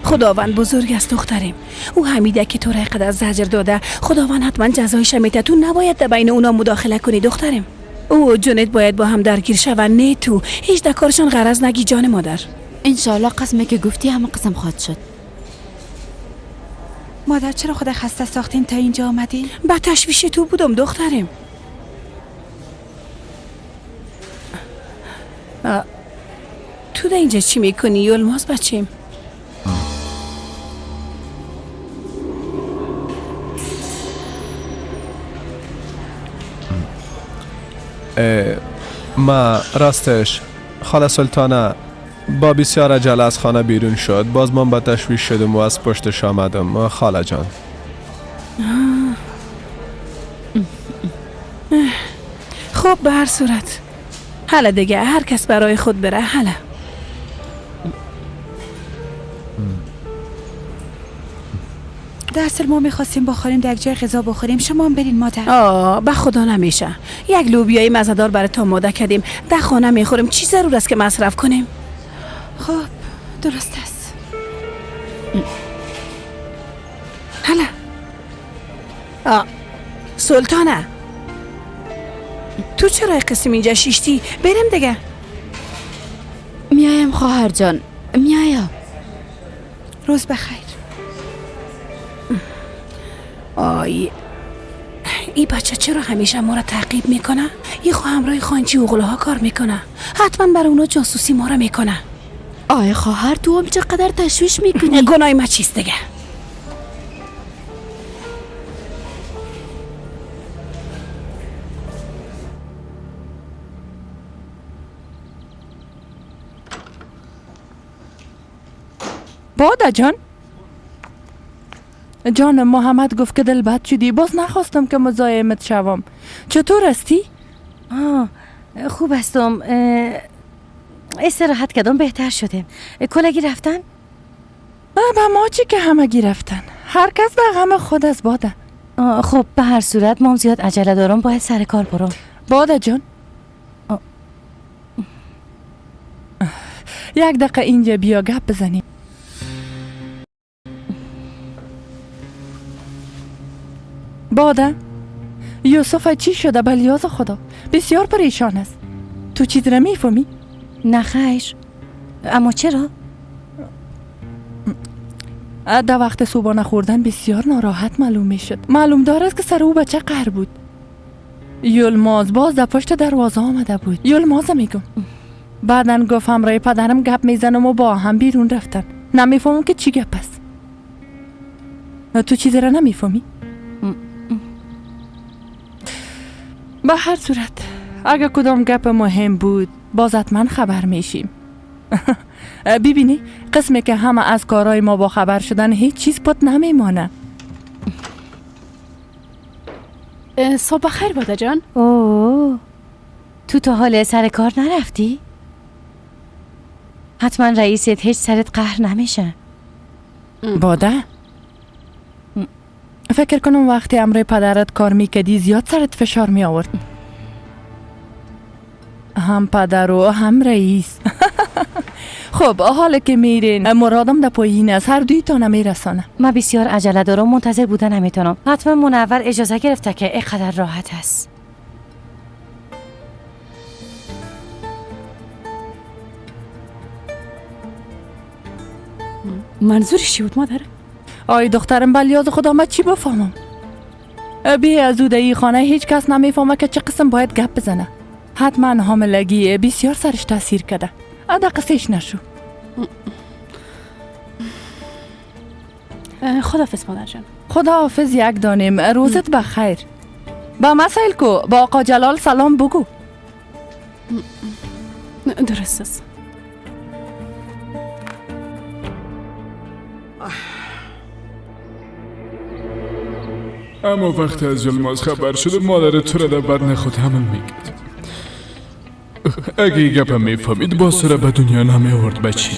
خداوند بزرگ است دخترم. او حمیده که تو را قدر زجر داده، خداوند حتما جزایش میده. تو نباید در بین اونا مداخله کنی دخترم. او و جنید باید با هم درگیر شون، نه تو. هیچ کارشان غرض نگی جان مادر. انشالله قسمه که گفتی همه قسم خواهد شد. مادر چرا خود خسته ساختین تا اینجا آمدین؟ به تشویش تو بودم دخترم. تو در اینجا چی میکنی یلماز بچیم؟ ما راستش خاله سلطانه با بسیار عجله از خانه بیرون شد. باز من با تشویش شدم و از پشتش آمدم. خاله جان خب به هر صورت حالا دیگه هر کس برای خود بره. حالا در اصل ما میخواستیم بخوریم در یک جای غذا بخوریم، شما هم برین مادر. به خدا نمیشه. یک لوبیای مزه‌دار برای تا آماده کردیم، در خانه میخوریم. چی ضرور است که مصرف کنیم؟ خب درست است. حالا سلطانه تو چرا قسم اینجا شیشتی؟ بریم دیگه. میایم خواهر جان، میایم. روز بخیر. آی این بچه چرا همیشه ما را تعقیب میکنه؟ یه همراه خانچی اوغله ها کار میکنه. حتما برای اونا جاسوسی ما را میکنه. آی خواهر تو هم چقدر تشویش میکنی؟ گناه ما چیست دیگه؟ باده جان محمد گفت که دل بد شدی. باز نخواستم که مزاحمت شوم. چطور هستی؟ خوب هستم. استراحت کردم، بهتر شدم. کلگی رفتن؟ به ما چی که همگی رفتن. هر کس به غم خود از باده. خب به هر صورت ما زیاد عجله دارم، باید سر کار برم. باده جان یک دقیقه اینجا بیا گپ بزنیم. باده یوسف چی شده؟ بلیاز خدا بسیار پریشان است. تو چیز را میفهمی؟ نه خیر. اما چرا؟ در وقت صبحانه خوردن بسیار ناراحت معلوم میشد. معلوم دارد که سر او بچه قهر بود. یلماز باز در پشت دروازه آمده بود. یلماز میگم. بعدن گفت همراه پدرم گپ میزنم و با هم بیرون رفتن. نمیفهمم که چی گپ است. تو چیز را نمیفهمی؟ به هر صورت اگه کدام گپ مهم بود باز حتما خبر میشیم. ببینی قسمی که همه از کارهای ما با خبر شدن هیچ چیز پت نمیمانه. صبح خیر باده جان. اوه تو تا حال سر کار نرفتی؟ حتما رئیست هیچ سرت قهر نمیشه. باده فکر کنم وقتی امر پدرت کار میکردی زیاد سرت فشار می آورد. هم پدر و هم رئیس. خب حالا که میرین مرادم در پایین است، هر دوی تا نمیرسانه. من بسیار عجله دارم، منتظر بودن نمیتونم. حتما منور اجازه گرفته که اینقدر راحت است. منظورش چی بود مادر؟ آی دخترم بلیاز خدا من چی بفهمم؟ بی از او ای خانه هیچ کس نمیفهمه که چه قسم باید گپ بزنه. حتما حاملگی بسیار سرش تاثیر کرده. ادا قصهش نشو. خداحافظ مادر جان. خداحافظ یک دانیم. روزت بخیر. با مسائل کو با آقا جلال سلام بگو. درست است. اما وقتی از یلماز خبر شده مادر تو را در بدن خود حمل میگید. اگه این گپ هم میفهمید با سر به دنیا نمی آورد بچی.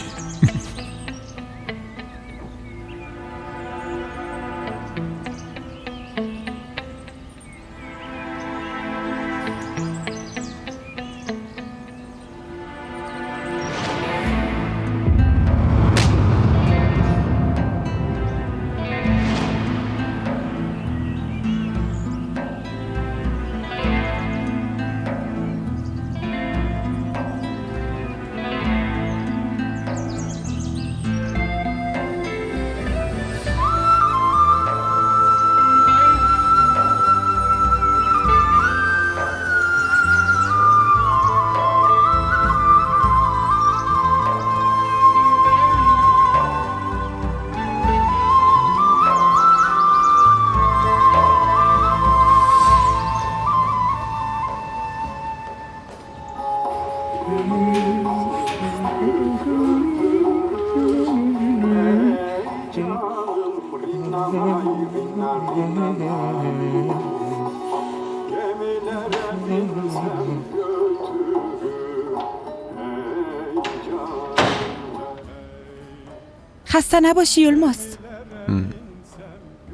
خسته نباشی یلماس.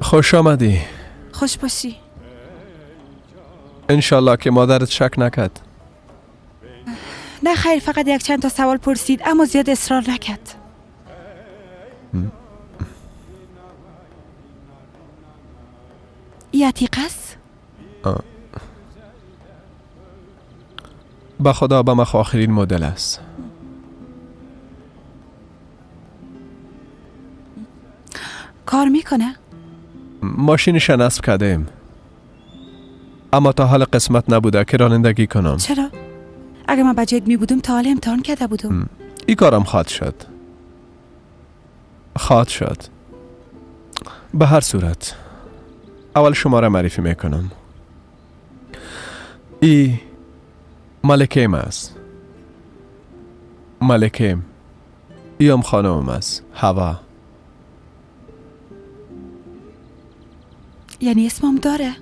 خوش آمدی. خوش باشی. انشالله که مادرت شک نکرد. نه خیر، فقط یک چند تا سوال پرسید اما زیاد اصرار نکرد. یتیق است؟ به خدا به مخ آخرین مدل است. کار میکنه؟ ماشینش نصب کردیم، اما تا حال قسمت نبوده که رانندگی کنم. چرا؟ اگه من بجایت می بودم تا حالا امتحان کرده بودم. این کارم خواهد شد. به هر صورت اول شما را معرفی میکنم. ای ملکیم است. ملکیم. ایم خانم است. هوا. یعنی اسمم داره؟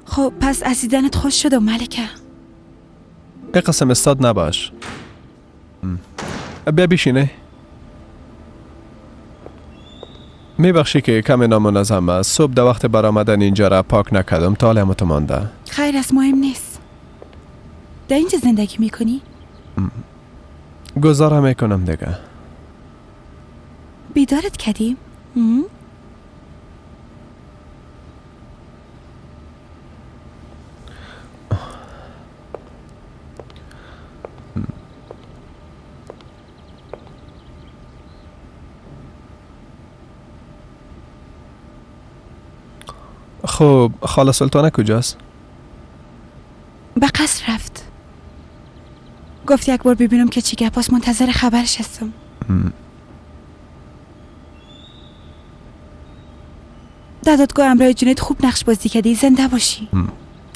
خب پس از دیدنت خوش شدم ملکه. این قسم استاد نباش. بیا بیشینه. میبخشی که کم نامنظم است. صبح در وقت برآمدن اینجا را پاک نکردم تا حالا مانده. خیر است، مهم نیست. در اینجا زندگی میکنی؟ گذاره میکنم دیگه. بیدارت کردیم؟ خب خاله سلطانه کجاست؟ به قصر رفت. گفت یک بار ببینم که چی گپ است، منتظر خبرش هستم. در دادگاه امرای جنید خوب نقش بازی کردی، زنده باشی.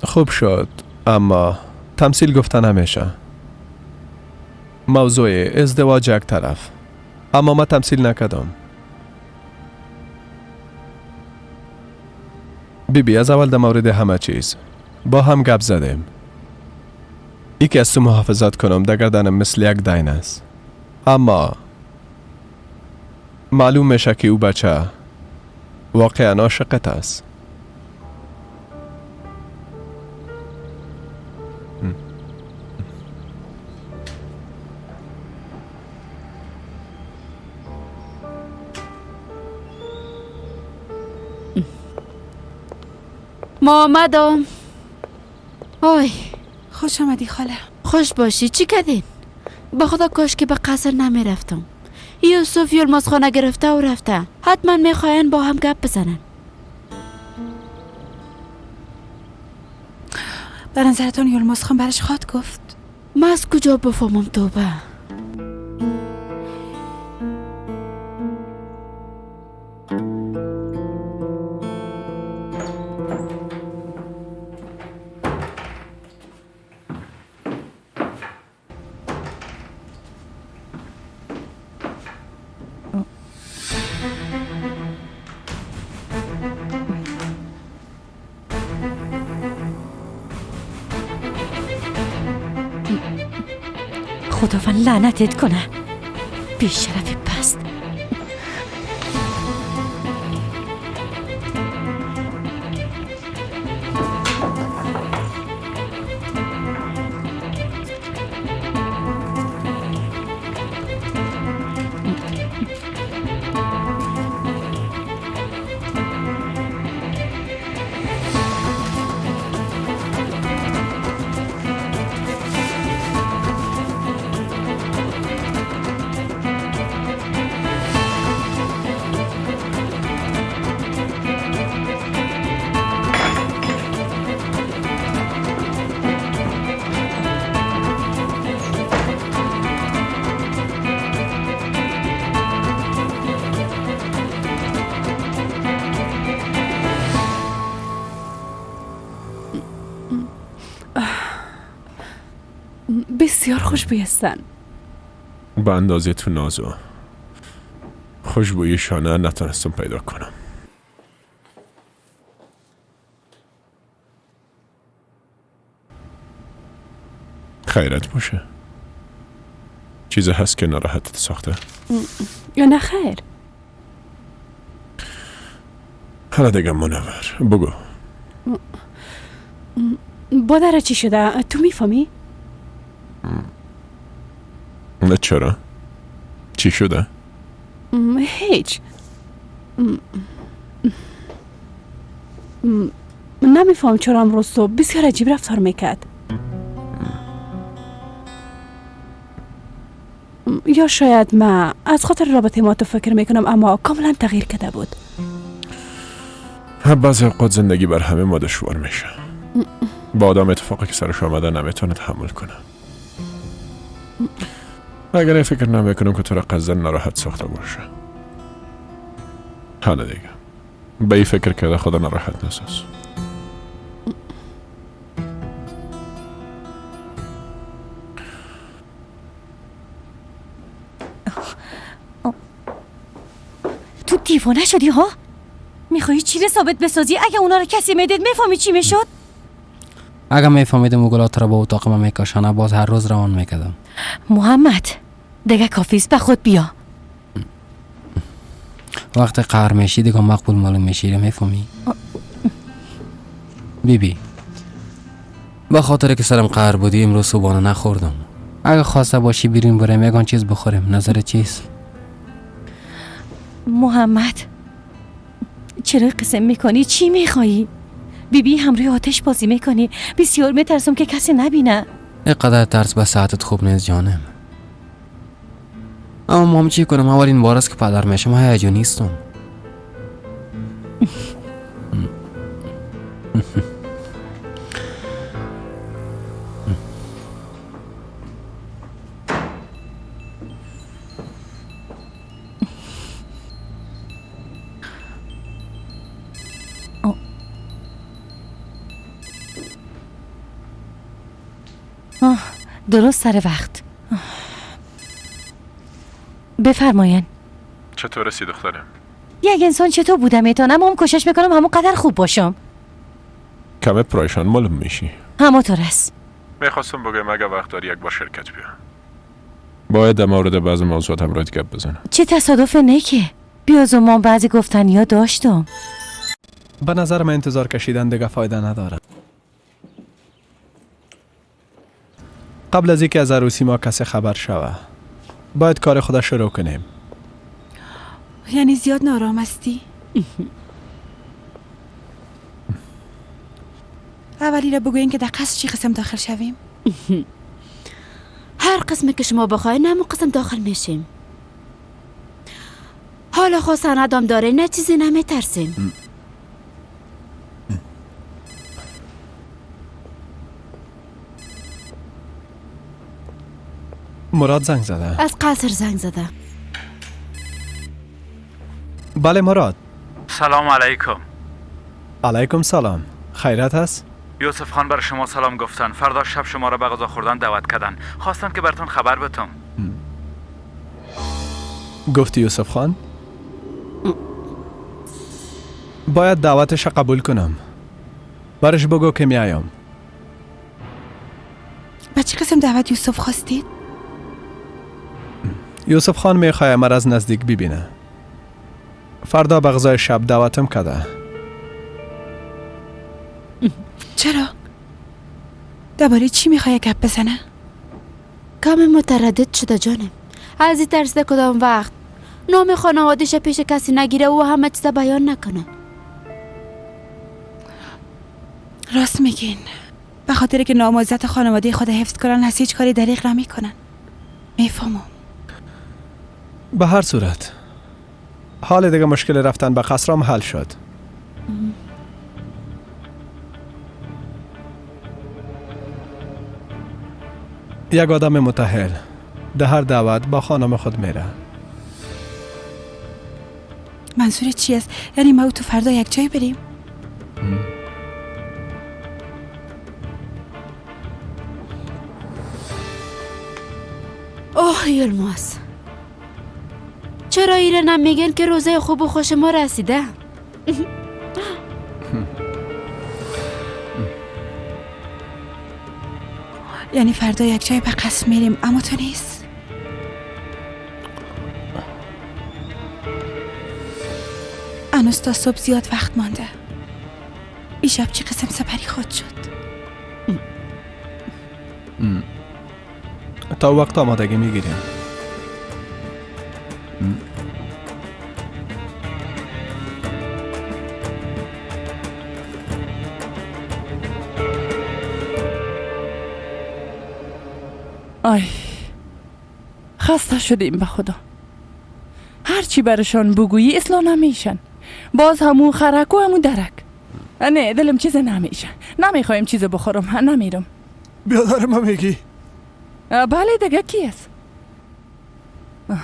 خوب شد، اما تمثیل گفتن همیشه. موضوع ازدواج یک طرف، اما ما تمثیل نکردم. بیبی از اول در مورد همه چیز با هم گپ زدیم. ای که از تو محافظت کنم در گردنم مثل یک دین است، اما معلوم میشه که او بچه واقعا عاشقت است. ما آمدم. آی خوش آمدی خاله. خوش باشی. چی کردین؟ به خدا کاش که به قصر نمی رفتم. یوسف یلماس خانه گرفته و رفته. حتما میخواین با هم گپ بزنن. به نظرتون یلماس خان برش خواد گفت؟ من از کجا بفهمم توبه؟ خداوند لعنتت کنه، بیشرفی پست. بسیار خوشبوی هستن. به اندازه تو نازو خوشبویشانه نتونستم پیدا کنم. خیرت باشه. چیزی هست که ناراحتت ساخته؟ یا نه خیر. حالا دیگه منور بگو. بادر چی شده؟ تو میفهمی؟ نه چرا؟ چی شده؟ هیچ. نمیفهم چرا امروز صبح بسیار عجیب رفتار میکرد. یا شاید من از خاطر رابطه ما تو فکر میکنم، اما کاملا تغییر کرده بود. بعضی اوقات زندگی بر همه ما دشوار میشه. با آدم اتفاقی که سرش آمده نمیتونه تحمل کنه. اگر فکر نمیکنم که تو را قصداً ناراحت ساخته باشه. حالا دیگه به این فکر کرده خدا ناراحت نساز. تو دیوانه شدی ها؟ میخوایی چی رو ثابت بسازی؟ اگه اونا رو کسی میدید میفهمی چی میشد؟ اگه میفهمیدم اوگلات را با اتاق ما میکشانه باز هر روز روان میکردم. محمد دیگه کافیست، به خود بیا. وقتی قهر میشی دیگه مقبول معلوم میشی، میفهمی؟ بیبی به خاطر که سرم قهر بودی امروز صبحانه نخوردم. اگه خواسته باشی بیرون بریم یگان چیز بخوریم. نظر چیست؟ محمد چرا قسم میکنی؟ چی میخوایی؟ بیبی همروی آتش بازی میکنی. بسیار میترسم که کسی نبینه. اینقدر ترس به ساعتت خوب نیست جانم. اما مام چی کنم؟ اولین بار است که پدر میشم، هیجانی نیستم. درست سر وقت. بفرماین. چطور رسی دخترم؟ یک انسان چطور بوده میتونم؟ اما کوشش میکنم همون قدر خوب باشم. کمه پرایشان معلوم میشی. همونطور است. میخواستم بگم اگه وقت داری یک بار شرکت بیا. باید در مورد بعض موضوعات هم راید گپ بزنم. چه تصادف نکه. بیازمان بعضی گفتنیا داشتم. به نظر من انتظار کشیدن دیگه فایده نداره. قبل از اینکه از عروسی ما کسی خبر شوه باید کار خدا شروع کنیم. یعنی زیاد نارام هستی؟ اولی را بگوین که در قصد چی قسم داخل شویم؟ هر قسمی که شما بخواین همون قسم داخل میشیم. حالا خواستن ادام داره نه چیزی نمیترسیم. مراد زنگ زده. از قصر زنگ زده. بله مراد. سلام علیکم. علیکم سلام. خیرت هست؟ یوسف خان برای شما سلام گفتن. فردا شب شما را به غذا خوردن دعوت کردن. خواستن که براتون خبر بتم. گفتی یوسف خان؟ باید دعوتش قبول کنم. برش بگو که میایم. با چه قسم دعوت یوسف خواستید؟ یوسف خان میخواه مرا از نزدیک ببینه. فردا به غذای شب دعوتم کرده. چرا؟ درباره چی میخوای گپ بزنه؟ کم متردد شده جانم. از این ترسیده کدام وقت نام خانوادش پیش کسی نگیره و همه چیز بیان نکنه. راست میگین. به خاطر که ناموزت خانواده خود حفظ کنن هست هیچ کاری دریغ نمیکنن. میفهمم. به هر صورت حال دیگه مشکل رفتن به قصرام حل شد. یک آدم متأهل ده هر دعوت با خانم خود میره. منظور چی است؟ یعنی ما و تو فردا یک جای بریم؟ آه یلماز، چرا ایره نمیگن که روزه خوب و خوش ما رسیده؟ یعنی فردا یک جای به قصر میریم اما تو نیست؟ هنوز تا صبح زیاد وقت مانده. این شب چی قسم سپری خود شد؟ تا وقت آمادگی میگیریم. آی خسته شدیم به خدا. هرچی برشان بگویی اصلا نمیشن. باز همون خرک و همون درک. نه دلم چیز نمیشه. نمیخوایم چیز بخورم. نمیرم. بیادر ما میگی؟ بله دیگه کی است؟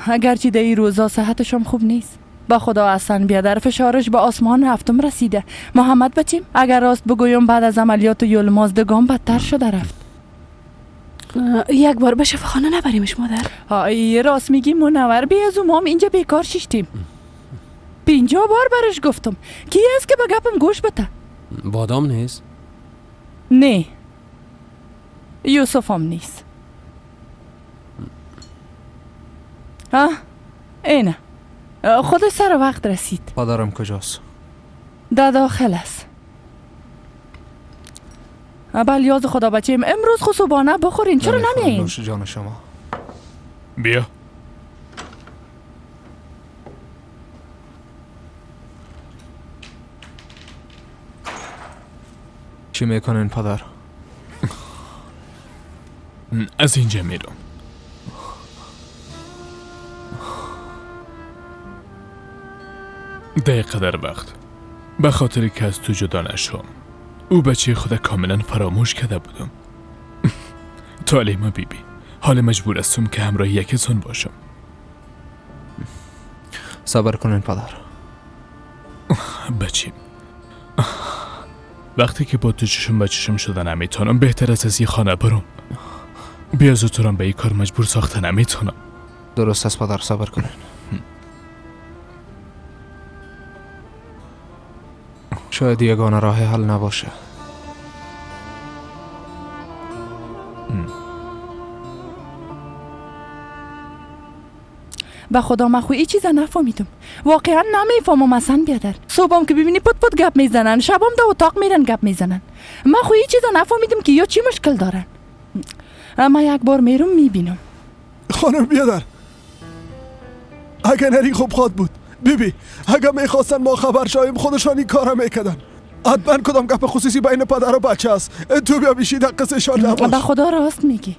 اگرچه در این روزا صحتشم خوب نیست. با خدا اصلا بیادر فشارش به آسمان هفتم رسیده. محمد بچیم اگر راست بگویم بعد از عملیات یلماز دگام بدتر شده رفت. یک بار به شفاخانه نبریمش مادر؟ های راست میگی منور بیازو مام اینجا بیکار شیشتیم. 50 بار برش گفتم کی است که به گپم گوش بده؟ بادام نیست؟ نه یوسف هم نیست. اینه خود سر وقت رسید. پدرم کجاست؟ در داخل است. بلیاز خدا بچیم امروز خصوبانه بخورین. چرا نمیایین؟ نوش جان شما. بیا. چی میکنین پدر؟ از اینجا میرم. دقیقه وقت به خاطر که از تو جدا نشم او بچه خود کاملا فراموش کرده بودم. تعلیما بیبی حال مجبور هستم که همراه یکتون باشم. صبر کنین پدر. بچیم وقتی که با تو چشم به چشم شده نمیتونم بهتر از این خانه برم. بیا زودترم به این کار مجبور ساخته نمیتونم. درست است پدر صبر کنین. شاید یگانه راه حل نباشه. به خدا من خوی ای چیزا نفهمیدم. واقعا نمیفهمم اصلا بیادر. صبحم که ببینی پت پت گپ میزنن، شبم در اتاق میرن گپ میزنن. من خوی ای چیزا نفهمیدم که یا چی مشکل دارن. اما یک بار میرم میبینم. خانم بیادر اگه نری خوب خواد بود. بیبی اگه میخواستن ما خبر شاییم خودشان این کارا میکدن. حتما کدام گپ خصوصی بین پدر و بچه است. تو بیا بیشی در قصهشان نباش. به خدا راست میگی.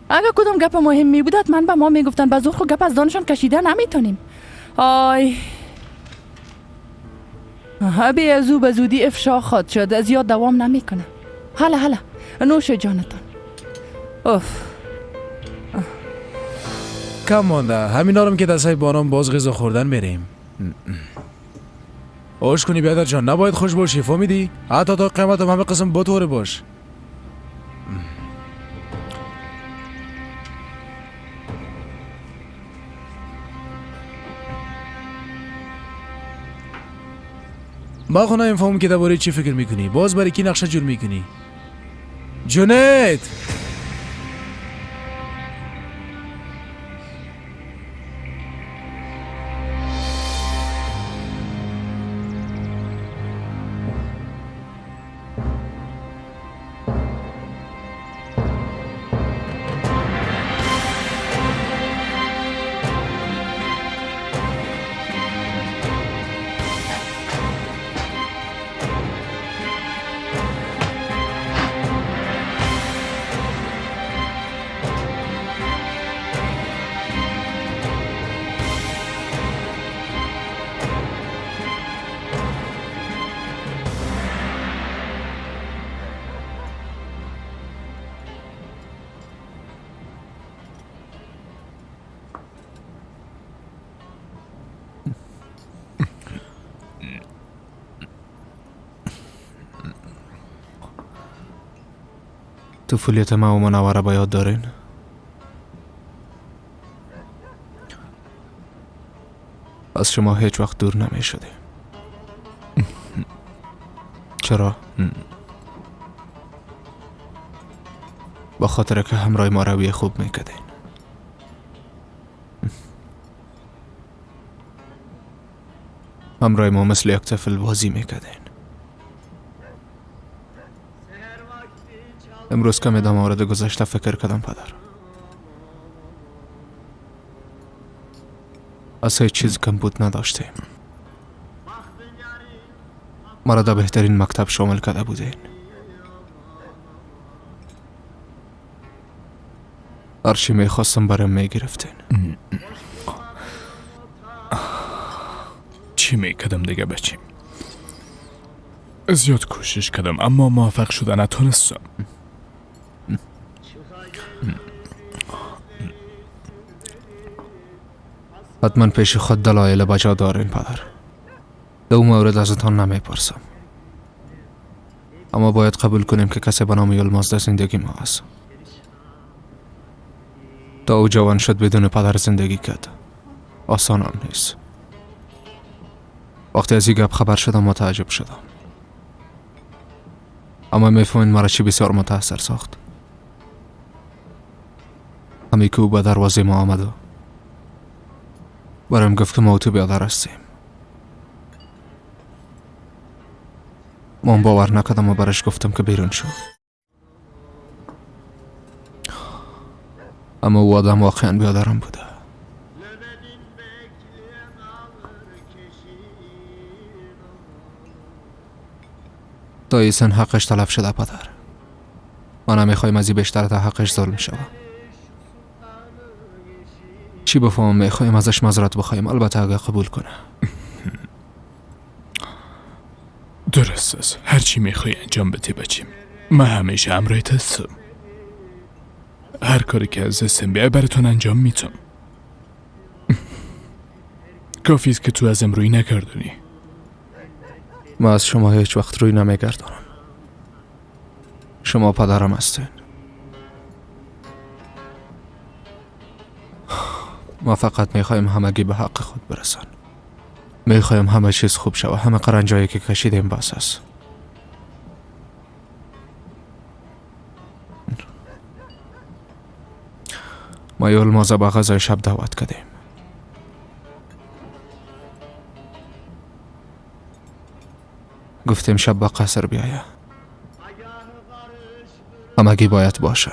اگه کدام گپ مهم می بود حتما به ما میگفتن. به زور خود گپ از دانشان کشیده نمیتونیم. آی بی ازو به زودی افشا خواد شد. زیاد دوام نمیکنه. حالا نوش جانتان. اوف کم مانده. همین آرم که دستای بانام باز غذا خوردن بریم. اوش کنی بیادر جان نباید خوش باشی فهمیدی؟ حتی تا قیمت هم همه قسم بطوره باش. ما خونه این فهم که درباره چی فکر میکنی؟ باز برای کی نقشه جور میکنی؟ جنید طفولیت ما و منوره با یاد دارین؟ از شما هیچ وقت دور نمی شدیم. چرا؟ با خاطر که همراه ما روی خوب میکردین. همراه ما مثل یک طفل بازی میکردین. امروز کمی در مورد گذشته فکر کردم پدر. از هیچ چیز کم بود نداشتیم. مرا در بهترین مکتب شامل کرده بودین. هرچی میخواستم برام میگرفتین. چی میکردم دیگه بچیم؟ زیاد کوشش کردم اما موفق شدن نتونستم. حتما پیش خود دلایل بجا دارین پدر. دو مورد ازتان نمیپرسم، اما باید قبول کنیم که کسی به نام یلماز در زندگی ما است. تا او جوان شد بدون پدر زندگی کرد. آسان هم نیست. وقتی از این گپ خبر شدم متعجب شدم، اما میفهمین مرا چی بسیار متاثر ساخت؟ همی که او به دروازه ما آمد و برایم گفت که ما تو بیادر هستیم. من باور نکردم و برش گفتم که بیرون شو. اما او آدم واقعا بیادرم بوده. دایسن حقش تلف شده پدر. ما نمیخوایم از این بیشتر تا حقش ظلم شود. چی بفهم میخوایم ازش معذرت بخوایم، البته اگه قبول کنه. درست است. هرچی میخوای انجام بده بچیم. من همیشه همراهت هستم. هر کاری که از دستم بیای براتون انجام میتم. کافی است که تو ازم روی نگردونی. من از شما هیچ وقت روی نمیگردانم. شما پدرم هستین. ما فقط میخوایم همگی به حق خود برسن. میخوایم همه چیز خوب شود. همه قرنجایی که کشیدیم بس است. ما یلماز به غذای شب دعوت کردیم. گفتیم شب به قصر بیایه. همگی باید باشن.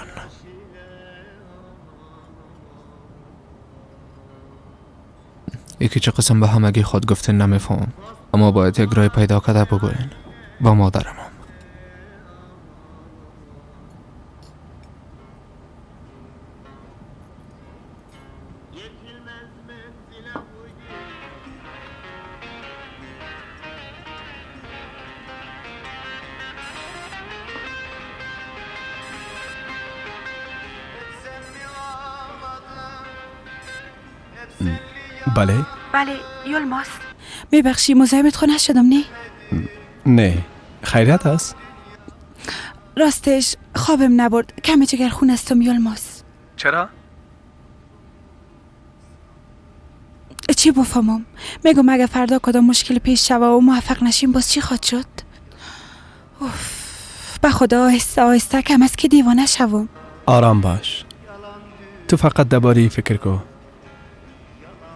یکی چه قسم به همگی خود گفتین نمیفهم، اما باید یک رای پیدا کرده بگوین با مادرم. بله؟ بله یلماز. میبخشی مزاحمت خود نشدم نه؟ نه خیریت است؟ راستش خوابم نبرد. کمی جگر خون استم یلماز. چرا؟ چی بفهمم؟ میگم اگه فردا کدام مشکل پیش شود و موفق نشیم باز چی خواهد شد؟ به خدا آهسته آهسته کم است که دیوانه شوم. آرام باش. تو فقط درباره فکر کن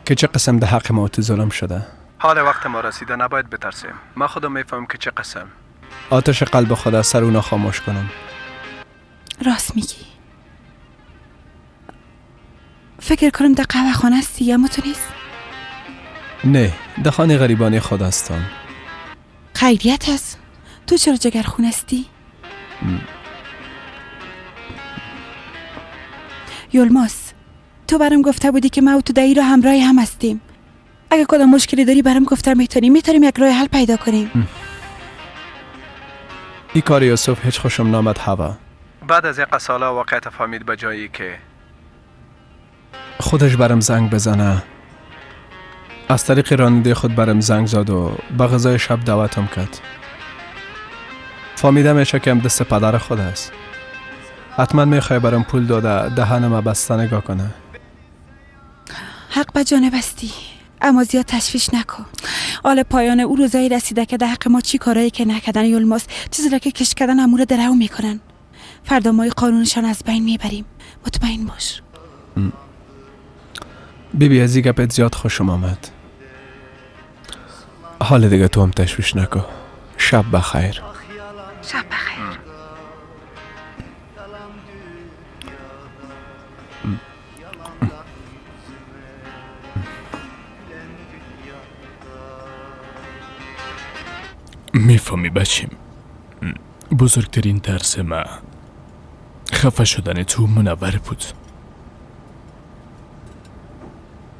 که چه قسم ده حق ما تو ظلم شده. حال وقت ما رسیده نباید بترسیم. ما خودم میفهم که چه قسم. آتش قلب خدا سر اونا خاموش کنم. راست میگی. فکر کنم در قهوه خانه هستی یا تو نیست؟ نه در خانه غریبانی خود هستم. خیریت هست؟ تو چرا جگر خون هستی؟ یلماز تو برام گفته بودی که ما و تو در ایران همراه هم هستیم. اگه کدام مشکلی داری برام گفتر میتونیم یک راه حل پیدا کنیم. این کار یوسف هیچ خوشم نامد هوا. بعد از یک ساله واقعیت فهمید به جایی که خودش برام زنگ بزنه. از طریق راننده خود برام زنگ زد و به غذای شب دعوتم کرد. فهمیدم شکم دست پدر خود است. حتما میخوای برام پول داده دهنم بسته نگاه کنه. حق به جانب هستی. اما زیاد تشویش نکن. حال پایان او روزایی رسیده که در حق ما چی کارایی که نکردن یلماس، چیزی را که کش کردن امور درو میکنن. فردا ما قانونشان از بین میبریم. مطمئن باش. بیبی از این گپت زیاد خوشم آمد. حال دیگه تو هم تشویش نکن. شب بخیر. شب بخیر. میفهمی بچیم، بزرگترین ترس ما خفه شدن تو منور بود.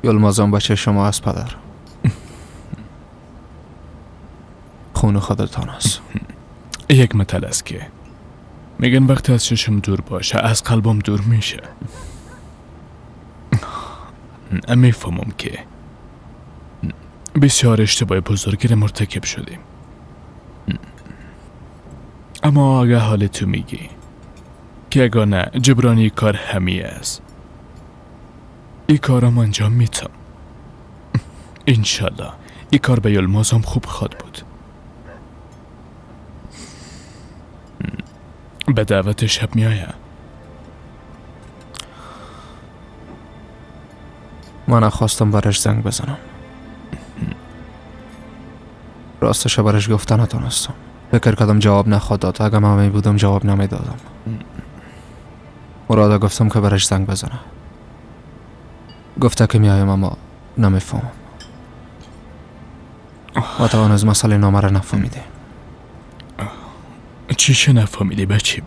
یلمازان بچه شما است پدر. خون خودتان است. یک مثل است که میگن وقتی از چشم دور باشه از قلبم دور میشه. میفهمم که بسیار اشتباه بزرگی مرتکب شدیم، اما اگه حال تو میگی که اگه نه جبرانی کار همی است، ای کارم انجام میتم. انشالله ای کار به یلمازم خوب خواد بود. به دعوت شب میایم. من خواستم برش زنگ بزنم، راستش برش گفتن نتونستم. فکر کردم جواب نخواد داد. اگه من می بودم جواب نمیدادم. مرادا گفتم که برش زنگ بزنه. گفته که میایم اما نمیفهمم. و تا آن از مسئله نامه را نفهمیده. چیشه نفهمیدی بچیم؟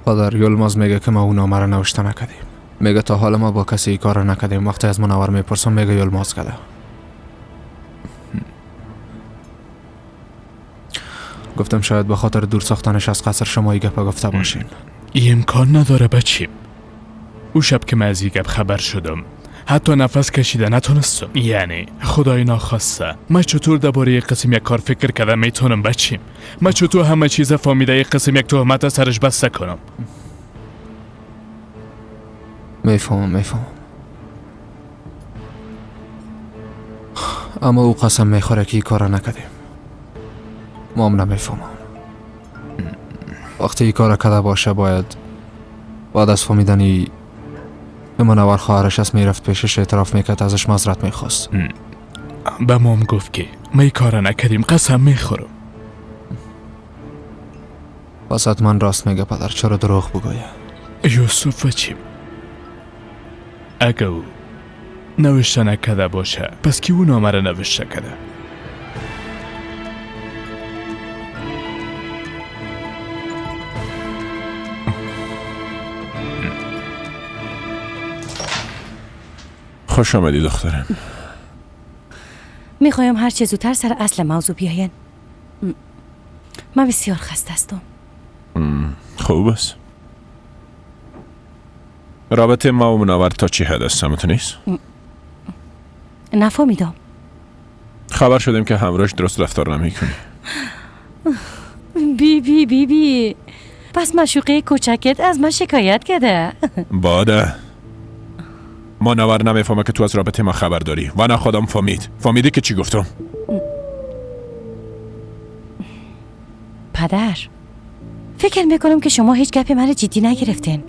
پدر یلماز میگه که ما اون نامه را نوشته نکردیم. میگه تا حالا ما با کسی ای کار را نکردیم. وقتی از منور میپرسم میگه یلماز کرده. گفتم شاید به خاطر دور ساختنش از قصر شما ای گپ گفته باشین. ای امکان نداره بچیم. او شب که من از ای گپ خبر شدم حتی نفس کشیده نتونستم. یعنی خدای ناخواسته من چطور درباره یک قسم یک کار فکر کردم میتونم بچیم؟ من چطور همه چیز فهمیده یک قسم یک تهمت سرش بسته کنم؟ میفهمم. اما او قسم میخوره که ای کار نکردیم. ما هم نمیفهمم. وقتی ای کار کرده باشه باید بعد از فهمیدنی به منور خواهرش است میرفت پیشش اعتراف میکرد، ازش معذرت میخواست. به ما هم گفت که ما ای کار نکردیم، قسم میخورم. پس حتما راست میگه پدر. چرا دروغ بگویه؟ یوسف بچیم، اگه او نوشته نکرده باشه پس کی او نامه را نوشته کرده؟ خوش آمدی دخترم. میخوایم هر چه زودتر سر اصل موضوع بیاین. من بسیار خسته هستم. خوب است. رابطه ما و منور تا چی حد است سمت نیست؟ نفهمیدم. خبر شدیم که همراهش درست رفتار نمی کنی. بی پس مشوقه کوچکت از من شکایت کرده. باده منور نمیفهمه که تو از رابطه ما خبر داری و نه خودم فهمیدی که چی گفتم. پدر فکر میکنم که شما هیچ گپ من جدی نگرفتین.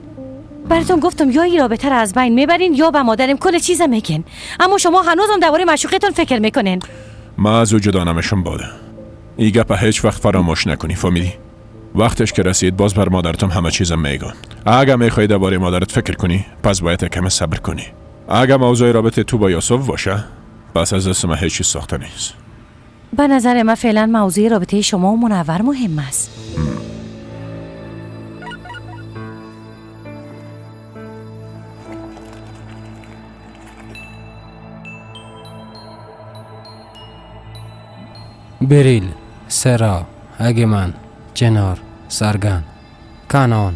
براتون گفتم یا این رابطه را از بین میبرین یا به مادرم کل چیزا میگین، اما شما هنوزم درباره معشوقتون فکر میکنین. ما از او جدا نمیشم باده. این گپ هیچ وقت فراموش نکنی، فهمیدی؟ وقتش که رسید باز بر مادرتم همه چیزم میگم. اگه میخوای درباره مادرت فکر کنی پس باید کم صبر کنی. اگه موضوع رابطه تو با یوسف باشه پس از دست من هیچ چیز ساخته نیست. به نظر من فعلا موضوع رابطه شما و منور مهم است. بریل، سرا، اگمن، جنار، سرگن، کانان.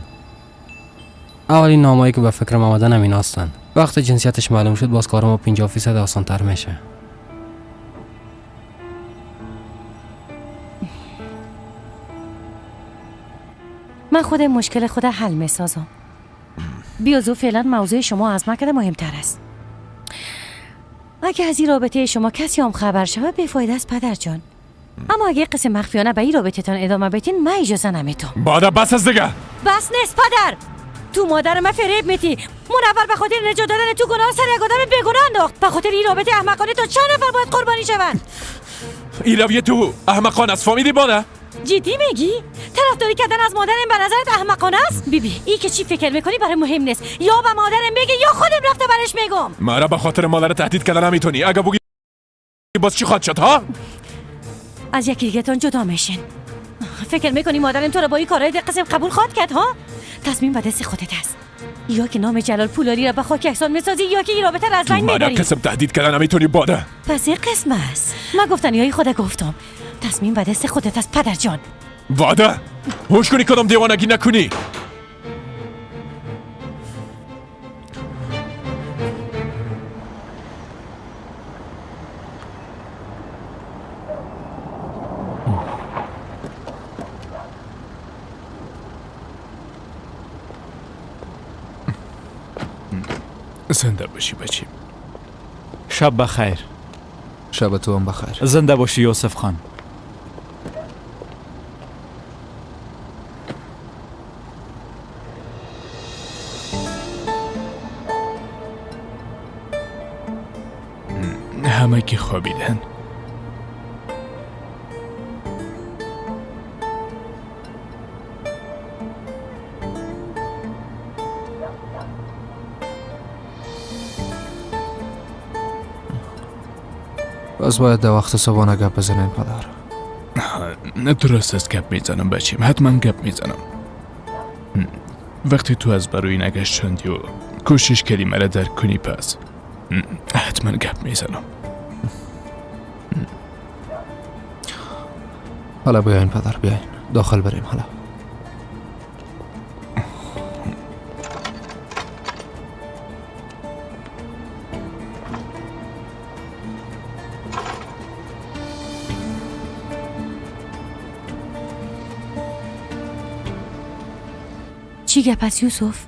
اولین نامایی که به فکر ما آمدن همین هستند. وقتی جنسیتش معلوم شد باز کار ما 50% آسان‌تر میشه. من خود مشکل خود حل میسازم. بیازو فعلا موضوع شما از من کده مهمتر است. اگه از این رابطه شما کسی هم خبر شود بیفایده است پدر جان. اما اگه قسم مخفیانه به این رابطتان ادامه بدین من اجازه نمیتم. بادا بس از دیگه. بس نیست پدر. تو مادر من فریب میتی. منور به خاطر نجات دادن تو گناه سر یک آدم بیگناه انداخت. به خاطر این رابطه احمقانه تا چند نفر باید قربانی شوند؟ این رویه تو احمقانه است فهمیدی بادا؟ جدی میگی؟ طرفداری کردن از مادرم به نظرت احمقانه است؟ بیبی ای که چی فکر میکنی برای مهم نیست. یا به مادرم بگی یا خودم رفته برش میگم. مرا به خاطر مادر تهدید کردن نمیتونی. اگه بگی باز چی خواهد شد ها؟ از یکی دیگه‌تون جدا میشین. فکر میکنی مادرم تو رو با این کارهای قسم قبول خواهد کرد ها؟ تصمیم به دست خودت است. یا که نام جلال پولاری را به خاک احسان میسازی یا که این رابطه را از بین میبری. مرا قسم تهدید کردن نمیتونی بادا. پس این قسم است. من گفتنیای خود گفتم. تصمیم به دست خودت است پدر جان. وادا هوش کنی کدام دیوانگی نکنی. زنده باشی بچیم. شب بخیر. شب تو هم بخیر. زنده باشی یوسف خان. همه که خوابیدن. باز باید در وقت صبحانه گپ بزنین پدر. درست است گپ میزنم بچیم. حتما گپ میزنم. وقتی تو از بروی نگشتندی و کوشش کردی مرا درک کنی پس حتما گپ میزنم. حالا بیاین پدر بیاین داخل بریم حالا. چی گپ است یوسف؟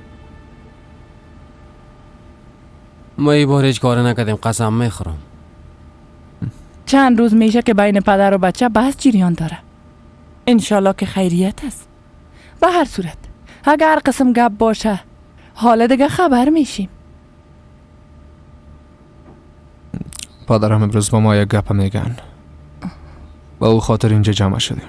ما این بار هیچ کاری نکردیم قسم میخورم. چند روز میشه که بین پدر و بچه بحث جریان داره. انشالله که خیریت است. به هر صورت اگر قسم گپ باشه حالا دیگه خبر میشیم. پدرم امروز با ما یک گپ میگن. با او خاطر اینجا جمع شدیم.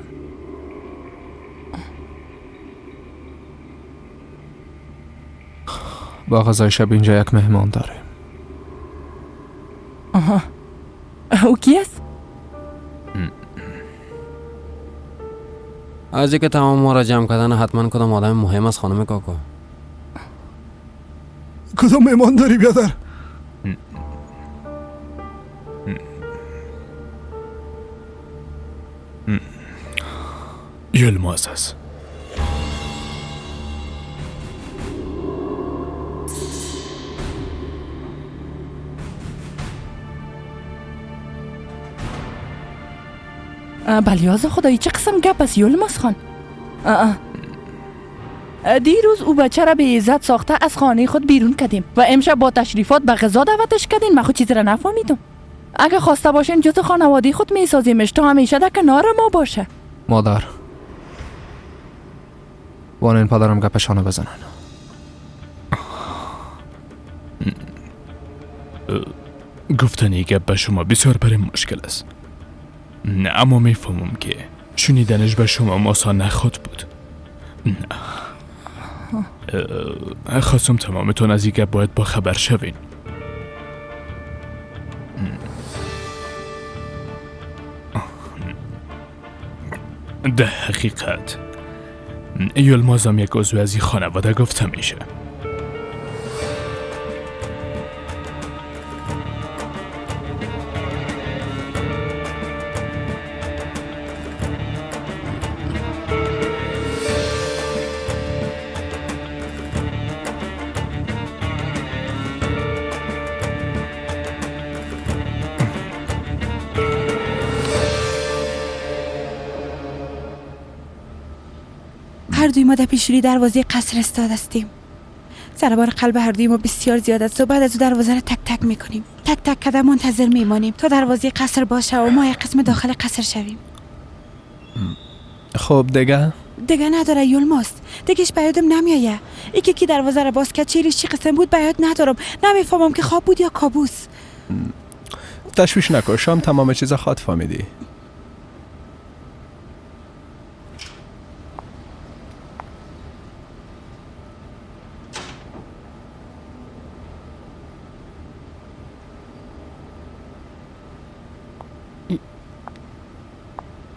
با غذای شب اینجا یک مهمان داریم. آها او کی است؟ از اینکه تمام ما را جمع کردن حتما کدام آدم مهم است خانم کاکا. کدام مهمان داری بیادر؟ یلماز است. بلیاز خدایی چه قسم گپ است یلماز خان؟ دیروز او بچه را به عزت ساخته از خانه خود بیرون کردیم و امشب با تشریفات به غذا دعوتش کردین. من خود چیزی را نفهمیدم. اگه خواسته باشین جز خانواده خود میسازیمش تا همیشه در کنار ما باشه. مادر وانین پدرم گپشانو بزنن. گفتن این گپ به شما بسیار برای مشکل است. نه اما میفهمم که شنیدنش به شما آسان نخواهد بود. نه خواستم تمامتون از این گپ باید با خبر شوین. در حقیقت یلمازم یک عضو از این خانواده گفته میشه. هر دوی ما در پیشوری دروازه قصر استاد هستیم. ضربان قلب هر دوی ما بسیار زیاد است و بعد از او دروازه را تک تک میکنیم. تک تک قدم منتظر میمانیم تا دروازه قصر باشه و ما یک قسم داخل قصر شویم. خب دیگه نداره یلماس. دیگهش به یادم نمیایه. یکی کی دروازه را باز کرد، چیریش چی قسم بود به یاد ندارم. نمیفهمم که خواب بود یا کابوس. تشویش نکن، شام تمام چیزا خود فهمیدی.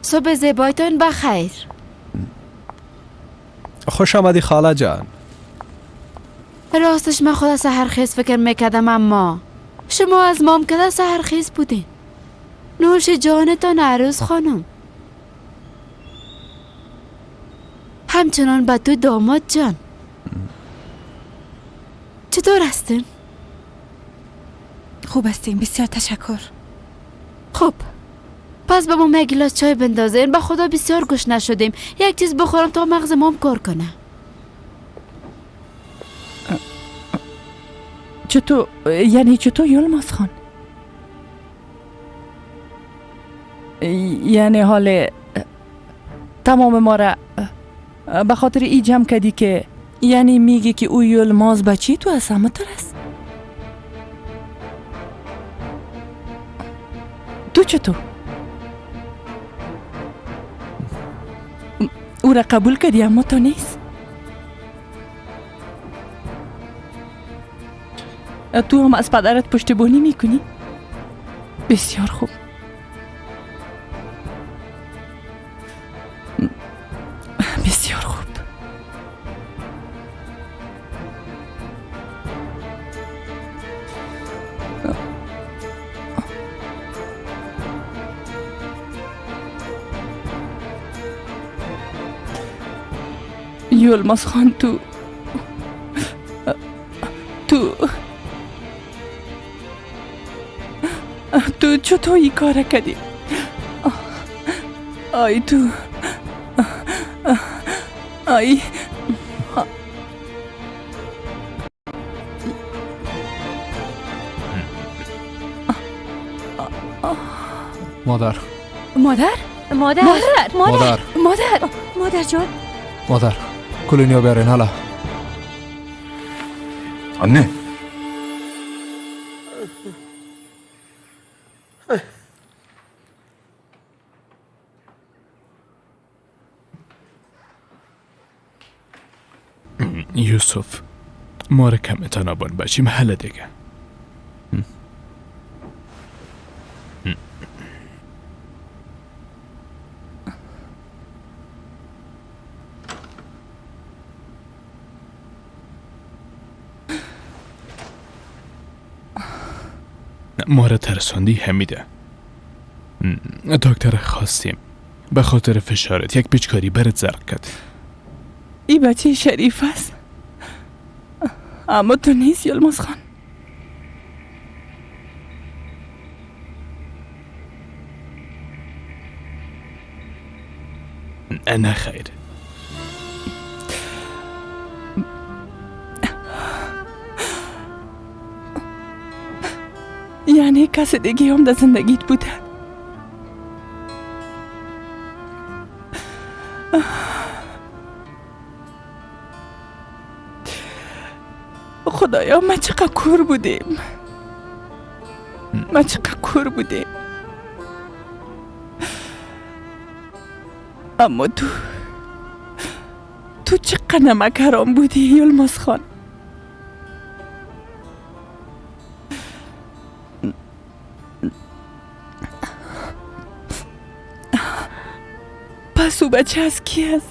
صبح زیبایتون بخیر. خوش آمدی خاله جان. راستش من خدا سحرخیز فکر میکردم، اما شما از مامکده سحرخیز بودین. نوش جانتان عروس خانم. همچنان به تو داماد جان. چطور هستین؟ خوب هستیم، بسیار تشکر. خوب، پس به ما یک گلاس چای بندازین. به خدا بسیار گشنه شدیم. یک چیز بخورم تا مغز مام کار کنه. چطور؟ یعنی چطور یلماس خان؟ یعنی حال تمام ما را به خاطر ای جمع کردی که یعنی میگی که او یلماس بچی تو از همه تر است؟ تو چطور؟ او را قبول کردی اما تو نیست؟ تو هم از پدرت پشتیبانی میکنی؟ بسیار خوب. بسیار خوب. یلماس خان تو چطور این کار کردی؟ آی تو آی مادر جان. مادر کلونیا بیارین حالا. آنه یوسف ما را کم تنابان بچیم حل دیگه. ما را ترساندی حمیده. دکتر خواستیم به خاطر فشارت یک پیچکاری برت زرق کرد. ای بچه شریف است اما تو نیست یلماس خان. نه خیر. یعنی کس دیگه هم در زندگیت بوده؟ خدایا ما چقدر کور بودیم. اما تو چقدر نمک حرام بودی یلماس خان. پس او بچه از کی است؟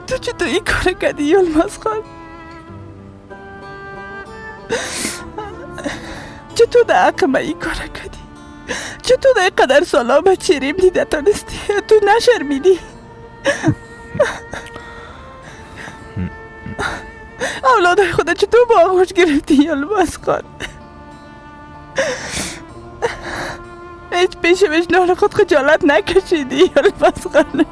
تو چطور این کار کردی یلماس خان؟ چطور در حق من این کار کردی؟ چطور در قدر سالا بچه ریم دیده تانستی؟ تو نشرمیدی؟ دادای خدا چطور با آغوش گرفتی یلماز خان؟ هیچ پیش وجدان خود خجالت نکشیدی یلماز خان؟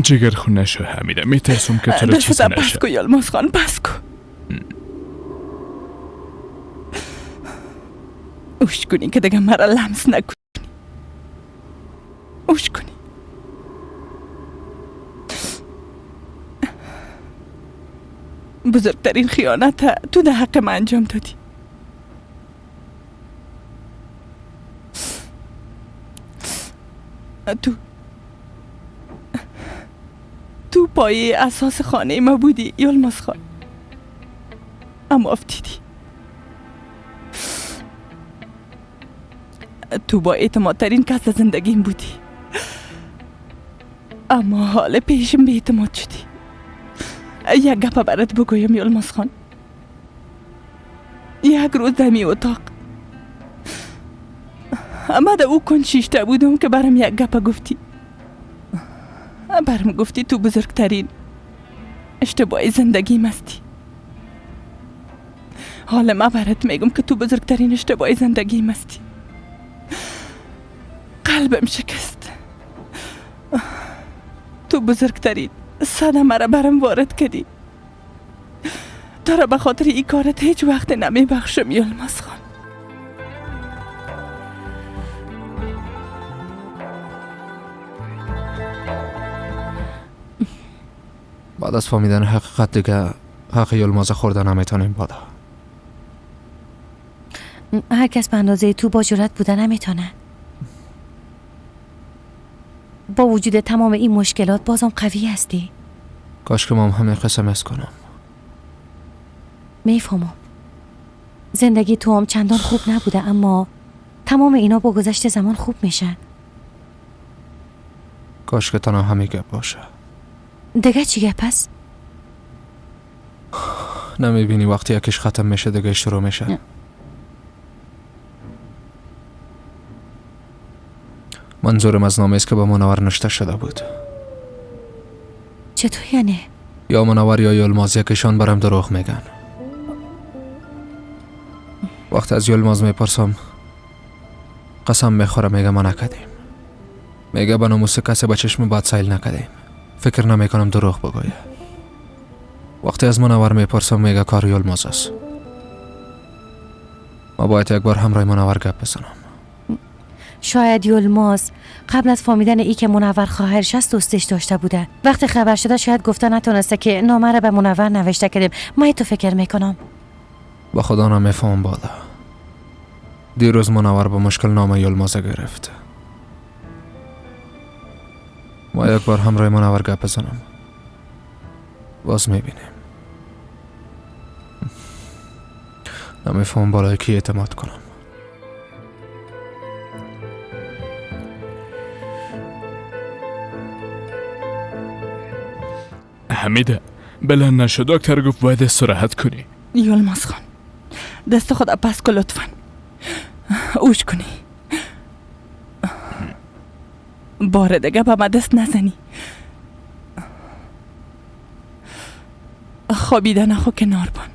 جگر خون نشو حمیده، میترسم که تو رو چیزی نشه. پس کو یلماز خان، پس کو. اوش کنی که دیگه مرا لمس نکنی. اوش کنی. بزرگترین خیانت تو در حق من انجام دادی. تو پایه اساس خانه ما بودی یلماز خان، اما افتیدی. تو با اعتمادترین کس زندگیم بودی، اما حال پیشم به اعتماد شدی. یک گپ برات بگویم یلماز خان. یک روز دمی اتاق اما در او کن شیشته بودم که برم یک گپ گفتی. برم گفتی تو بزرگترین اشتباه زندگیم هستی. حالا ما برات میگم که تو بزرگترین اشتباه زندگیم هستی. قلبم شکست. تو بزرگترین صدمه را برم وارد کردی. تو را به خاطر این کارت هیچ وقت نمیبخشم یلماز خان. بعد از فهمیدن حقیقت دیگه حق یلماز خوردن نمیتونیم بادا. هر کس به اندازه تو با جرأت بودن نمیتونه. با وجود تمام این مشکلات بازم قوی هستی. کاش که ما همه قسم اس کنم. میفهمم زندگی تو هم چندان خوب نبوده، اما تمام اینا با گذشت زمان خوب میشه. کاش که تنها همه گپ باشه. دیگه چی گپ هست؟ نمیبینی وقتی یکیش ختم میشه دیگه شروع میشه. منظورم از نامه است که به منور نوشته شده بود. چطور یعنی؟ یا منور یا یلماز یکیشان برام دروغ میگن. وقتی از یلماز میپرسم قسم میخوره میگه ما نکردیم. میگه به ناموس کسی به چشم بد سیل نکردیم. فکر نمیکنم دروغ بگویه. وقتی از منور میپرسم میگه کار یلماز است. ما باید یک بار همراه منور گپ بزنم. شاید یلماز قبل از فهمیدن ای که منور خواهرش است دوستش داشته بوده. وقتی خبر شده شاید گفته نتونسته که نامه را به منور نوشته کردیم. ما تو فکر میکنم. با خدا نمیفهم بادا. دیروز منور با مشکل نامه یلماز گرفت. ما یک بار همراه منور گپ بزنم. باز میبینیم. نمیفهم بالای کی اعتماد کنم. حمیده بلند نشو، دکتر گفت باید استراحت کنی. یلماز خان دست خود پس کن لطفا. اوش کنی. بار دیگه با من دست نزنی. خوابیده نخو کنار بان.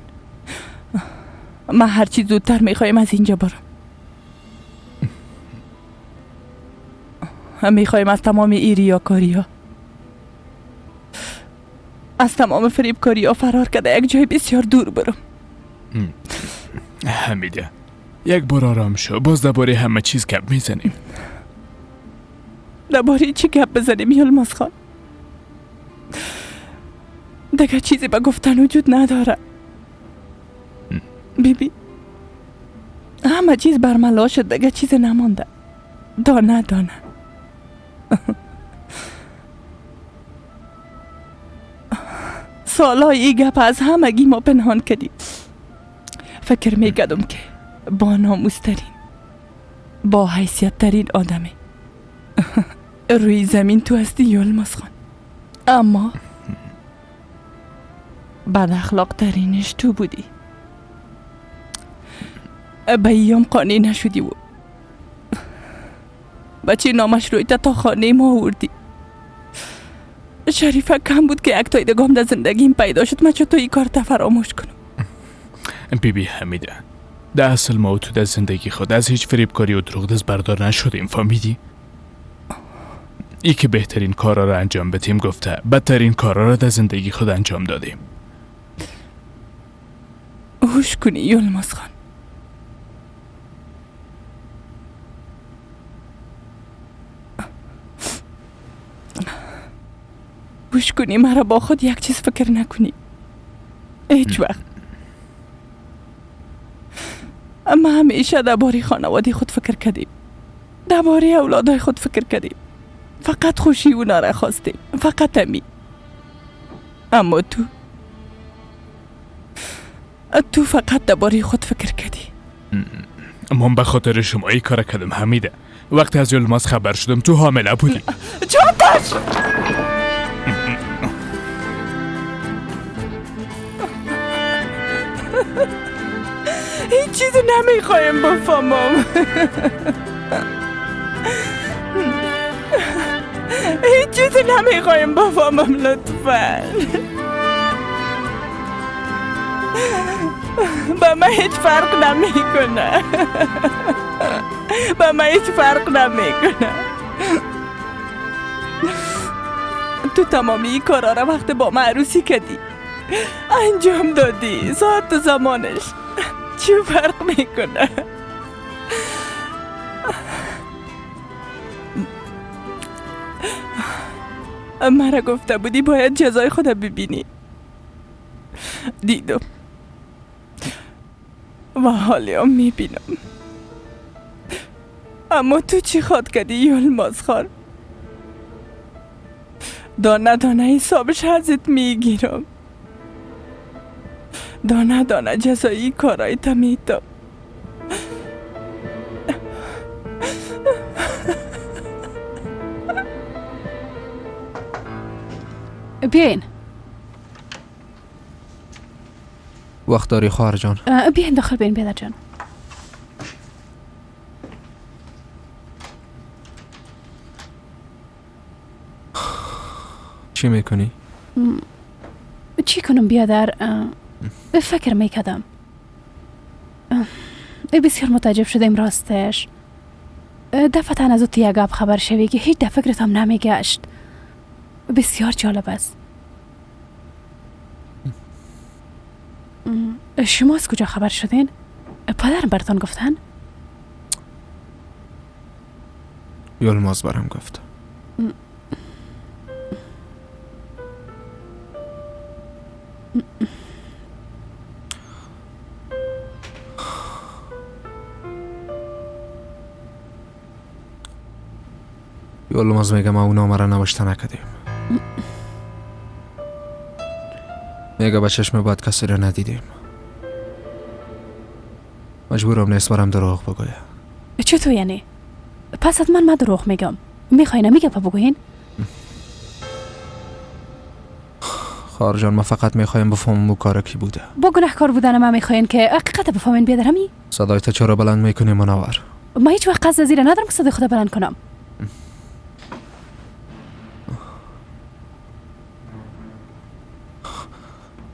من هرچی زودتر میخوایم از اینجا برم. میخوایم از تمام ای ریاکاری ها، از تمام فریبکاری ها فرار کرده یک جای بسیار دور برم. حمیده یک بار آرام شو، باز درباره همه چیز گپ میزنیم. درباره چی گپ بزنیم یلماز خان؟ دیگه چیزی به گفتن وجود نداره. بیبی همه چیز برملا شد، دیگه چیزی نمانده. دانه دانه. سالای ای گپ از همگی ما پنهان کردیم. فکر میکردم که با ناموسترین، با حیثیت ترین آدمی روی زمین تو هستی یلماز خان، اما بد اخلاق ترینش تو بودی. به ایام قانع نشدی و بچه نامشروعیت تا خانه ما آوردی. شریفه کم بود که یک تایدگام در زندگیم پیدا شد. من چطور این کار تا فراموش کنم؟ بیبی حمیده، در اصل ما و تو در زندگی خود از هیچ فریبکاری و دروغ دست بردار نشدیم، فهمیدی؟ ای که بهترین کارا را انجام بدیم گفته بدترین کارا را در زندگی خود انجام دادیم. هوش کنی یلماز خان. هوش کنی مرا با خود یک چیز فکر نکنی هیچ وقت. اما همیشه درباره خانواده خود فکر کردیم، درباره اولادای خود فکر کردیم، فقط خوشی اونا را خواستیم، فقط همی. اما تو فقط درباره خود فکر کردی. من به خاطر شما ای کار کردم حمیده. وقتی از یلماز خبر شدم تو حامله بودی. چاپش! هیچ چیزی نمیخوایم بفهمم. هیچ چیزی نمیخوایم بفهمم لطفاً. با من هیچ فرق نمیکنه. با من هیچ فرق نمیکنه. تو تمامی کارا را وقت با من عروسی کردی، انجام دادی، ساعت و زمانش چی فرق میکنه؟ مرا گفته بودی باید جزای خود ببینی، دیدم و حالیم میبینم. اما تو چی خواد کردی یلماز خان؟ دانه دانه حسابش ازت میگیرم، دانه دانه جزایی کارای تمیتم. بیاین. وقت داری خواهر جان؟ بیاین داخل بیاین بیادر جان. چی میکنی؟ چی کنم بیادر؟ فکر میکردم. بسیار متعجب شدم راستش. دفعتا از تو یک خبر شوی که هیچ در فکرتم نمیگشت. بسیار جالب است. شما از کجا خبر شدین؟ پدرم براتون گفتن؟ یلماز برام گفت. یلماز میگه ما اونا مرا نوشته نکردیم. میگه با چشم بد کسی را ندیدیم. مجبورم نیست برام دروغ بگویم. چطور یعنی؟ پس حتما من دروغ میگم. میخوای نمیگه پا بگوین؟ خواهر جان ما فقط میخوایم بفهمم او کار کی بوده. با گناهکار بودن من میخواین که حقیقت بفهمین بیادر همی؟ صدای تو چرا بلند میکنی منور؟ ما هیچ وقت قصد زیر ندارم که صدای خدا بلند کنم.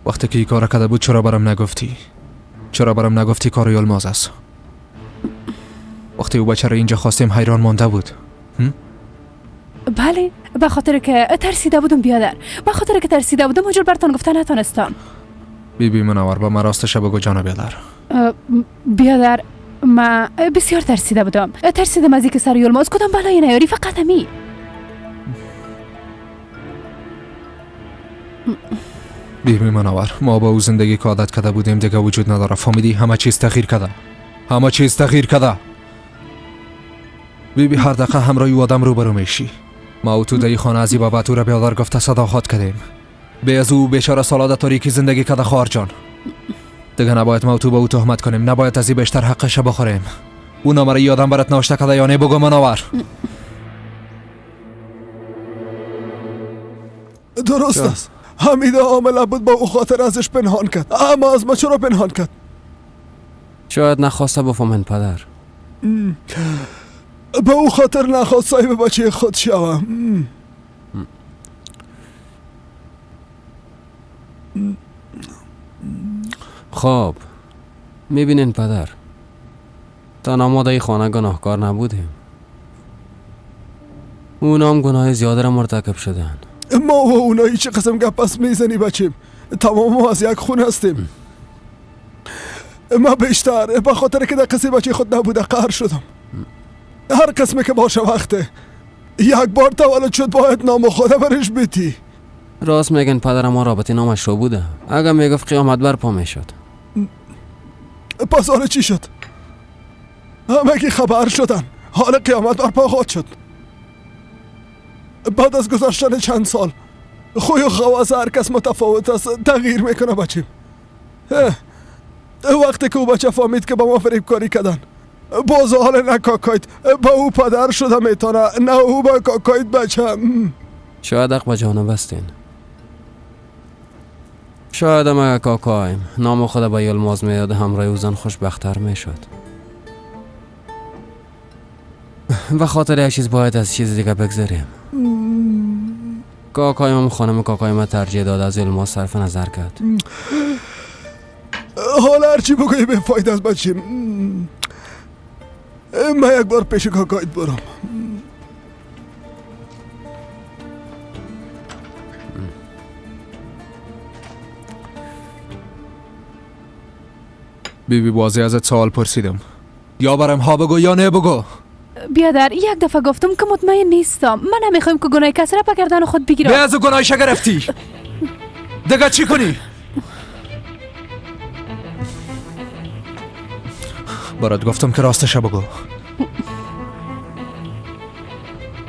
وقتی که این کار کرده بود چرا برام نگفتی؟ چرا برام نگفتی کار یلماز است؟ وقتی او بچه را اینجا خواستیم حیران مانده بود. بله، به خاطر که ترسیده بودم بیادر. به خاطر که ترسیده بودم اجور براتون گفتن نتونستم. بی منور با من راستش بگو جان بیادر. بیادر من بسیار ترسیده بودم. ترسیدم از اینکه سر یلماز کدام بلایی نیاری، فقط همی. بی منور ما با او زندگی که عادت کرده بودیم دیگه وجود نداره. فهمیدی؟ همه چیز تغییر کرده. همه چیز تغییر کرده. بی هر دقیقه همراه او آدم روبرو میشی. ما و تو در خانه از این بابت او را بیادر گفته صداقت کردیم. به از او بیچاره سالا در تاریکی زندگی کرده خواهر جان. دیگه نباید ما و تو به او تهمت کنیم. نباید از این بیشتر حقش بخوریم. او نامه را آدم برات نوشته کرده یا نه؟ بگو منور. درست است. حمیده عامله بود با او خاطر ازش پنهان کرد. اما از ما چرا پنهان کرد؟ شاید نخواسته بفهمن پدر. به او خاطر نخواست صاحب بچه خود شوم. خب میبینین پدر، تنها ما در خانه گناهکار نبودیم، اونا هم گناه زیاده را مرتکب شدن. ما و اونایی چه قسم گپ پس میزنی بچیم؟ تمام ما از یک خون هستیم. ما بیشتر به خاطر که در قصه بچه خود نبوده قهر شدم. هر قسمه که باشه وقته یک بار تولد شد باید نام خدا برش بیتی. راست میگن پدر ما رابطه نامش رو بوده، اگر میگفت قیامت برپا میشد. پس حالا چی شد؟ همه که خبر شدن حال قیامت برپا خواهد شد. بعد از گذشتن چند سال خوی و خواص هر کس متفاوت است، تغییر میکنه بچیم. وقتی که او بچه فهمید که با ما فریب کاری کردن، باز حال نه کاکایت با او پدر شده میتونه نه او با کاکایت بچه. شاید حق با جانو بستین. شاید هم اگر کاکایم نام خود با یلماز میاد همراه اوزن خوشبختر میشد. و خاطر یک چیز باید از چیز دیگه بگذاریم. کاکایم هم خانم کاکایم ترجیح داد از یلماز صرف نظر کرد. حالا هرچی بگویی به فایده است بچیم. من یک بار پیش کاکایت برم. بیبی بازی ازت سوال پرسیدم، یا برم ها بگو یا نه بگو. بیادر یک دفعه گفتم که مطمئن نیستم. من نمیخوایم که گناه کسی را بگردن و خود بگیرم. بیا از گناهش گرفتی دیگه چی کنی؟ برات گفتم که راستش بگو.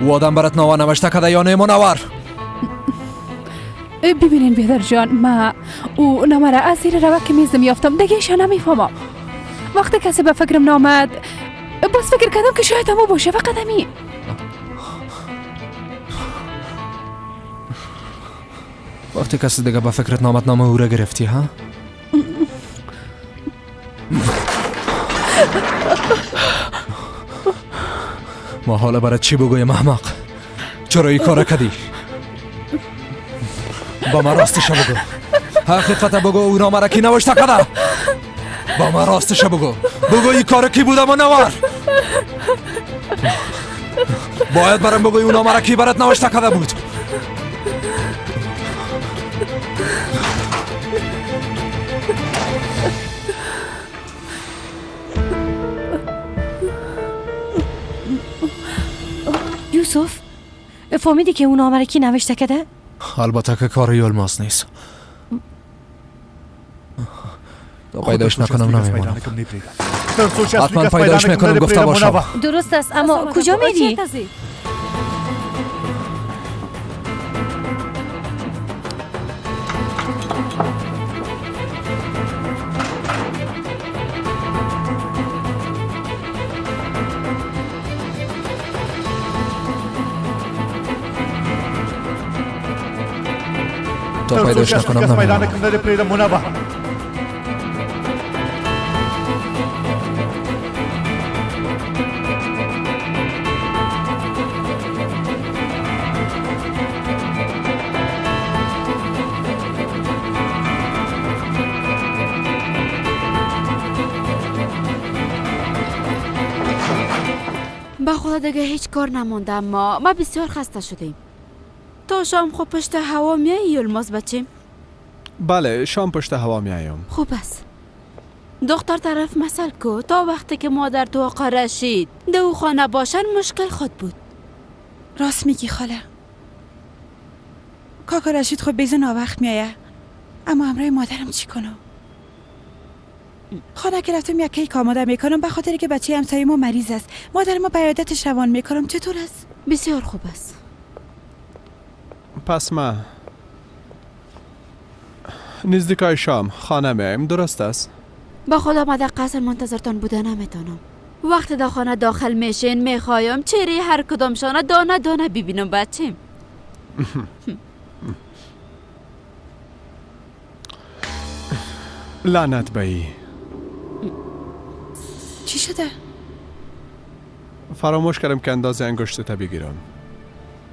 او آدم برات نوا نوشته کده یا نه منور؟ ببینین بیادر جان، ما او نامه را از زیر روک میزم یافتم، دیگه ایشا نمیفهمم. وقتی کسی به فکرم نامد باز فکر کردم که شاید همو باشه و قدمی. وقتی کسی دیگه به فکرت نامد نامه او را گرفتی ها؟ ما حالا برات چی بگویم احمق؟ چرا این کار کردی؟ با من راستش بگو. حقیقت بگو، او نامه را کی نوشته کرده؟ با من راستش بگو. بگو این کار کی بوده منور؟ باید برام بگوی او نامه را کی برات نوشته کرده بود. یوسف فهمیدی که اون نامه را کی نوشته کده؟ البته که کار یلماز نیست. پیداش نکنم نمیمونم. حتما پیداش میکنم گفته باشم. درست است، اما کجا میری؟ تا پیداش نکنم نمیمونم. با خدا دیگه هیچ کار نمونده، اما ما بسیار خسته شدیم. تا شام خود پشت هوا میایی یلماز بچیم؟ بله، شام پشت هوا میایم. خوب است. دختر طرف مثل کو تا وقتی که مادر تو آقا رشید دو خانه باشن مشکل خود بود. راست میگی خاله. کاکا رشید خود بیزن آوقت میایه، اما همراه مادرم چی کنم؟ خانه که رفتم یک کیک آماده میکنم به خاطر که بچه همسایه ما مریض است. مادر ما به عیادتش روان میکنم. چطور است؟ بسیار خوب است. پس ما نزدیکای شام خانه میایم، درست است؟ با خدا ما در قصر منتظرتان بوده نمیتونم. وقتی در خانه داخل میشین میخوایم چهره هر کدامشان دانه دانه ببینم بچیم. لعنت بایی. چی شده؟ فراموش کردم که اندازه انگشتت بگیرم.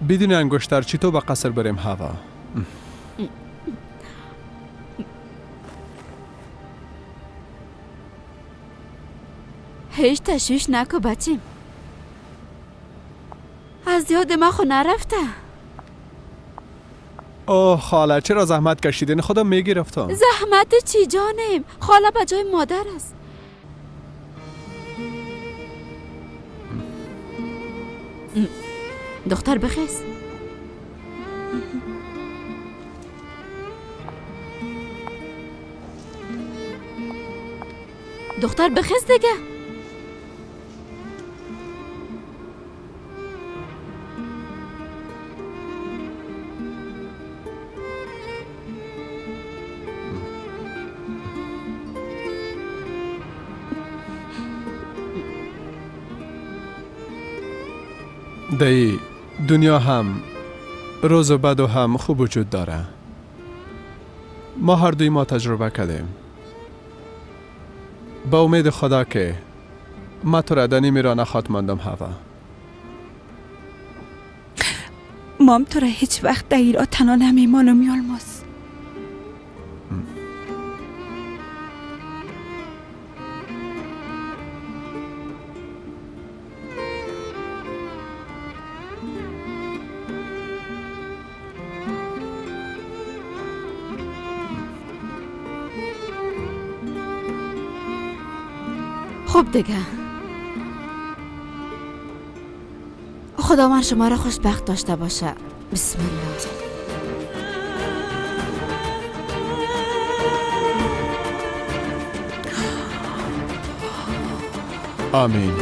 بدون انگشتر چطور به قصر بریم هوا؟ هیچ تشویش نکو بچیم. از یاد ما خو نرفته. اوه خاله چرا زحمت کشیدین؟ خودم میگرفتم. زحمت چی جانم؟ خاله بجای مادر است. دختر بخیز. دختر بخیز دیگه. دی دنیا هم روز و بد و هم خوب وجود داره. ما هر دوی ما تجربه کردیم. با امید خدا که ما تو را دنی میرا نخواد مندم هوا. مام تو را هیچ وقت در ایران تنها نمیمانم یلماز. خب دیگه خداوند شما را خوشبخت داشته باشه. بسم الله. آمین.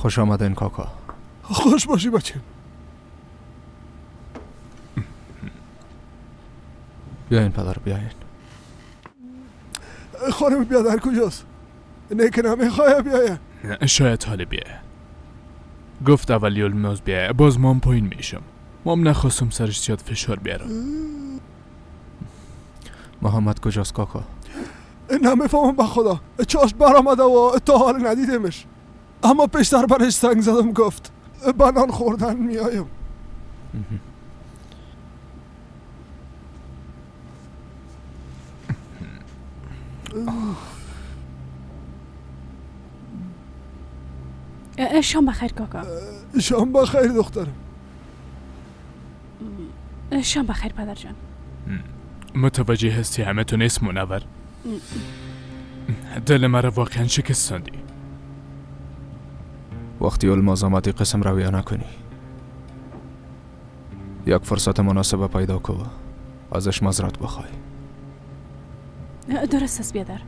خوش آمدین کاکا. خوش باشی بچم. بیاین پدر بیاین. خانم بیادر کجاست؟ نه که نمیخواه بیاین. شاید حالا بیه. گفت اول یلماز بیه باز مام پایین میشم. مام نخواستم سرش زیاد فشار بیارم. محمد کجاست کاکا؟ نمیفهمم به خدا. چاش برآمده و تا حال ندیدمش. اما پیشتر برش زنگ زدم گفت بنان خوردن میایم. شام بخیر کاکا. شام بخیر دخترم. شام بخیر پدر جان. متوجه هستی همه تو نیست منور. دل مرا واقعا شکستاندی. وقتی الماز آمدی قسم رویه نکنی. یک فرصت مناسبه پیدا کو ازش معذرت بخوای. درست است بیادر.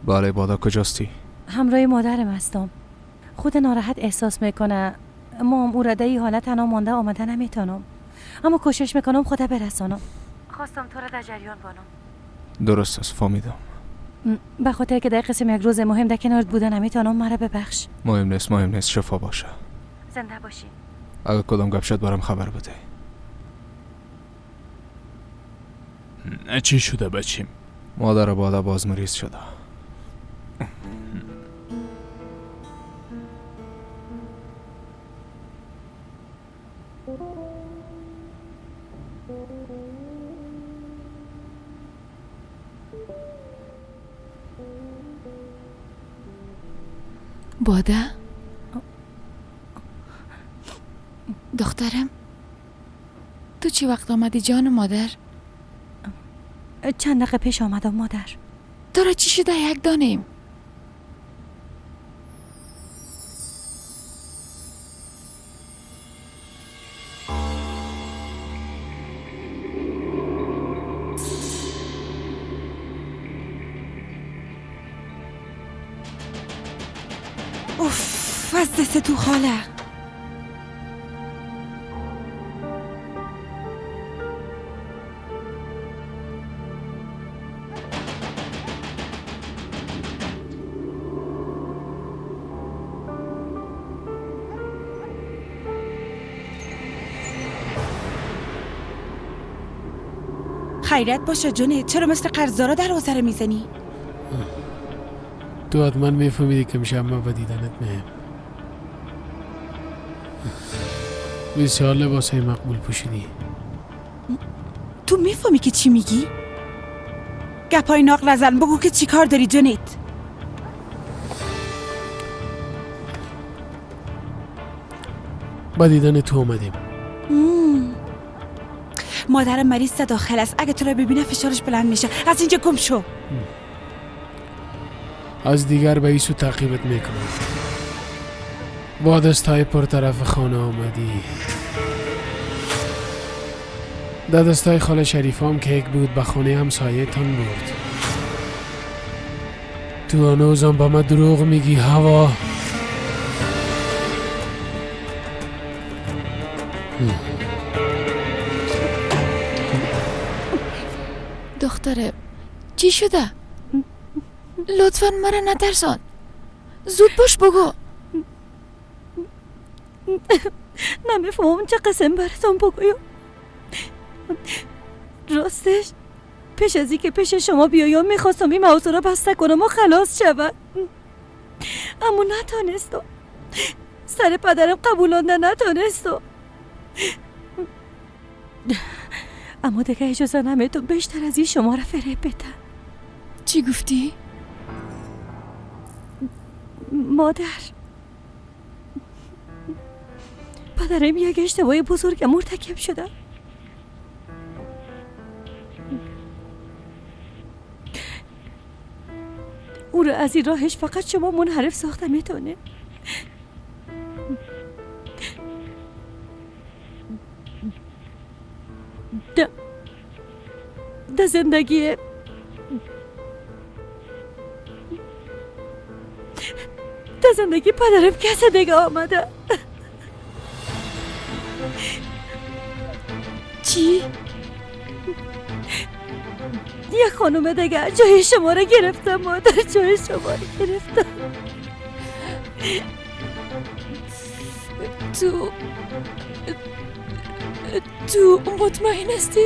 بله بادا کجاستی؟ همراه مادرم هستم. خود ناراحت احساس میکنه. مام او را در این حالت تنها مانده آمده نمیتونم. اما کوشش میکنم خود برسانم. خواستم تو را در جریان بانم. درست است فهمیدم. به خاطر که در قسم یک روز مهم در کنارت بوده نمیتونم مرا ببخش. مهم نیست شفا باشه. زنده باشی. اگه کدام گپ شد برام خبر بده. چی شده بچیم؟ مادر بالا باز مریض شده. باده؟ دخترم تو چی وقت آمدی جان مادر؟ چند دقیقه پیش آمدم مادر. تو را چی شده یک دانیم؟ اوف از دست تو خاله. خیرت باشه جونه، چرا مثل قرضدارا دروازه رو میزنی؟ تو حتما میفهمیدی که میشه اما با دیدنت مهم. بسیار لباسای مقبول پوشیدی. تو میفهمی که چی میگی؟ گپای ناق نزن، بگو که چی کار داری جونیت. با دیدن تو اومدیم. مادرم مریض داخل است، اگه تو رو ببینه فشارش بلند میشه. از اینجا گم شو. از دیگر به ایسو تعقیبت میکنم. با دستای پر طرف خانه آمدی. در دستای خاله شریفام کیک بود، به خانه همسایه تان برد. تو هنوزم با ما دروغ میگی هوا. دختره چی شده؟ لطفاً مرا نترسان. زود باش بگو. نمیفهمم چه قسم براتون بگویم. راستش پیش از اینکه پیش شما بیایم میخواستم این موضوع را بسته کنم و خلاص شود، اما نتانستم. سر پدرم قبولانده نتانستم. اما دیگه اجازه نمیتون بیشتر از این شما را فریب بدم. چی گفتی؟ مادر، پدرم یک اشتباه بزرگ مرتکب شده. او را از این راهش فقط شما منحرف ساخته میتونه. ده زندگی پدرم کسی دیگه آمده. چی؟ یه خانوم دیگه جای شما رو گرفتم مادر، جای شما رو گرفتم. تو مطمئن هستی؟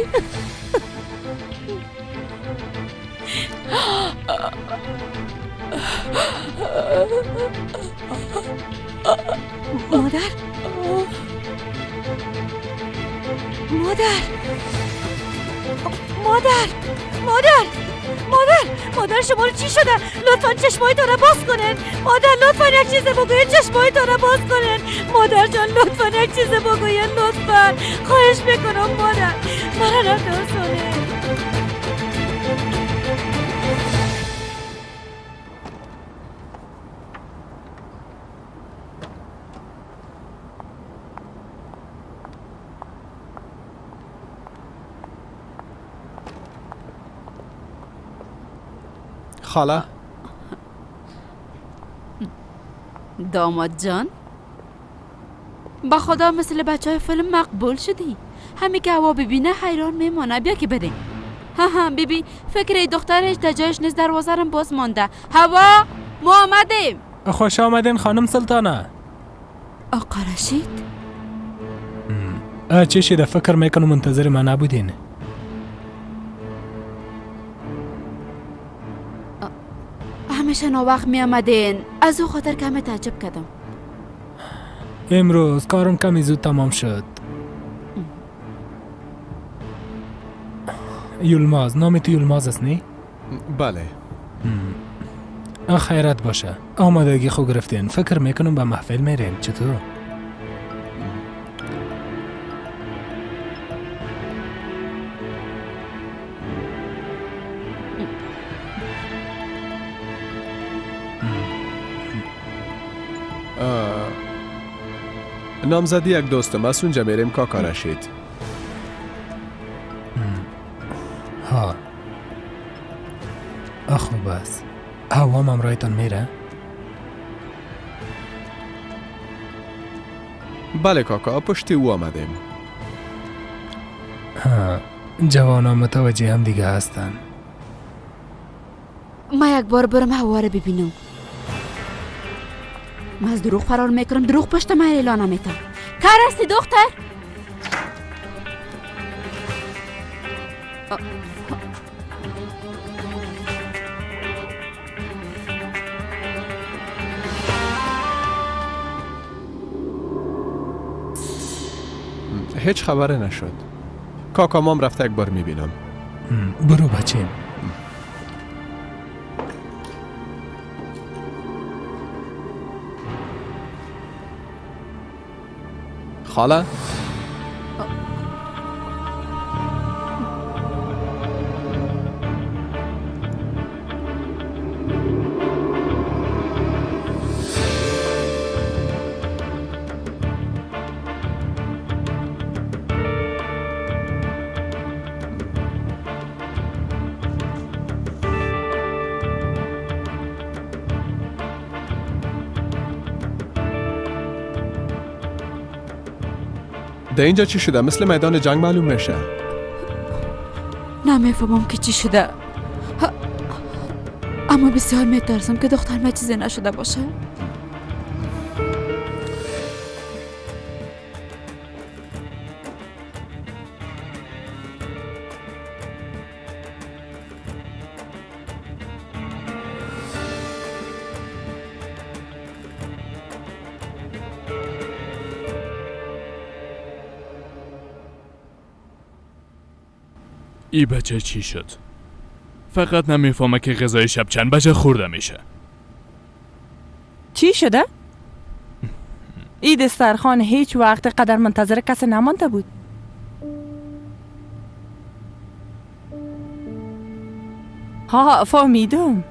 مادر شما رو چی شده؟ لطفا چشمایتون رو باز کنین. مادر لطفا یک چیز بگوین، چشمایتون رو باز کنین. مادر جان لطفا یک چیز بگوین، لطفا خواهش میکنم مادر، مرا نترسونین. خاله داماد جان، با خدا مثل بچه های فیلم مقبول شدی. همین که هوا ببینه حیران میمانه. بیا که بریم. ها بیبی، فکر دخترش تا جایش نیست، دروازه رو باز مانده. هوا، ما آمدیم. خوش آمدین خانم سلطانه. آقا رشید؟ چه شده؟ فکر میکنم منتظر ما نبودین. همیشه ناوقت می آمدین، از او خاطر کمی تعجب کردم. امروز کارم کمی زود تمام شد. یلماز، نام تو یلماز است نی؟ بله. خیرت باشه. آمادگی خوب گرفتین. فکر میکنم به محفل میرین. چطور؟ نامزدی یک دوستم از اونجا میریم کاکا رشید. ها خوب است. هوام امرایتان میره؟ بله کاکا، پشتی او آمدیم. جوانا متوجه هم دیگه هستن. ما یک بار برم هوا رو ببینم. من از دروغ فرار میکنم، دروغ پشت من اعلان نمیتم. کار هستی دختر؟ هیچ خبره نشد. کاکا مام رفته یک بار میبینم. برو بچیم. خاله ده اینجا چی شده؟ مثل میدان جنگ معلوم میشه. نمیفهمم که چی شده، اما بسیار میترسم که دخترم چیزی نشده باشه. ای بچه چی شد؟ فقط نمیفهمه که غذای شب چند بچه خورده میشه. چی شده؟ ای دسترخوان هیچ وقت قدر منتظر کسی نمانده بود. ها فهمیدم.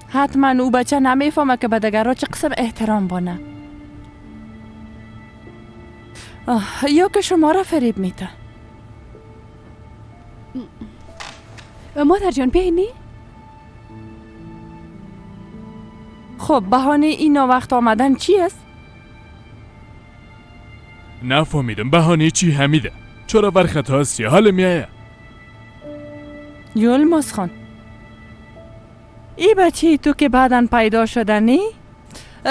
حتما او بچه نمیفهمه که به دگرها چه قسم احترام بانه. یا که شما را فریب میده. مادر جان بینی؟ خب بهانه این وقت آمدن چی است؟ نفهمیدم بهانه چی حمیده. چرا بر خطا هستی؟ حال میایه؟ یلماز خان، ای بچه تو که بعدن پیدا شده نی؟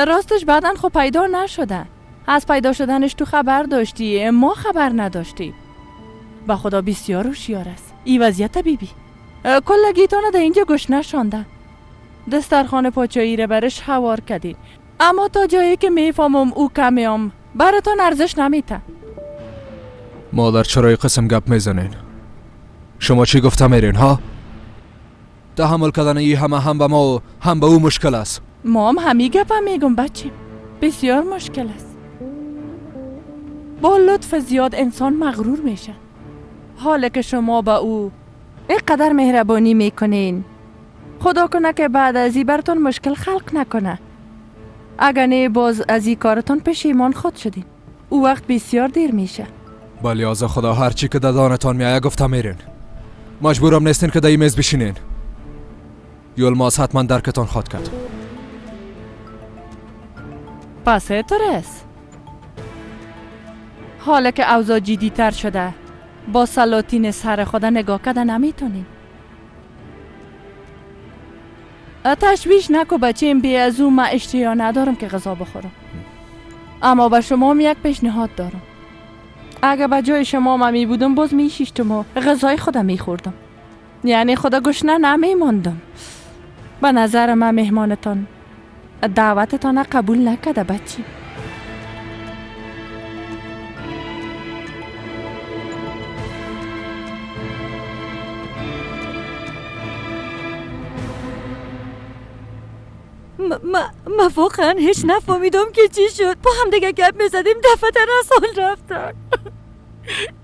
راستش بعدن خب پیدا نشده. از پیدا شدنش تو خبر داشتی، ما خبر نداشتی. به خدا بسیار هوشیار است. ای وضعیت بیبی کل گیتانه ده اینجا گوش نشانده. دسترخوان پاچایی رو برش حوار کردین، اما تا جایی که میفهمم او کمیم براتون ارزش نمیته. مادر چرای قسم گپ میزنین؟ شما چی گفته میرین ها؟ تحمل کردن ای همه هم به ما و هم به او مشکل است. ما هم همی گپ میگم بچه، بسیار مشکل است. با لطف زیاد انسان مغرور میشه. حالا که شما با او اینقدر مهربانی میکنین، خدا کنه که بعد از این براتون مشکل خلق نکنه. اگر نه باز از این کارتون پشیمان خود شدین، او وقت بسیار دیر میشه. بلی از خدا هرچی که دادانتان میایه گفته میرین. مجبورم نیستین که دایی میز بشینین. یلماز حتما درکتان خود کرد. پس اینطور است. حالا که اوضاع جدی تر شده، با سلاطین سر خود نگاه کده نمیتونین. تشویش نکو بچیم، بی از اون من اشتیا ندارم که غذا بخورم. اما به شما هم یک پیشنهاد دارم. اگه به جای شما من می بودم باز می شیشتم و غذای خودم می خوردم. یعنی خدا گشنه نمی ماندم. به نظر من مهمانتان دعوتتان قبول نکده بچی. ما واقعا هیچ نفهمیدم که چی شد. با هم دیگه گپ میزدیم دفتر رسول رفتن.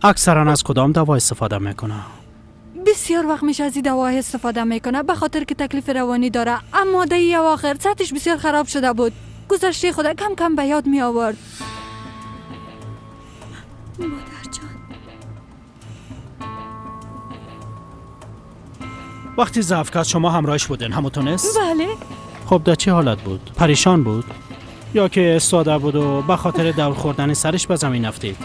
اکثرا از کدام دوا استفاده میکنه؟ بسیار وقت میشه از این دوا استفاده میکنه به خاطر که تکلیف روانی داره، اما در اواخر سطحش بسیار خراب شده بود. گذشته خدا کم کم به یاد می آورد. مادر جان، وقتی ضعف کرد شما همراهش بودین همونطور است؟ بله. خب در چه حالت بود؟ پریشان بود؟ یا که ساده بود و به خاطر دور خوردن سرش به زمین افتید؟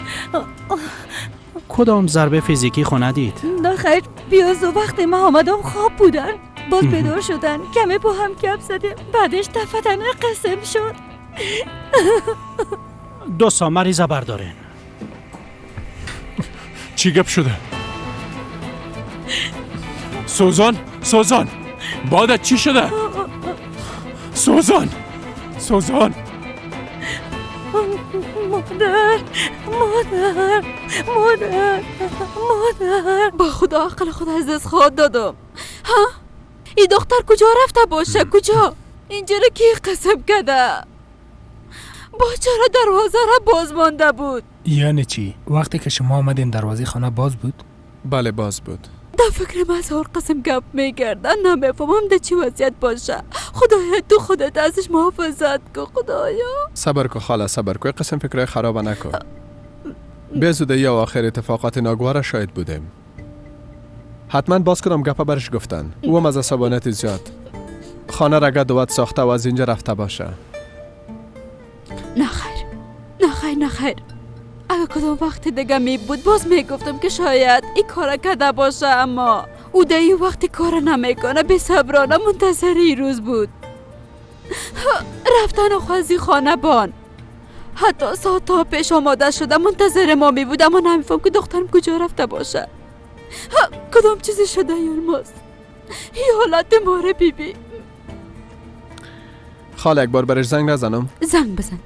کدام ضربه فیزیکی خونه دید؟ نه خیر، بیاز و وقتی ما آمدم خواب بودن، باز بیدار شدن، کمی با هم گپ زدیم، بعدش دفتن قسم شد. دوستا مریضه بردارین. چی گپ شده؟ سوزان بادت چی شده؟ سوزان مادر با خدا عقل خود از دست خود دادم. ها؟ این دختر کجا رفته باشه؟ کجا؟ اینجا رو کی قسم کرده؟ با چرا دروازه را باز مانده بود؟ یعنی چی؟ وقتی که شما آمدین دروازه خانه باز بود؟ بله باز بود. در فکر مظهر قسم گپ میگردن، نمیفهمم در چی وضعیت باشه. خدایا تو خودت ازش محافظت کن خدایا. صبر کن خاله، صبر کن. قسم فکرهای خراب نکن. بزوده یا آخر اتفاقات ناگوار شاید بودیم. حتما باز کنم گپا برش گفتن. او هم از عصبانیت زیاد خانه را دوات ساخته و از اینجا رفته باشه. نه خیر. اگه کدام وقتی دیگه می بود باز میگفتم که شاید این کار کرده باشه، اما او در این وقتی کار نمیکنه. بی صبرانه منتظر این روز بود. رفتن خوازی خانه بان حتی ساعت ها پیش آماده شده منتظر ما می بود، اما نمیفهم که دخترم کجا رفته باشه. کدام چیزی شده یلماز؟ این حالت ماره بیبی. خاله یک بار برش زنگ نزنم؟ زنگ بزن.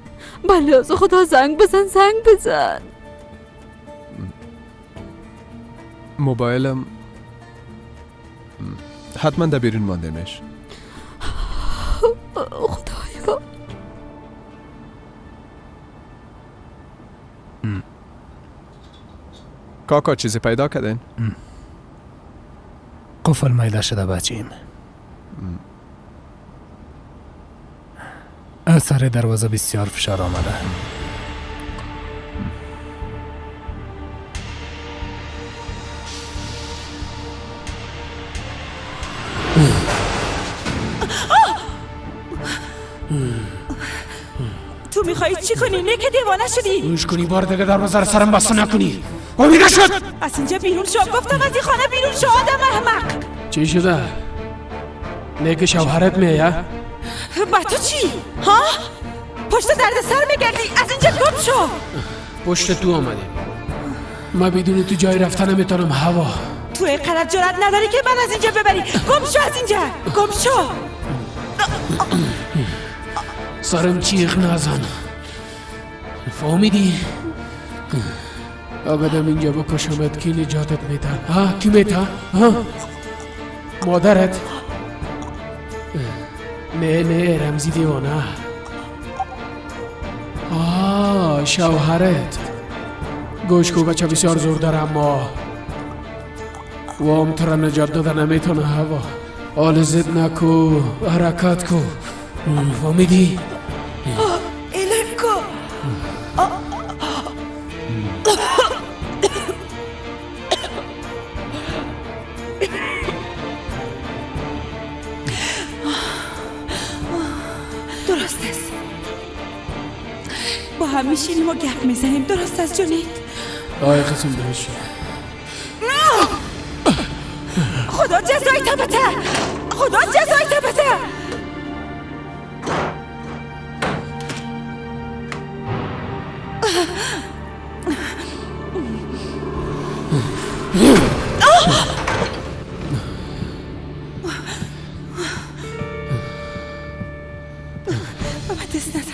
بله از خدا زنگ بزن. موبایلم حتما در بیرون مانده میش. خدایا. کاکا چیزی پیدا کردین؟ قفل میده شده بچیم. از سر دروازه بسیار فشار آمده. تو میخوایی چی کنی؟ نه که دیوانه شدی. گوش کنی بار دیگه دروازه رو سرم بسته نکنی. امیده شد از اینجا بیرون شو. گفتم از این خانه بیرون شو آدم احمق. چی شده؟ نه که شوهرت میه؟ با تو چی؟ ها؟ پشت درد سر میگردی. از اینجا گم شو. پشت تو آمدیم. ما بدون تو جای رفتن نمیتونم. هوا تو اینقدر جرأت نداری که من از اینجا ببری. گم شو از اینجا. گم شو. سرم چیخ نزن. فهمیدی؟ اگرم اینجا بکشمت کی نجاتت میده؟ ها؟ کی میده؟ ها؟ مادرت؟ نه رمزی دیوانه. شوهرت. گوش کو بچه بسیار زور داره اما وام تر نجات داده نمیتونه. هوا حال زد نکو، حرکت کو. فهمیدی؟ علم کو. درست است. با هم میشینیم و گپ میزنیم. درست است جونید؟ آی قسم بهش. خدا جزایت بده. خدا جزایت بده. بابا دست نزن.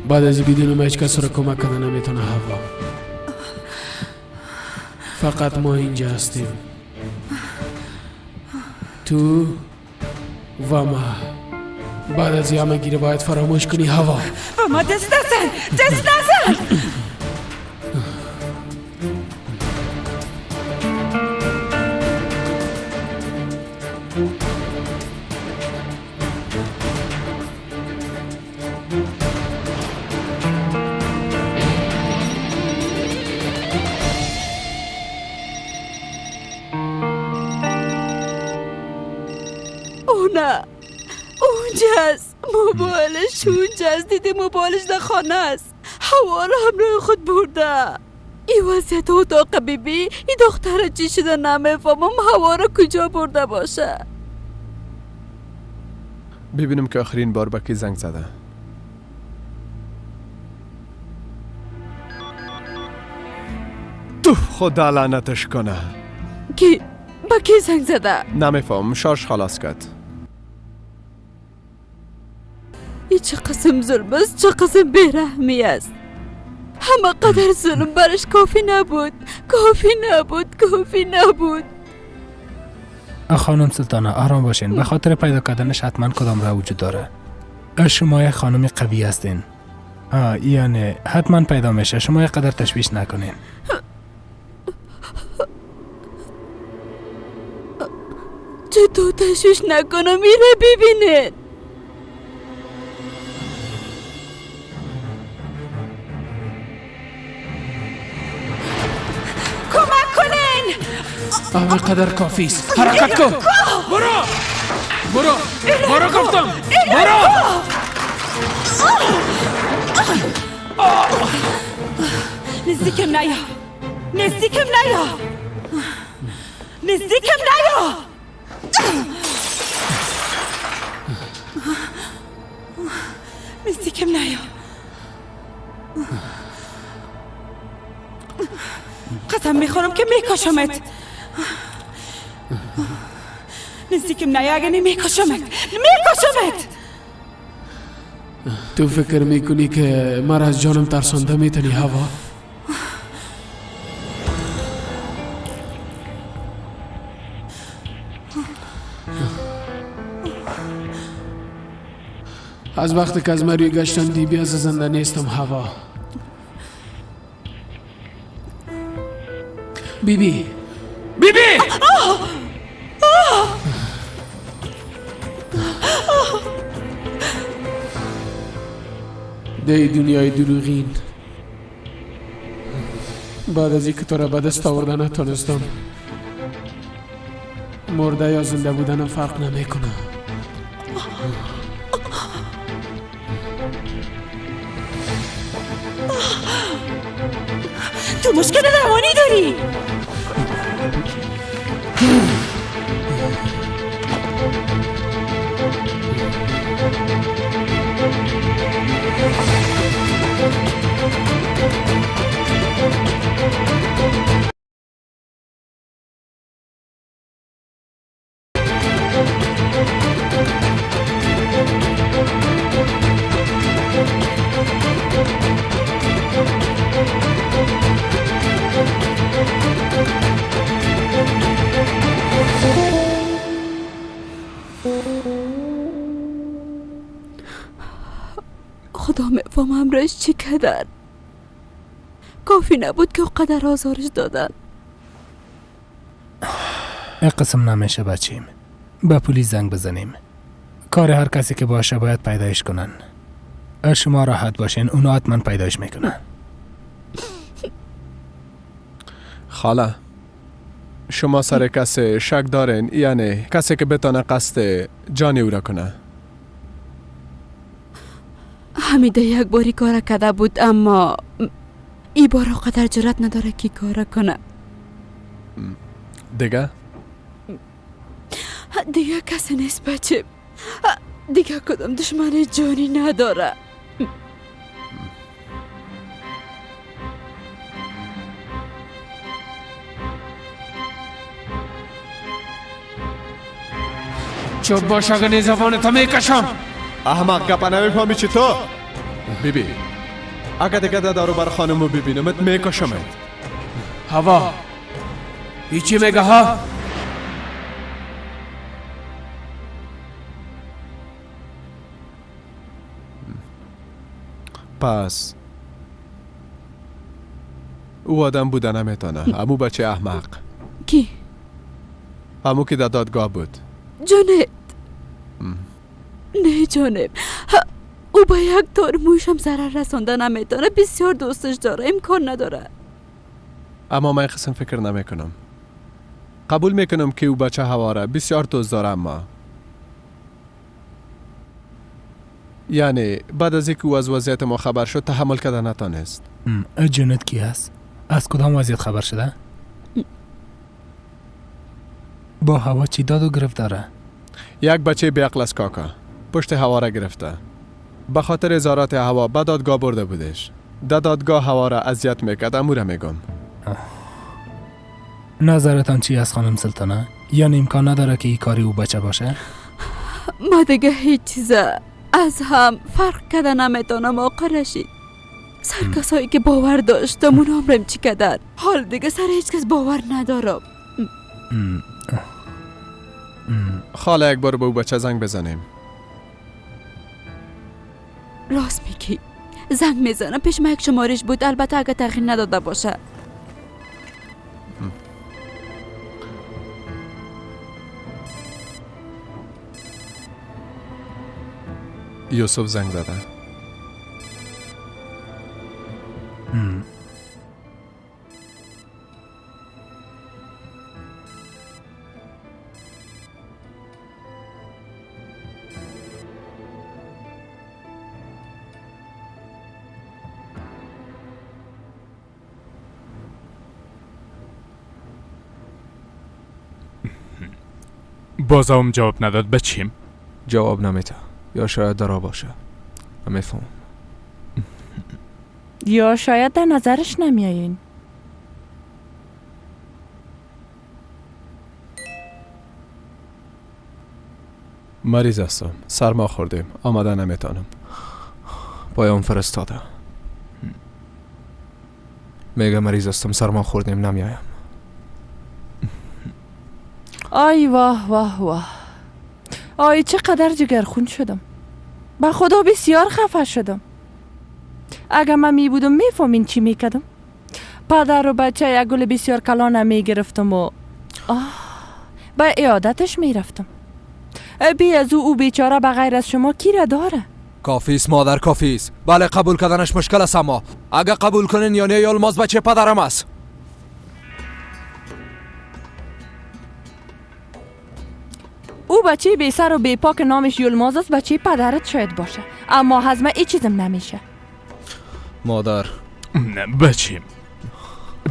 بعد از بدون ما هیچ کس را کمک کنه نمیتونه. هوا فقط ما اینجا هستیم، تو و ما. بعد از همه گیره باید فراموش کنی. هوا و ما دست نزن. دست نزن. نه اونجاست. موبایلش اونجاست. دیده موبایلش در خانه است. هوا رو همراه خود برده. این وضعیت اتاق بیبی. این دختر چی شده نمیفهمم. هوا رو کجا برده باشه. ببینم که آخرین بار با کی زنگ زده. تو خدا لعنتش کنه. کی؟ با کی زنگ زده؟ نمیفهم. شارژ خلاص کرد. این چه قسم ظلم است. چه قسم بیرحمی است. همه قدر ظلم برش کافی نبود. کافی نبود. خانم سلطانه آرام باشین. به خاطر پیدا کردنش حتما کدام راه وجود داره. شما یک خانم قوی هستین. یعنی حتما پیدا میشه. شما یک قدر تشویش نکنین. چطور تشویش نکنم؟ میره ببینین. کمک کنین. همه قدر کافی است. حرکت کن. برو گفتم. برو. نزدیکم نیا. نزدیکم نیا. قسم میخورم که میکشمت. نزدیکم نیا. اگه میکشمت. تو فکر میکنی که من از جانم ترسانده میتونی؟ هوا از وقتی که از مریو گشتن دیبی از زنده نیستم. هوا بیبی دی دنیای دروغین بعد از اینکه تو را به دست آوردن نتونستم، مرده یا زنده بودنم فرق نمیکنه. تو مشکل روانی داری. خدا میفهم امرش چی کدر. کافی نبود که قدر آزارش دادن. این قسم نمیشه بچیم. به پلیس زنگ بزنیم. کار هر کسی که باشه باید پیدایش کنن. شما راحت باشین، اونا حتما پیدایش میکنن. خاله شما سر کسی شک دارین؟ یعنی کسی که بتانه قصد جانی او را کنه؟ حمیده یک باری کار کرده بود اما ای بار قدر جرات نداره که کار کنه. دیگه کسی نیست بچه. دیگه کدام دشمن جانی نداره. چوب باش اگر نیزفانتا میکشم. احمق گپا نمیفهمی چی تو؟ بیبی اگه دیگه دارو بر خانمو ببینمت میکشمت. هوا هیچی میگه ها؟ پس او آدم بوده نمیتونه. امو بچه احمق. کی؟ امو که در دادگاه بود. جانت نه جانب، او با یک طور موشم ضرر رسانده نمیتونه. بسیار دوستش داره، امکان نداره. اما من قسم فکر نمیکنم. قبول میکنم که او بچه هواره بسیار دوست داره، اما یعنی بعد از اینکه او از وضعیت ما خبر شد تحمل کرده نتانست. جنت کی هست؟ از کدام وضعیت خبر شده؟ با هوا چی داد و گرفت داره؟ یک بچه بیعقل از کاکا پشت هوا را گرفته. به خاطر ازارات هوا به دادگاه برده بودش. در دادگاه هوا را اذیت میکرد. امو را میگم. نظرتان چی از خانم سلطانه؟ یعنی امکان نداره که این کاری او بچه باشه؟ ما دیگه هیچ چیز از هم فرق کرده نمیتونم آقا رشید. سر کسایی که باور داشتم اون عمرم چی کدر. حال دیگه سر هیچ کس باور ندارم. خاله یک بار به او بچه زنگ بزنیم. راست میگی. زنگ میزنم. پیش ما یک شمارش بود، البته اگه تغییر نداده باشه. یوسف زنگ زده. بازم جواب نداد. بچیم جواب نمیده، یا شاید درا باشه. نمیفهم. یا شاید در نظرش نمیایین. مریض هستم، سرما خوردیم، آمده نمیتونم. پیام فرستاده. میگه مریض هستم، سرما خوردیم، نمیایم. آی واه واه واه. آی چقدر جگرخون شدم. به خدا بسیار خفه شدم. اگر من می بودم میفهمین چی میکردم. پدر و بچه یک گل بسیار کلانه میگرفتم و به عیادتش میرفتم. بی از او بیچاره بغیر از شما کی را داره؟ کافیست مادر، کافیست. بله قبول کردنش مشکل است، اما اگه قبول کنین یعنی یلماز بچه پدرم است. او بچه بی سر و بی پا که نامش یلماز است بچه پدرت شاید باشه، اما هضم ای چیزم نمیشه. مادر نه بچیم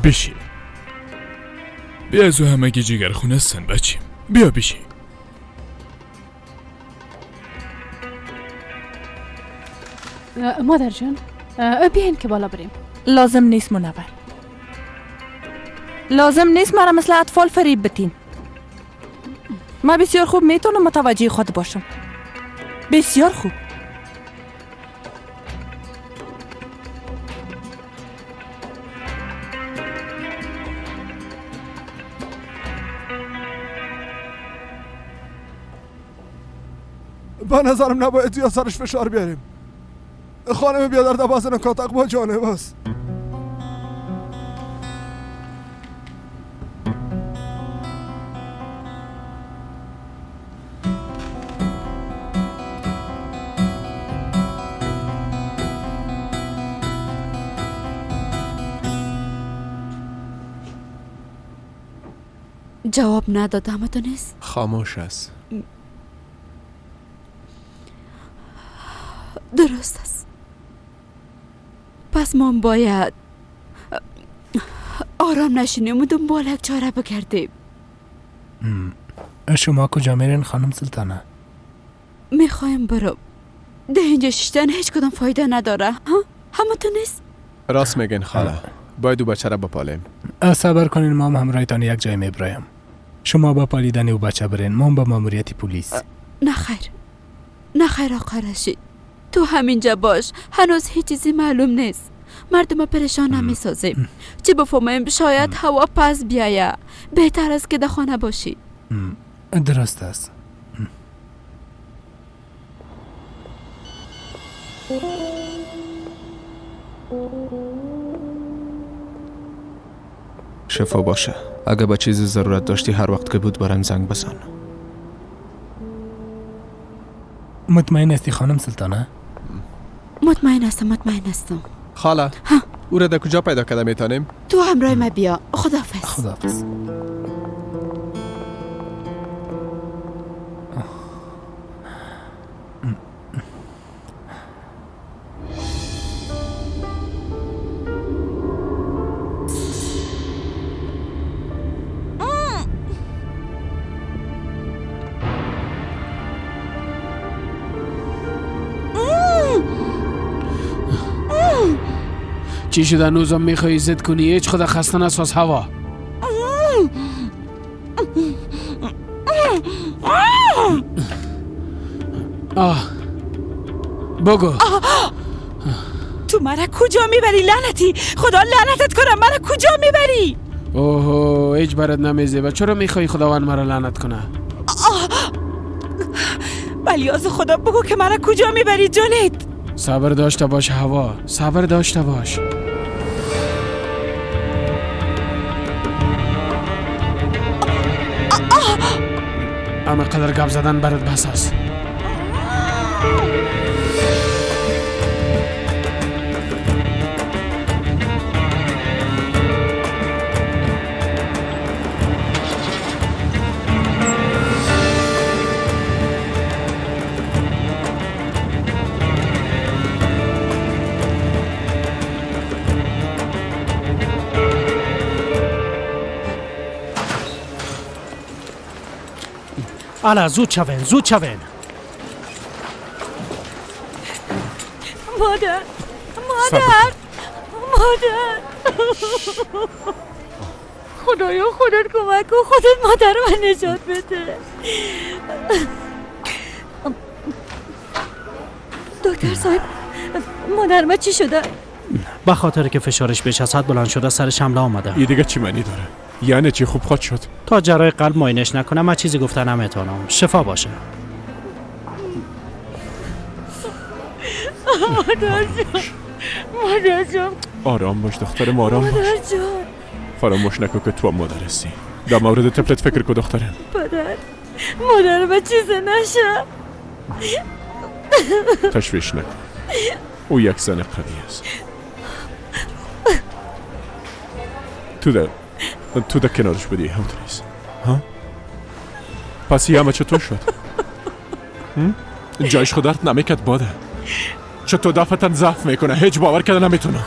بشین. بیا از او همگی جگر خونه هستن بچیم. بیا بشین. مادر جان بیاین که بالا بریم. لازم نیست منور، لازم نیست مرا مثل اطفال فریب بتین. من بسیار خوب میتونم متوجه خود باشم، بسیار خوب. به نظرم نباید زیاد سرش فشار بیاریم. خانم بیادر دوازن کاتق با جانب است. جواب نداد اما تو نیست؟ خاموش است. درست است. پس ما باید آرام نشینیم و دنبال یک چاره بگردیم. شما کجا میرین خانم سلطانه؟ میخوایم برو. ده اینجا ششتن هیچ کدام فایده نداره. ها؟ همه تو نیست؟ راست میگین خاله. باید او بچه را بپالیم. صبر کنین، ما هم همراهتان یک جای میبرایم. شما با پالیدن او بچه برین، ما با ماموریت پلیس. نه خیر، نه خیر آقا رشید، تو همینجا باش. هنوز هیچ چیزی معلوم نیست. مردم پریشان نمیسازیم. چه بفهمیم شاید هوا پس بیایه. بهتر است که در خانه باشی. درست است. شفا باشه. اگه با چیزی ضرورت داشتی هر وقت که بود برایم زنگ بزن. مطمئن هستی خانم سلطانه؟ مطمئن هستم. خاله او را در کجا پیدا کرده میتونیم؟ تو همراه ما بیا. خداحافظ. خداحافظ. چی شده نوزم میخوایی زد کنی؟ هیچ خدا خسته نساز هوا. بگو. تو مرا کجا میبری لعنتی؟ خدا لعنتت کنم، مرا کجا میبری؟ اوه هیچ برات نمیزه و چرا میخوایی خداوند مرا لعنت کنه؟ ولی از خدا بگو که مرا کجا میبری جونت؟ صبر داشته باش هوا، صبر داشته باش. اما قدر گپ زدن برات بس است. الا زود شوین. مادر خدایا خودت کمک کن، خودت مادر من نجات بده. دکتر صاحب مادر من چی شده؟ به خاطر که فشارش بیش از حد بلند شده سرش حمله آمده. این دیگه چی معنی داره؟ یعنی چی خوب خود شد؟ تا جراح قلب معاینش نکنم من چیزی گفته نمیتونم. شفا باشه. مادر جان آرام باش دخترم، آرام باش. مادر جان فراموش نکن که تو هم مادر هستی. در مورد طفلت فکر کن دخترم. مادر من چیزی نشه. تشویش نکن، او یک زن قوی است. تو در کنارش بودی همونطوریست ها؟ پس یه همه چطور شد؟ جایش خود درد نمیکرد باده. چطور دفتن ضعف میکنه؟ هیچ باور کرده نمیتونه.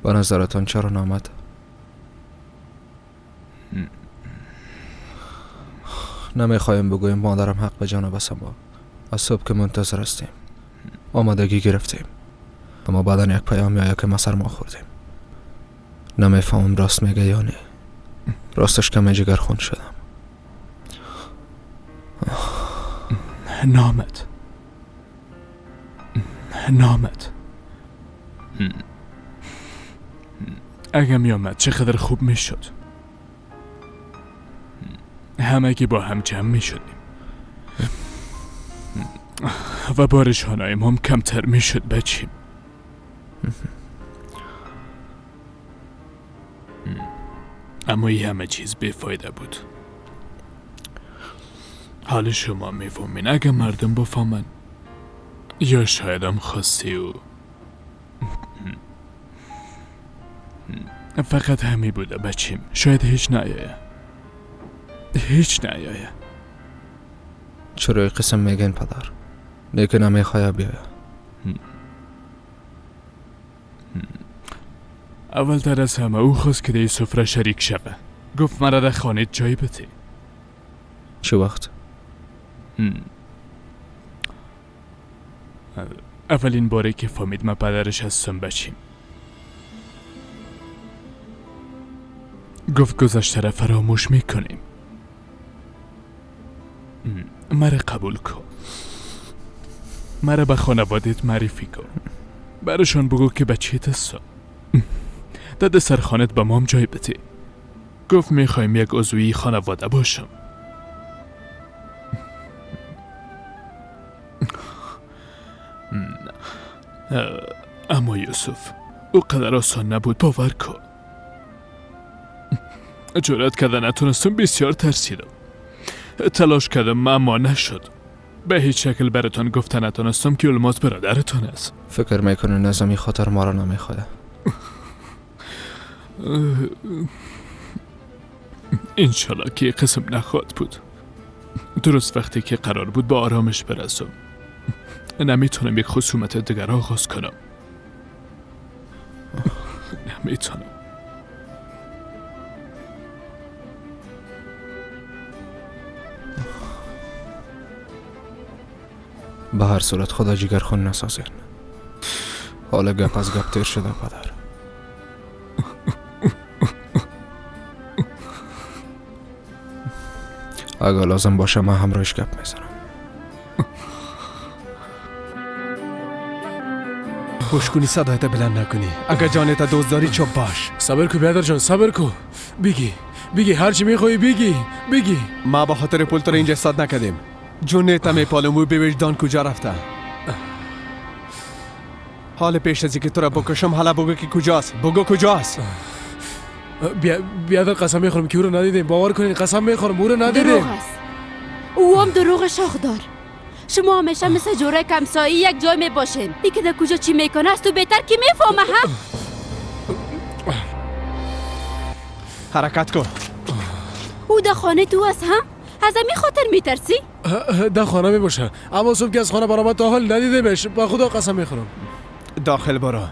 به نظرتان چرا نامد؟ نمیخوایم بگویم مادرم حق به جان بسم با. از صبح که منتظر هستیم. آمادگی گرفتیم. اما بعدن یک پیام میآید که ما سرما خوردیم. نمیفهمم راست میگه یا نه. راستش کم جگر خون شدم. نامد اگه می آمد چقدر خوب می شد. همگی با هم جمع می شدیم و بارشانایم هم کمتر می شد بچیم. اما این همه چیز بیفایده بود. حال شما می فهمین اگه مردم بفهمن یا شایدم خواستی و فقط همی بوده بچیم. شاید هیچ نیایه. چرا قسم میگن پدر؟ لیکن نمیخواه بیایه. اول تر از همه او خواست که دی سفره شریک شوه. گفت مرا در خانه جای بده. چه وقت؟ اولین باره که فهمید من پدرش هستم بچیم. گفت گذشته را فراموش میکنیم. مرا قبول کن. مرا به خانوادت معرفی کن. برشان بگو که بچیت هستم. داد سرخانت به مام جای بده. گفت میخوایم یک عضوی خانواده باشم. اما یوسف او قدر آسان نبود، باور کن. جرأت کردن نتونستم، بسیار ترسیدم. تلاش کردم اما نشد. به هیچ شکل براتان گفتن نتونستم که الماس برادرتان است. فکر میکنه نظامی خاطر ما را نمیخواد. انشالله که قسم نخواهد بود. درست وقتی که قرار بود با آرامش برسم نمیتونم یک خصومت دیگر آغاز کنم. نمیتونم. به هر صورت خدا جگر خون نسازین. حالا گپ از گپ تیر شده پدر. اگه لازم باشه من همراهش گپ میزنم. خوش کنی، صدایت بلند نکنی. اگر جانت دوست داری چوب باش. صبر کو بیادر جان، صبر کو. بگی هر چی میخوای بگی. ما به خاطر پول تو را اینجا استاد نکردیم. جونت میپالم و به وجدان کجا رفته. حال پیش از اینکه تو را بکشم حالا بگو که کجاست. بگو کجاست. بیادر قسم میخورم که او رو ندیدیم. باور کنین قسم میخورم او رو ندیدیم. دروغ است. او هم دروغ شاخدار. شما همیشه مثل جوره کمسایی یک جای میباشین. ای که در کجا چی میکنه است تو بهتر که میفهمه. هم حرکت کن. او در خانه تو است. هم از همین خاطر میترسی؟ در خانه میباشه، اما صبح که از خانه برآمد تا حال ندیدیمش. با خدا قسم میخورم. داخل برو.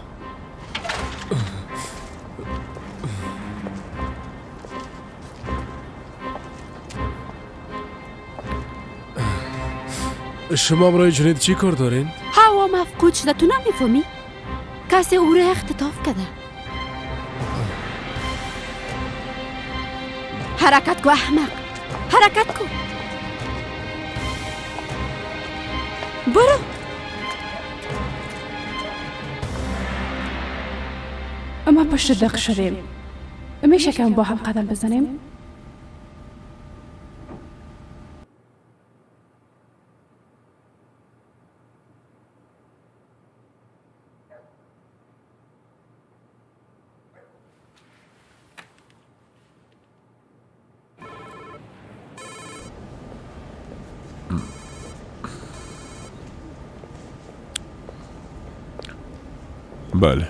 شما برای جنید چی کار دارین؟ هوا مفقود شده، تو نمیفهمی؟ کسی او را اختطاف کرده. حرکت کو احمق، حرکت کو. برو. ما پشت دق شدیم. میشه که با هم قدم بزنیم؟ بله.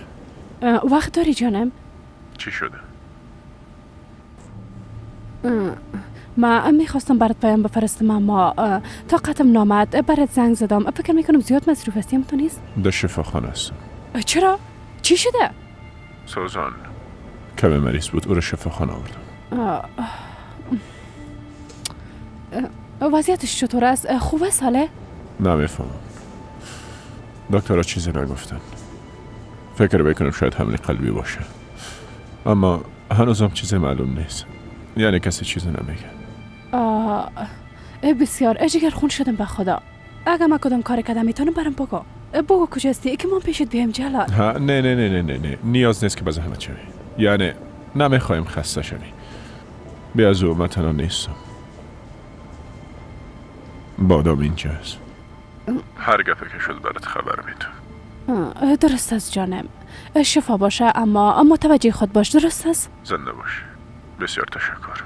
وقت داری جانم؟ چی شده؟ ما میخواستم برات پیام بفرستم اما طاقتم نامد. برات زنگ زدم. فکر میکنم زیاد مصروف هستیم. تو نیست؟ در شفاخانه هستم. چرا؟ چی شده؟ سوزان کم مریض بود، او رو شفاخانه آوردم. وضعیتش چطور است؟ خوبه ساله؟ نمیفهمم. دکترها چیزی نگفتن. فکر بکنم شاید حمله قلبی باشه، اما هنوزم چیزی معلوم نیست. یعنی کسی چیزی نمیگه. بسیار جگر خون شدم به خدا. اگه ما کدام کار کردم میتونم برم بگو کجاستی که من پیشت بیام جلال. ها نه نیاز نیست که به زحمت شوی. یعنی نمیخوایم خسته شوی. بیا زو، من تنها نیستم. بادام اینجاست. هر گفه که شد برات خبر میدم. درست است جانم. شفا باشه اما متوجه خود باش. درست است؟ زنده باش. بسیار تشکر.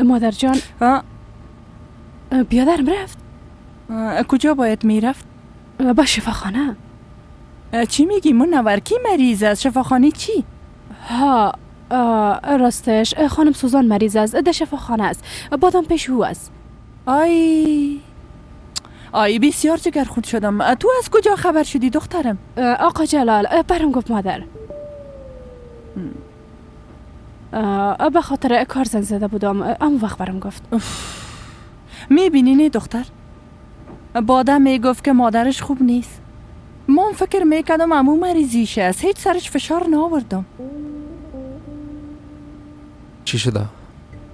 مادر جان بیادرم رفت. کجا باید میرفت؟ با شفاخانه. چی میگی منور؟ کی مریض است؟ شفاخانه چی؟ ها راستش خانم سوزان مریض است. در شفاخانه است. بادام پیش او است. آی بسیار جگر خود شدم. تو از کجا خبر شدی دخترم؟ آقا جلال برام گفت مادر. به خاطر کار زنگ زده بودم. اما وقت برام گفت. میبینی نه دختر؟ بادم میگفت که مادرش خوب نیست. من فکر میکردم عمو مریضیش است. هیچ سرش فشار نآوردم. چی شده؟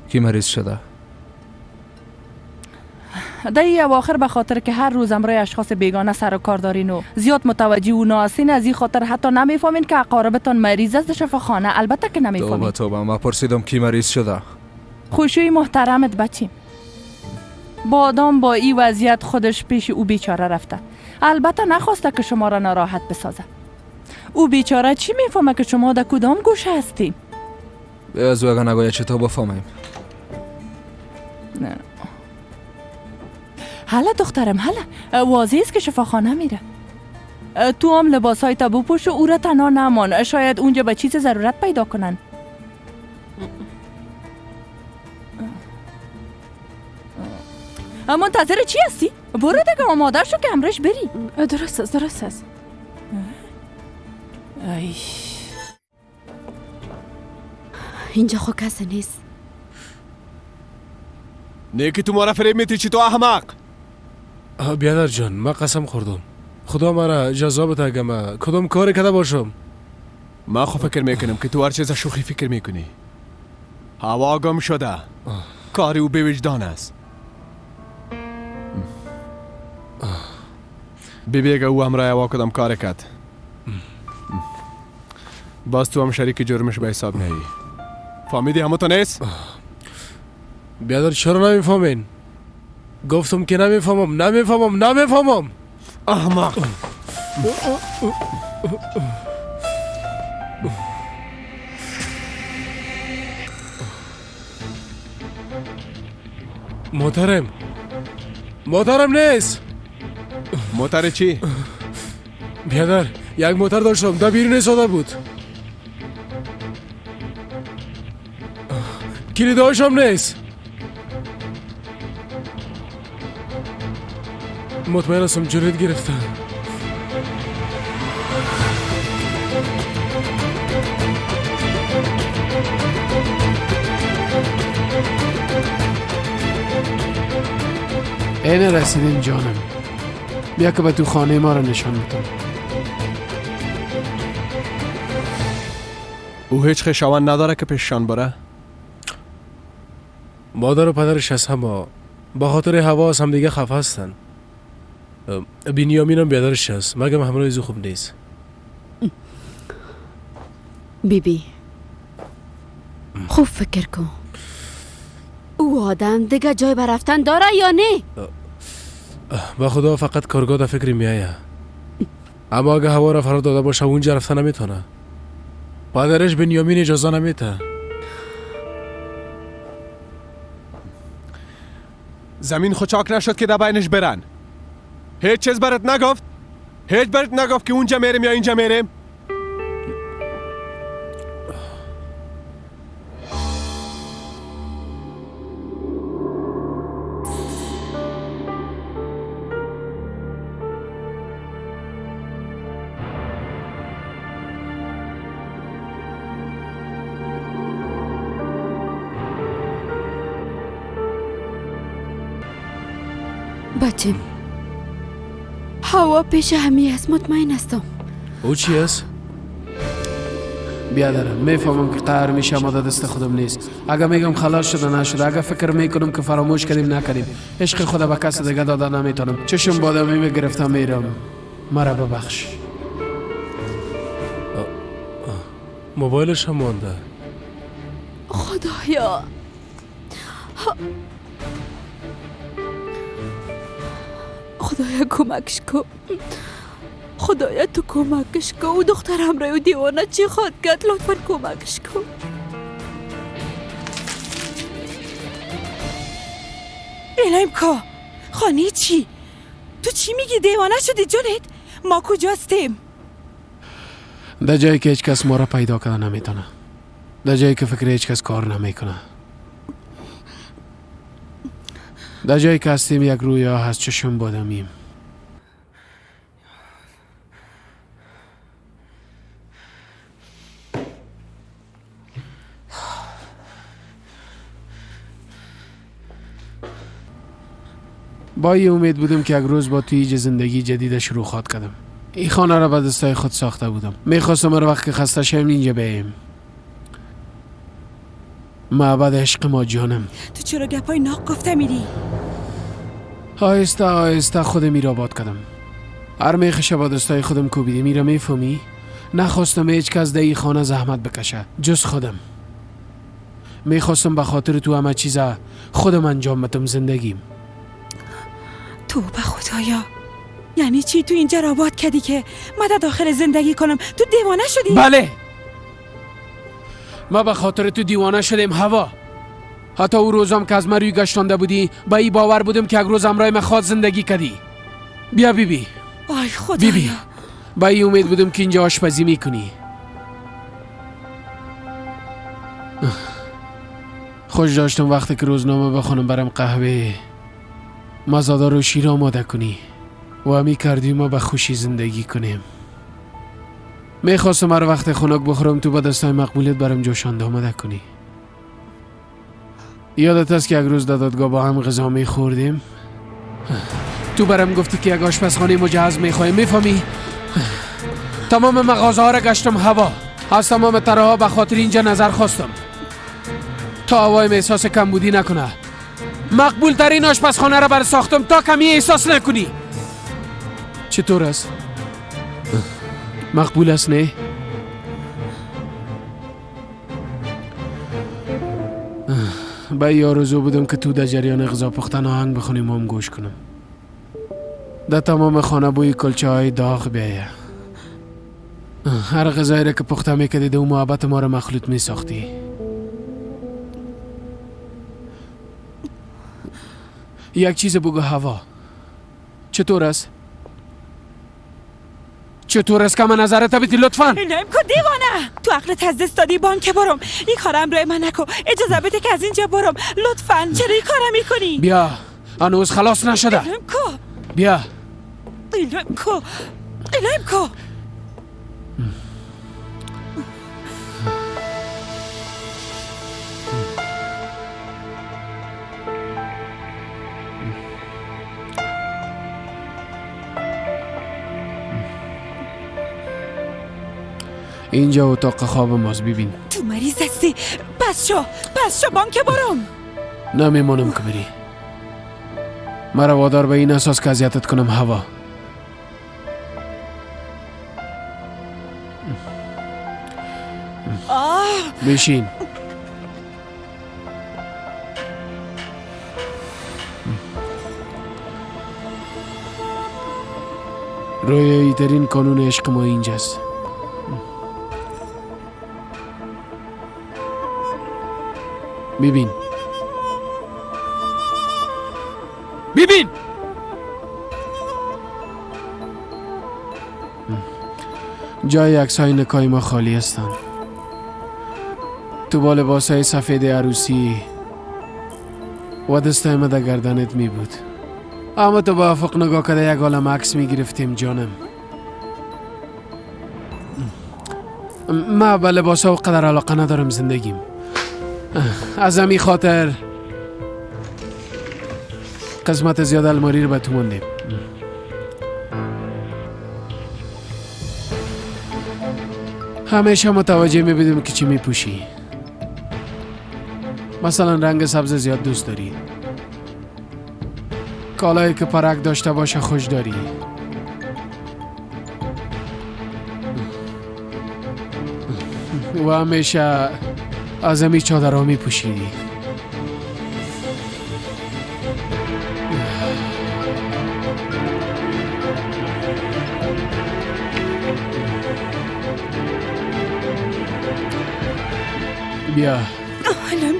کی مریض شده؟ در اواخر به خاطر که هر روز امروی اشخاص بیگانه سر و کار دارین و زیاد متوجه و ناسین، از این خاطر حتی نمیفهمین که اقاربتان مریض است. شفاخانه البته که نمیفهمین. توبه ما پرسیدم کی مریض شده. خوشوی محترمت بچیم. بادام با این وضعیت خودش پیش او بیچاره رفته. البته نخواسته که شما را ناراحت بسازه. او بیچاره چی میفهمه که شما در کدام گوشه هستی؟ از اگه نگوید چطور بفهمیم؟ نه. حالا دخترم حالا واضح است که شفاخانه میره. تو هم لباسای تا بپوش و او را تنها نمان. شاید اونجا به چیز ضرورت پیدا کنن. منتظر چی هستی؟ برو دیگه و مادر شو که امرش بری. درست است. اینجا خو کسی نیست. نه که تو ما را فریب میتی. چی تو احمق؟ بیادر جان من قسم خوردم خدا مرا جزا بده اگه من کدام کاری کرده باشم. ما خو فکر میکنم که تو هر چیز شوخی فکر میکنی. هوا گم شده. کاری او به وجدان است. بیگه او همراه هوا کدام کار کرد. باز تو هم شریک جرمش به حساب نهی. فهمیدی همو تو نیست؟ بیادر چرا نمیفهمین؟ گفتم که نمیفهمم. احمق. محترم نیست. موتر چی؟ بیادر یک موتر داشتم در بیرون ایستاده بود. کلیدهاش هم نیست. مطمئن هستم جلوت گرفتن. اینه رسیدیم جانم. بیا که به تو خانه ما رو نشان میدم. او هیچ خویشاوند نداره که پیششان بره؟ مادر و پدرش از همه با خاطر هوا از هم دیگه خفه هستن. بنیامین هم بیادرش هست، مگم همراه ایزو خوب نیست. بیبی خوب فکر کن، او آدم دیگه جای برفتن داره یا نه؟ با خدا فقط کارگاه در فکری میایه، اما اگه هوا را فرا داده باشه اونجا رفتن نمیتونه. پدرش بنیامین اجازه نمیده. زمین خچاک نشد که در بینش برن. هیچ چیز برات نگفت؟ هیچ برات نگفت که اونجا میریم یا اینجا میریم؟ بچه هوا پیش همی است، مطمئن هستم. او چی است؟ بیادرم میفهمم که قهر میشه اما در دست خودم نیست. اگه میگم خلاص شده نشده، اگه فکر میکنم که فراموش کردیم نکردیم، عشق خدا به کس دیگه داده نمیتونم. چشم بادمی میگرفتم میرم، مرا ببخش. موبایلش هم مانده. خدایا خدایا کمکش کن، خدایا تو کمکش کن. او دختر همراه دیوانه چی خواد کرد، لطفا کمکش کن. الهیم کا خانه چی؟ تو چی میگی؟ دیوانه شدی جونت؟ ما کجاستیم؟ در جایی که هیچ کس ما را پیدا کنه نمیتونه، در جایی که فکر هیچ کس کار نمیکنه، در جایی که هستیم یک رویا هست، چشم بادمیم. با این امید بودم که یک روز با توی زندگی جدید شروع خواهد کردم. این خانه را به دستای خود ساخته بودم. میخواستم هر وقت که خسته شویم اینجا بیاییم. معبد عشق ما جانم. تو چرا گپای ناق گفته میری؟ آهسته آهسته خودم را آباد کردم. هر میخشه با دستای خودم کوبیدم. میرا میفهمی؟ نخواستم هیچ کس در این خانه زحمت بکشه جز خودم. میخواستم به خاطر تو همه چیزا خودم انجام بدم زندگیم. تو به خدایا، یعنی چی تو اینجا را آباد کردی که من در داخل زندگی کنم؟ تو دیوانه شدی؟ بله، ما به خاطر تو دیوانه شدیم هوا. حتی او روزم که از من روی گشتانده بودی با این باور بودم که یک روز همراه من خود زندگی کردی. بیا بیبی. آی خدایا. بیبی با این امید بودم که اینجا آشپزی میکنی. خوش داشتم وقتی که روزنامه بخونم برم قهوه مزادار و شیر آماده کنی و همی کردی ما به خوشی زندگی کنیم. میخواستم هر وقت خنک بخورم تو به دستای مقبولیت برم جوشانده آماده کنی. یادت است که یک روز در دادگاه با هم غذا میخوردیم؟ تو برم گفتی که یک آشپزخانه مجهز میخوایم، میفهمی؟ تمام مغازه ها را گشتم هوا. از تمام تراها به خاطر اینجا نظر خواستم تا هوایم احساس کمبودی نکنه. مقبول ترین آشپزخانه را بر ساختم تا کمی احساس نکنی. چطور است؟ مقبول است نه؟ با این آرزو بودم که تو در جریان غذا پختن آهنگ بخونیم و هم گوش کنم. در تمام خانه بوی کلچه های داغ بیایه. هر غذایی را که پخته میکردی دو محبت ما را مخلوط میساختی. یک چیز بگو هوا، چطور است؟ چطور است که من نظرت بدی لطفاً؟ نایم کو دیوانه، تو عقلت از دست دادی بانک برم. این کارم روی من نکو، اجازه بده که از اینجا برم لطفاً. چرا این کارم میکنی؟ بیا، هنوز خلاص نشده. نایم کو بیا. نایم کو نایم کو. اینجا اتاق خواب ماست، ببین. تو مریض هستی، پس شو بانک برم. نمیمونم که بری. مرا وادار به این اساس که اذیتت کنم هوا. بشین. رویایی ترین قانون عشق ما اینجاست. ببین جای عکس‌های نکای ما خالی هستند. تو با لباسای سفید عروسی و دستای ما در گردنت می بود، اما تو با افق نگاه کرده یک عالم عکس می گرفتیم جانم. ما به لباسا و قدر علاقه ندارم زندگیم. از همین خاطر قسمت زیاد الماری رو به تو موندیم. همیشه متوجه می بدیم که چی می پوشی. مثلا رنگ سبز زیاد دوست داری، کالایی که پرک داشته باشه خوش داری، و همیشه از همی چادرها می پوشیدی.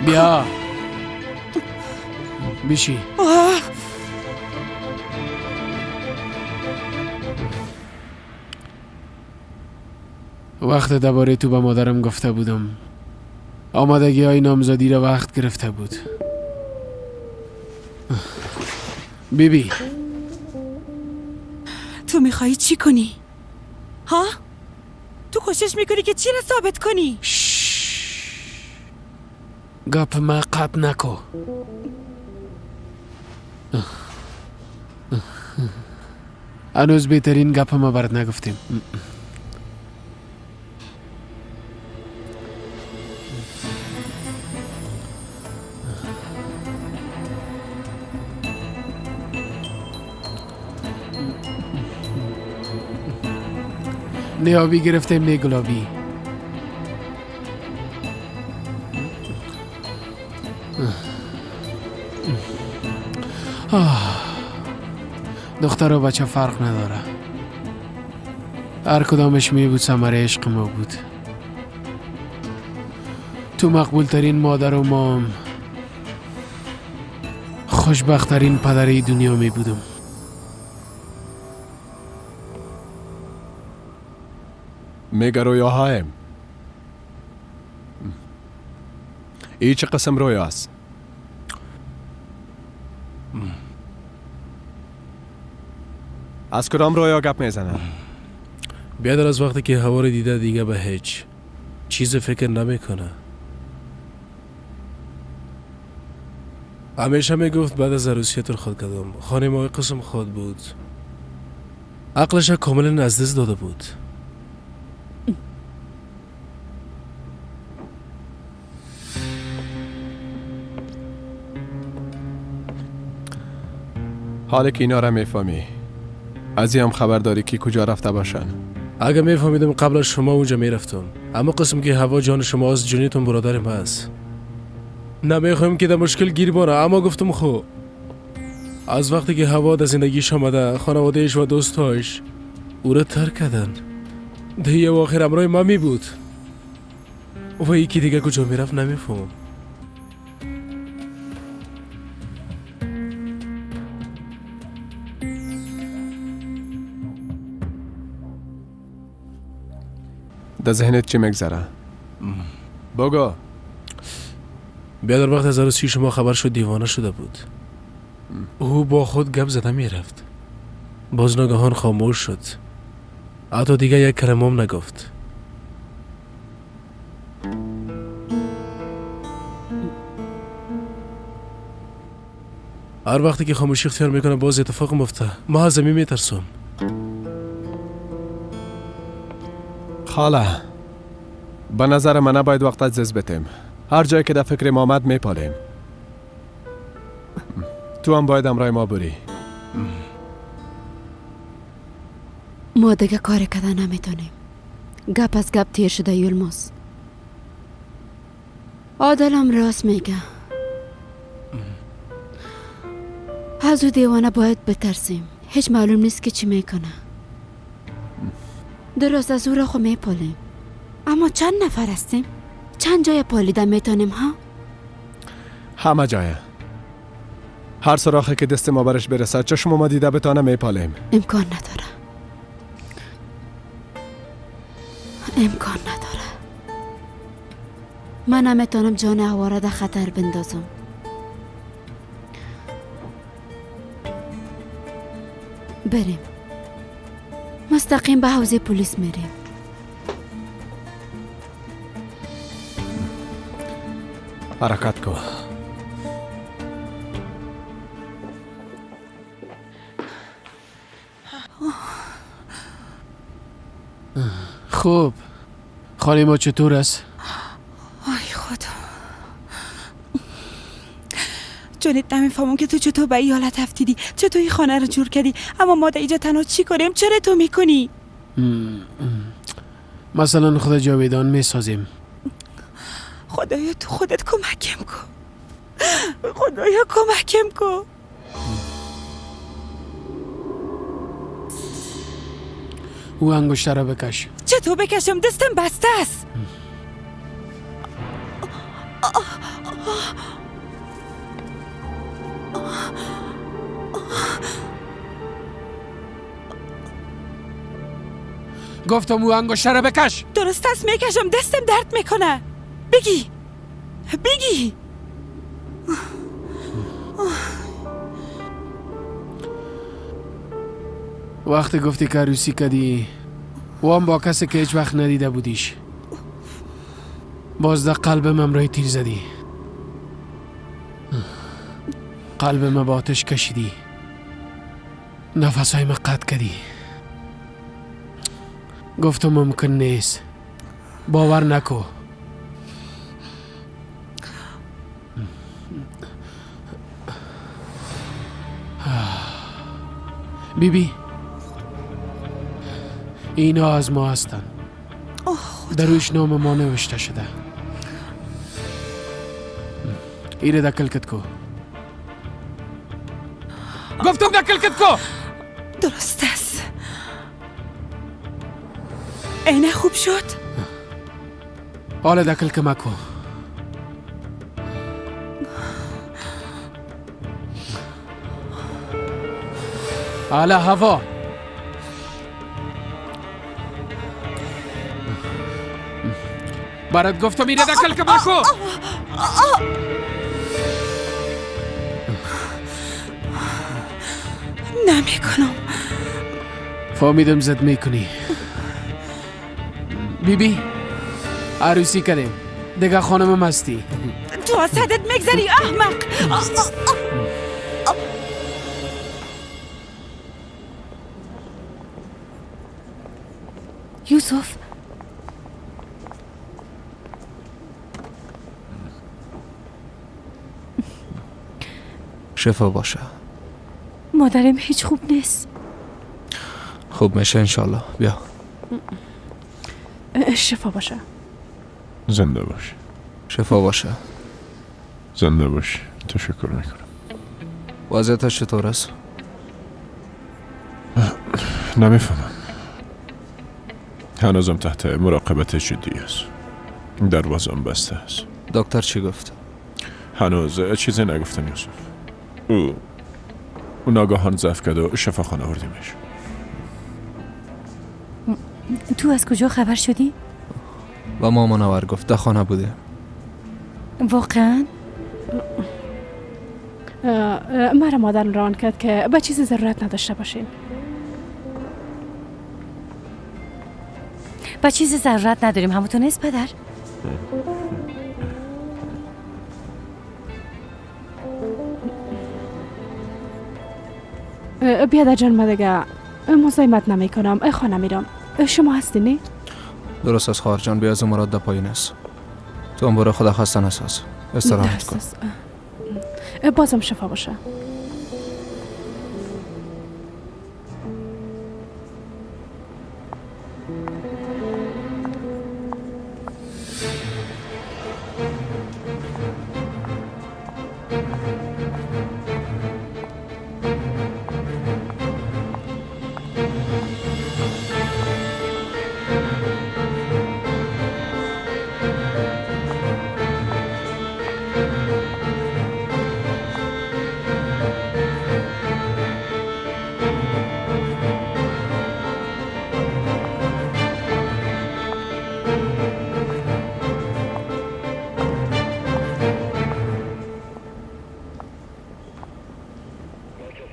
بیا بشی. وقت درباره تو به مادرم گفته بودم، آمادگی های نامزدی را وقت گرفته بود. بیبی تو میخوایی چی کنی؟ ها؟ تو کوشش میکنی که چی را ثابت کنی؟ گپ ما قطع نکو. هنوز بهترین گپ ما برات نگفتیم. نه آبی گرفتیم نه گلابی. دختر و بچه فرق نداره، هر کدامش می بود ثمره عشق ما بود. تو مقبول ترین مادر و مام، خوشبخت ترین پدری دنیا می بودم. میگه رویاهایم. ای چه قسم رویاست؟ از کدام رویا گپ میزنه؟ بیادر از وقتی که هوا رو دیده دیگه به هیچ چیز فکر نمیکنه. همیشه میگفت بعد از عروسیت خود کردم، خانه ما قسم خود بود، عقلش کاملا از دست داده بود. حالا که اینا را میفهمی، از این هم خبر داری که کجا رفته باشن؟ اگه میفهمیدم قبل از شما اونجا میرفتم، اما قسم که هوا جان شما از جونیتون برادر ما است. نمیخوایم که در مشکل گیر بانه، اما گفتم خب از وقتی که هوا در زندگیش آمده، خانوادهش و دوستاش او را ترک کردن. دیگه آخر امرای ما می بود و یکی دیگه کجا میرفت نمیفهمم. در ذهنت چی میگذره؟ بگو. بیادر وقت از عروسی شما خبر شد دیوانه شده بود. او با خود گپ زده میرفت. باز ناگهان خاموش شد. حتی دیگه یک کلمه هم نگفت. هر وقتی که خاموشی اختیار میکنه باز اتفاق مفته. ما از زمین میترسم. خاله، به نظر من نباید وقت عزیز بتیم. هر جایی که در فکر ما آمد میپالیم. تو هم باید امرای ما بری. ما دیگه کار کردن نمیتونیم. گپ از گپ تیر شده یلماس. عادلم راست میگه. از او دیوانه باید بترسیم. هیچ معلوم نیست که چی میکنه. درست از او را خو میپالیم. اما چند نفر هستیم؟ چند جای پالیدن میتونیم ها؟ همه جایه. هر سراخی که دست ما برش برسد چشم ما دیده بتانه میپالیم. امکان نداره. امکان نداره. من نمیتونم جان هواره در خطر بندازم. بریم. مستقیم به حوزه پلیس میریم. حرکت کن. خوب. خانه ما چطور است؟ آی خدا. جانت نمیفهمم که تو چطور به این حالت افتیدی، چطور این خانه رو جور کردی، اما ما در اینجا تنها چی کنیم؟ چرا تو میکنی؟ مثلا خدا جاویدان میسازیم. خدایا تو خودت کمکم کن. خدایا کمکم کن. او انگشتر رو بکش. چطور بکشم؟ دستم بسته است. گفتم او انگشتر رو بکش. درست است میکشم، دستم درد میکنه. بگی. وقتی گفتی که عروسی کردی و هم با کسی که هیچ وقت ندیده بودیش، باز در قلبم امرای تیر زدی. قلبم با آتش کشیدی. نفسهایم قطع کردی. گفتم ممکن نیست. باور نکو. بیبی، اینا از ما هستن. در رویش نام ما نوشته شده. ایره دکل کت کو. گفتم دکل کت کو. درست است. اینه خوب شد؟ حالا دکل که مکو. حالا هوا. برات گفتم ایره دکل که مکو. نمیکنم. فهمیدم زد میکنی. بیبی عروسی کردیم دیگه خانمم هستی. تو از حدت میگذری احمق. یوسف، شفا باشه. مادرم هیچ خوب نیست. خوب میشه انشالله. بیا. شفا باشه. زنده باش. شفا باشه. زنده باش. تشکر میکنم. وضعیتش چطور است؟ نمیفهمم. هنوزم تحت مراقبت جدی است. دروازم بسته است. دکتر چی گفت؟ هنوز چیزی نگفتن یوسف. او ناگهان ضعف کرد و شفاخانه آوردیمش. تو از کجا خبر شدی؟ و ما منور گفت در خانه بوده. واقعا؟ مرا مادر ران کرد که به چیزی ضرورت نداشته باشین. به چیزی ضرورت نداریم، همونطور نیست پدر؟ بیادر جان، من دیگه مزاحمت نمی کنم، خانه میرم. شما هستینی؟ درست از خواهر جان، بیاز مراد در پایین است. تو هم برو، خدا خسته نساز، استراحت کن. بازم شفا باشه.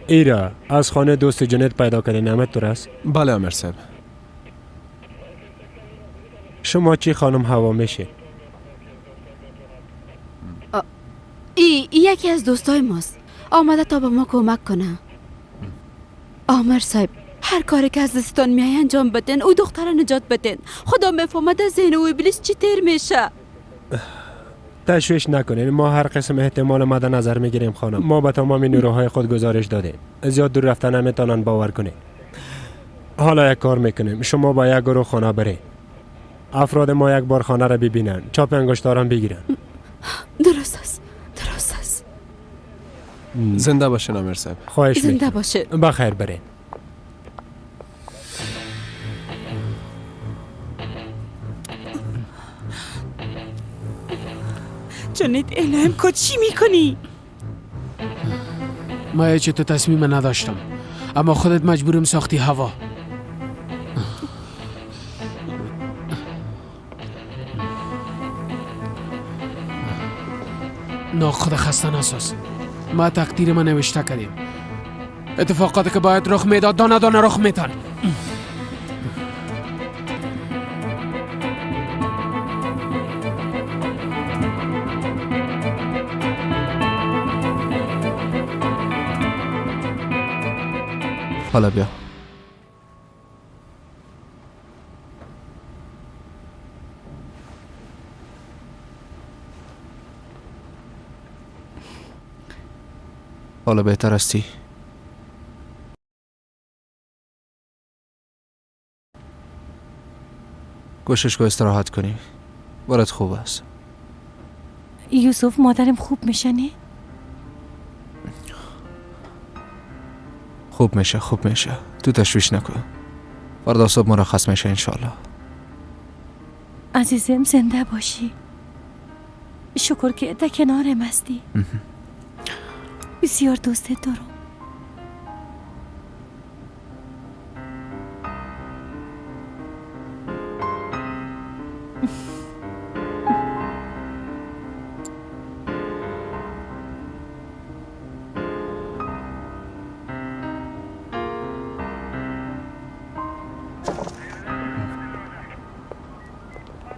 ایرا از خانه دوست جنت پیدا کرده، نعمت درست؟ بله امیر صاحب. شما چی خانم هوا میشه؟ یکی از دوستای ماست، آمده تا به ما کمک کنه. آمر صاحب، هر کاری که از دستان میای انجام بدین، او دختر نجات بدین. خدا میفهمد ذهن او ابلیس چی تیر میشه. تشویش نکنین، ما هر قسم احتمال مد نظر میگیریم خانم. ما به تمام نیروهای خود گزارش دادیم، زیاد دور رفتن نمیتونن باور کنین. حالا یک کار میکنیم، شما با یک گروه خانه برین، افراد ما یک بار خانه را ببینن، چاپ انگشتارم بگیرن. درست است، درست است. زنده باشین امیر صاحب. خواهش میکنم. زنده باشه. بخیر برین. جنت الهام کو چی میکنی؟ ما چه تو تصمیم نداشتم، اما خودت مجبورم ساختی هوا. خدا خسته نساز. ما تقدیر ما نوشته کردیم، اتفاقاتی که باید رخ میداد دانه دانه رخ میدن. حالا بیا. حالا بهتر هستی؟ کوشش کن استراحت کنی، برات خوب است. یوسف مادرم خوب میشه نه؟ خوب میشه تو تشویش نکن، فردا صبح مرخص میشه انشالله. عزیزم زنده باشی، شکر که در کنارم هستی. بسیار دوستت دارم.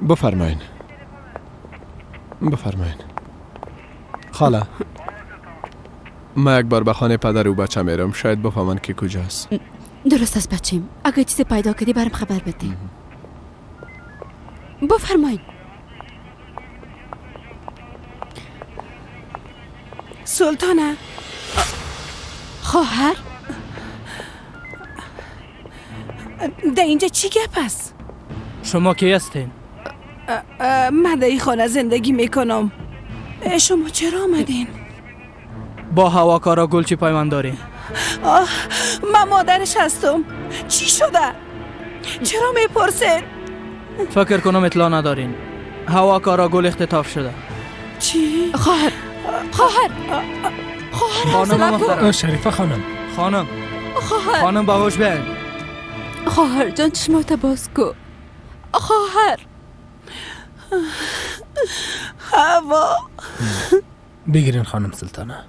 بفرمایین. خاله، ما یک بار به خانه پدر و بچه میرم، شاید بفهمن که کجاست. درست است بچیم، اگه چیزی پیدا کردی برام خبر بده. بفرمایین. سلطانه. خواهر؟ در اینجا چی گپ است؟ شما کی هستین؟ من در این خانه زندگی میکنم. شما چرا آمدین؟ با هواکارا گلچی پیمان دارین؟ من مادرش هستم. چی شده؟ چرا میپرسید؟ فکر کنم اطلاع ندارین. هواکارا گل اختطاف شده. چی؟ خواهر خانم محترم. شریفه خانم. خانم باهوش بیاین. خواهر جان چشماتو باز کو. خواهر هوا بگیرین خانم سلطانه.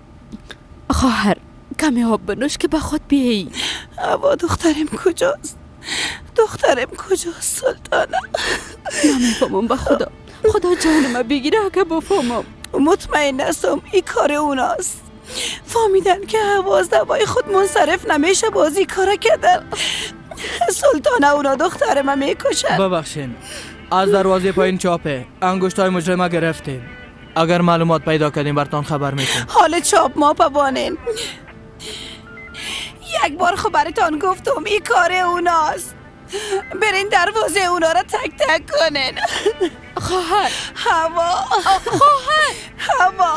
خواهر کمی آب بنوش که به خود بیایی. هوا دخترم کجاست؟ دخترم کجاست سلطانه؟ نمیفهمم به خدا جانم بگیره اگه بفهمم. مطمئن هستم این کار اوناست. فهمیدن که هوا از دوای خود منصرف نمیشه بازی کار کردن. سلطانه اونا دخترم میکشن. ببخشین از دروازه پایین چاپه انگشتای مجرمه گرفتیم. اگر معلومات پیدا کردیم برتان خبر میکنم. حال چاپ ما پوانین. یک بار خبرتان گفتم این کار اوناست. برین دروازه اونا را تک تک کنین. خواهر هوا خواهر هوا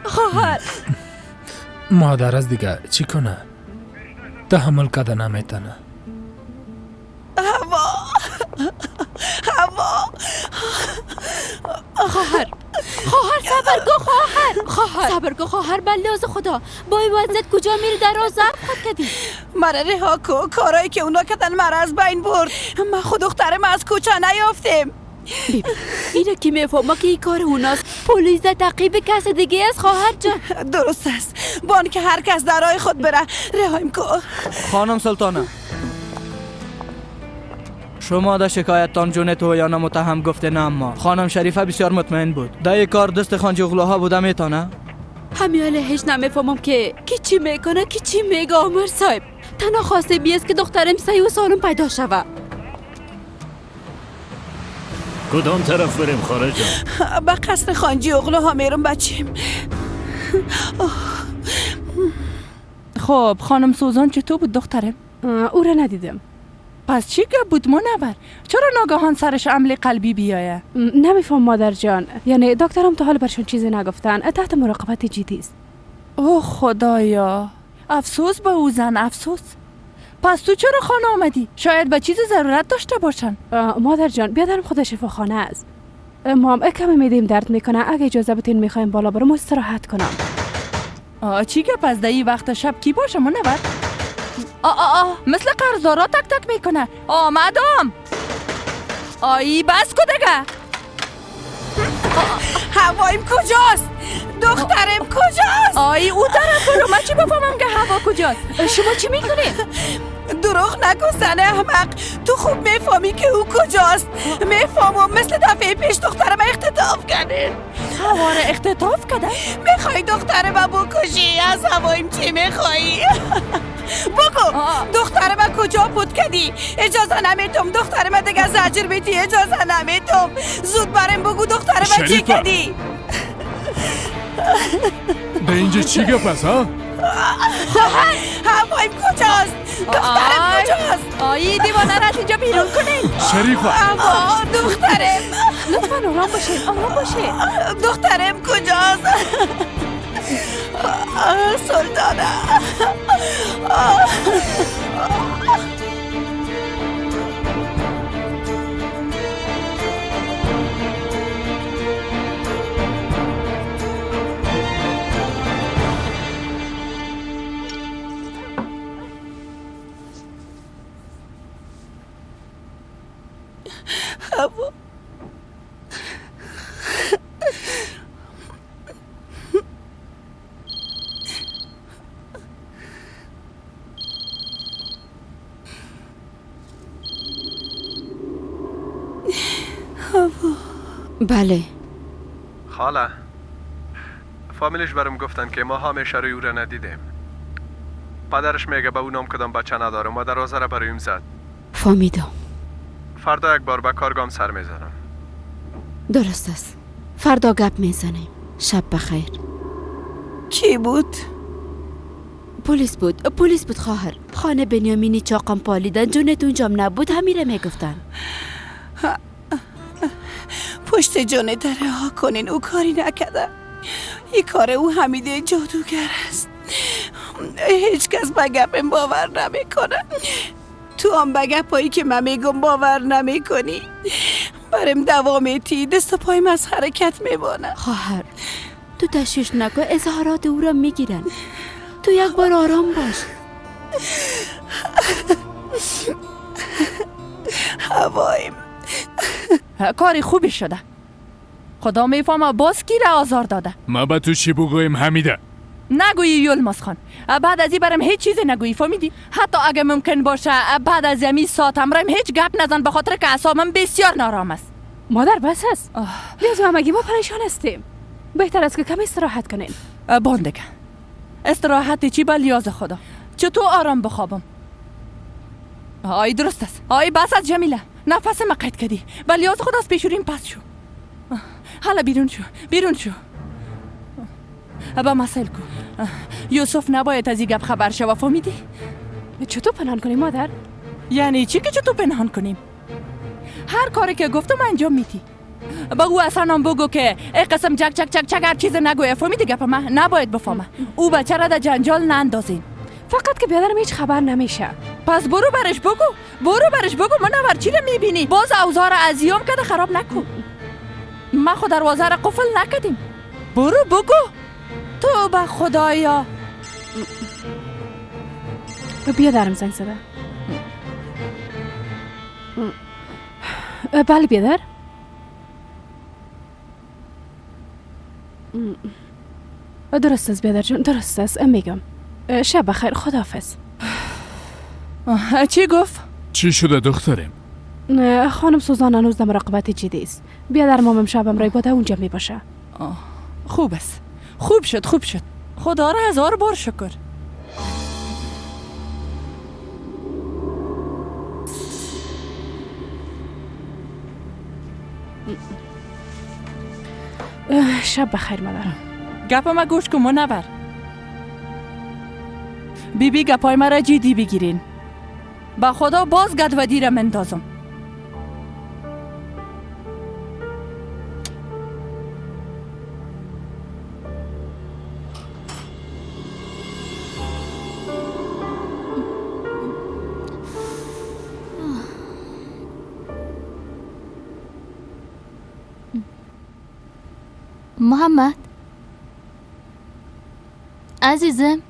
خواهر مادر از دیگه چی کنه؟ تحمل کده نمیتونه. هوا خواهر صبر کن خواهر بلوز خدا بای وزت کجا میری در راه ضرب خود کدی. مرا رها کو. کارایی که اونا کردن مرا از بین برد. من خود دخترم از کوچه نیافتم. اینه که میفهمه که این کار اوناست. پلیس در تعقیب کس دیگه است خواهر جان. درست است. بان که هر کس در راه خود بره. رهایم کو. خانم سلطانه شما در شکایتتان جونت و یا متهم گفته نه، اما خانم شریفه بسیار مطمئن بود در کار دست خانجوغلاها بوده. میتونه همیاله هیچ نمیفهمم که چی میکنه که چی میگه. عمر صاحب تنها خواسته بیست که دخترم صحیح و سالم پیدا شوه. کدام طرف بریم خارج جان؟ به قصر خانجی اغلاها میرم بچیم. خب خانم سوزان چطور بود دخترم؟ او را ندیدم. پس چی گپ بود منور؟ چرا ناگهان سرش عمل قلبی بیایه؟ نمیفهم مادر جان. یعنی دکترم تا حال برشون چیزی نگفتن. تحت مراقبت جدی است. اوه خدایا، افسوس به او زن، افسوس. پس تو چرا خانه آمدی؟ شاید به چیز ضرورت داشته باشن. مادر جان بیادرم خود شفاخانه است. ما هم کمی میدیم درد میکنه. اگه اجازه بتین میخوایم بالا برم استراحت کنم. چی گپ از این وقت شب کی باشه منور؟ مثل قرضدارا تک تک میکنه. آمدم. آیی بس کو دگه. هوایم کجاست؟ دخترم کجاست؟ آی او طرف برو. من چی بفهمم که هوا کجاست؟ شما چی میکنی؟ دروغ نگو زن احمق. تو خوب میفهمی که او کجاست. میفهمم مثل دفعه پیش دخترم اختطاف کردین. هوا را اختطاف کردن؟ میخوای دخترم بکشی؟ از هوایم چی میخوایی؟ بگو دخترم کجا بود کردی؟ اجازه نمیتم دخترم دیگه زجر بیتی. اجازه نمیتم. زود برم بگو دخترم چی کردی؟ به اینجا چی گپ است ها؟ هوایم کجاست؟ دخترم کجاست؟ آیی دیوانه را از اینجا بیرون کنین. شریفه هوا دخترم. لطفا آرام باشین. دخترم کجاست؟ سلطانه هوا بله خاله فامیلش برام گفتن که ما همیشه روی او را ندیدیم. پدرش میگه به اونام کدام بچه نداره. ما دروازه را برایم زد. فهمیدم. فردا یک بار به کارگام سر میزنم. درست است. فردا گپ میزنیم. شب بخیر. کی بود؟ پلیس بود خواهر. خانه بنیامینی چاقم پالیدن. جونت اونجام نبود. همیره میگفتن. پشت جانه در رها کنین. او کاری نکرده. این کار او حمیده جادوگر است. هیچ کس به گپم باور نمیکنه. تو هم به گپایی که من میگم باور نمیکنی. برم دوامیتی. دست پایم از حرکت میبانه. خواهر تو تشویش نکن. اظهارات او را میگیرن. تو یک بار آرام باش. هوایم کار خوبی شده. خدا میفهمه باز کی را آزار داده. ما به تو چی بگویم حمیده؟ نگویی یلماز خان. بعد از این برم هیچ چیزی نگویی، فهمیدی؟ حتی اگه ممکن باشه بعد از یمی ساعت امرم هیچ گپ نزن، به خاطر که اعصابم بسیار نارام است. مادر بس هست. لیازم همگی ما پریشان هستیم. بهتر است که کمی استراحت کنین. باندگه استراحت چی به لیاز خدا؟ چطور آرام بخوابم؟ آی درست است. آی بس از جمیله، نفس ما قید کردی. به لیاز خدا از پیشوریم پس شو. حالا بیرون شو. با مسئل کو. یوسف نباید از این گپ خبر شوه، فهمیدی؟ چطور پنهان کنیم مادر؟ یعنی چی که چطور پنهان کنیم؟ هر کاری که گفتم انجام میدی. با او اصلا هم بگو که ای قسم چک هر چیز نگویه، فهمیدی گپ ما نباید بفهمه. او بچه را در جنجال نندازین. فقط که بیادرم هیچ خبر نمیشه. پس برو برش بگو منور چی را میبینی؟ باز اوضاع را ازیام کده خراب نکن. ما خود دروازه را قفل نکدیم. برو بگو. تو به خدایا. بیادرم زنگ زده. بله بیادر. درست است بیادر جون، درست است. میگم شب بخیر، خداحافظ. چی گفت؟ چی شده دخترم؟ خانم سوزان هنوز در مراقبت جدی است. بیادر مامم شبم رای باده اونجا می باشه. خوب است. خوب شد. خدا را 1000 بار شکر. شب بخیر مادر. گپ ما گوش کن منور. بیبی گپای مرا جدی بگیرین. با خدا باز گدودی را مندازم. محمد عزیزم،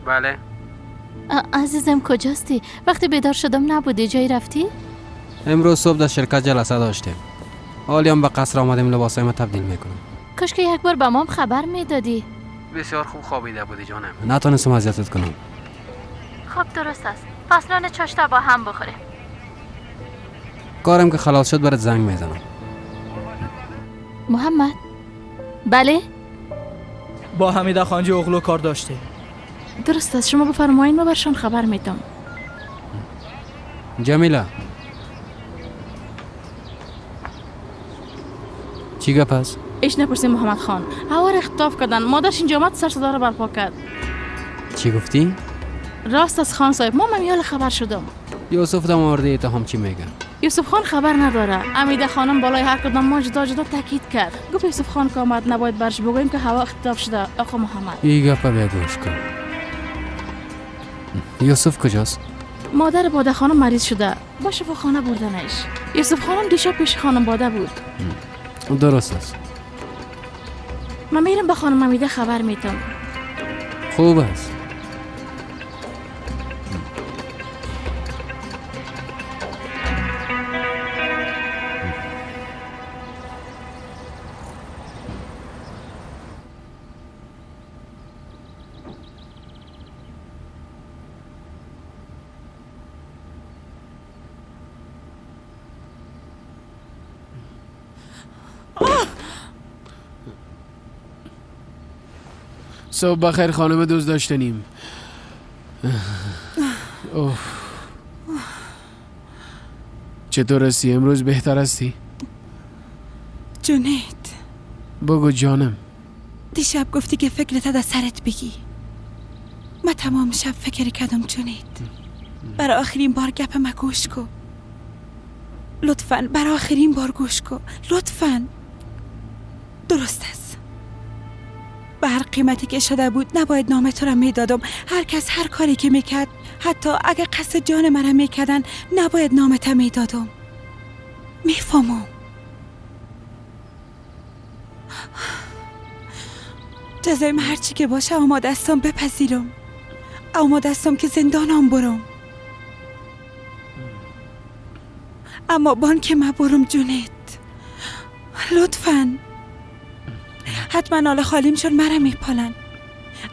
بله. عزیزم کجاستی؟ وقتی بیدار شدم نبودی، جایی رفتی؟ امروز صبح در شرکت جلسه داشتیم. حالی هم به قصر آمدیم لباسای ما تبدیل میکنم. کاش که یک بار به ما خبر میدادی. بسیار خوب خوابیده بودی جانم. نتونستم اذیتت کنم. خب درست است. پس نان چاشتا با هم بخوریم. کارم که خلاص شد برات زنگ میزنم. محمد. بله؟ با حمیده خانجی اغلو کار داشتی. درست است، شما بفرمایین ما برشان خبر میدم. جمیله چی گپ است؟ ایش نپرسیم محمد خان. هوا را اختطاف کردن. مادرش اینجا آمد سر صدا را برپا کرد. چی گفتی؟ راست از خان صاحب، ما ممیال خبر شدم. یوسف در مورد اتهام چی میگه؟ یوسف خان خبر نداره. امیده خانم بالای هر کدام ما جدا تاکید کرد. گفت یوسف خان که آمد نباید برش بگوییم که هوا اختطاف شده. آقا محمد این گپ بیا گوش کن. یوسف کجاست؟ مادر باده خانم مریض شده، با شفاخانه بردنش. یوسف خانم دیشب پیش خانم باده بود. درست است. من میرم به خانم امیده خبر میدم. خوب است. صبح بخیر خانم دوست داشتنیم. چطور هستی؟ امروز بهتر هستی؟ جنید بگو جانم. دیشب گفتی که فکرت از سرت بگی. من تمام شب فکر کردم جونید. برای آخرین بار گپ ما گوش کو. لطفاً برای آخرین بار گوش کو. لطفاً. درست است. به هر قیمتی که شده بود نباید نام تو را میدادم. هر کس هر کاری که میکرد، حتی اگه قصد جان من میکردن، نباید نامت میدادم. میفهمم. جزایم هرچی که باشه آماده هستم بپذیرم. آماده هستم که زندانم برم. اما بان که ما برم جونید، لطفاً. حتما حال خالیم شد مرا میپالن.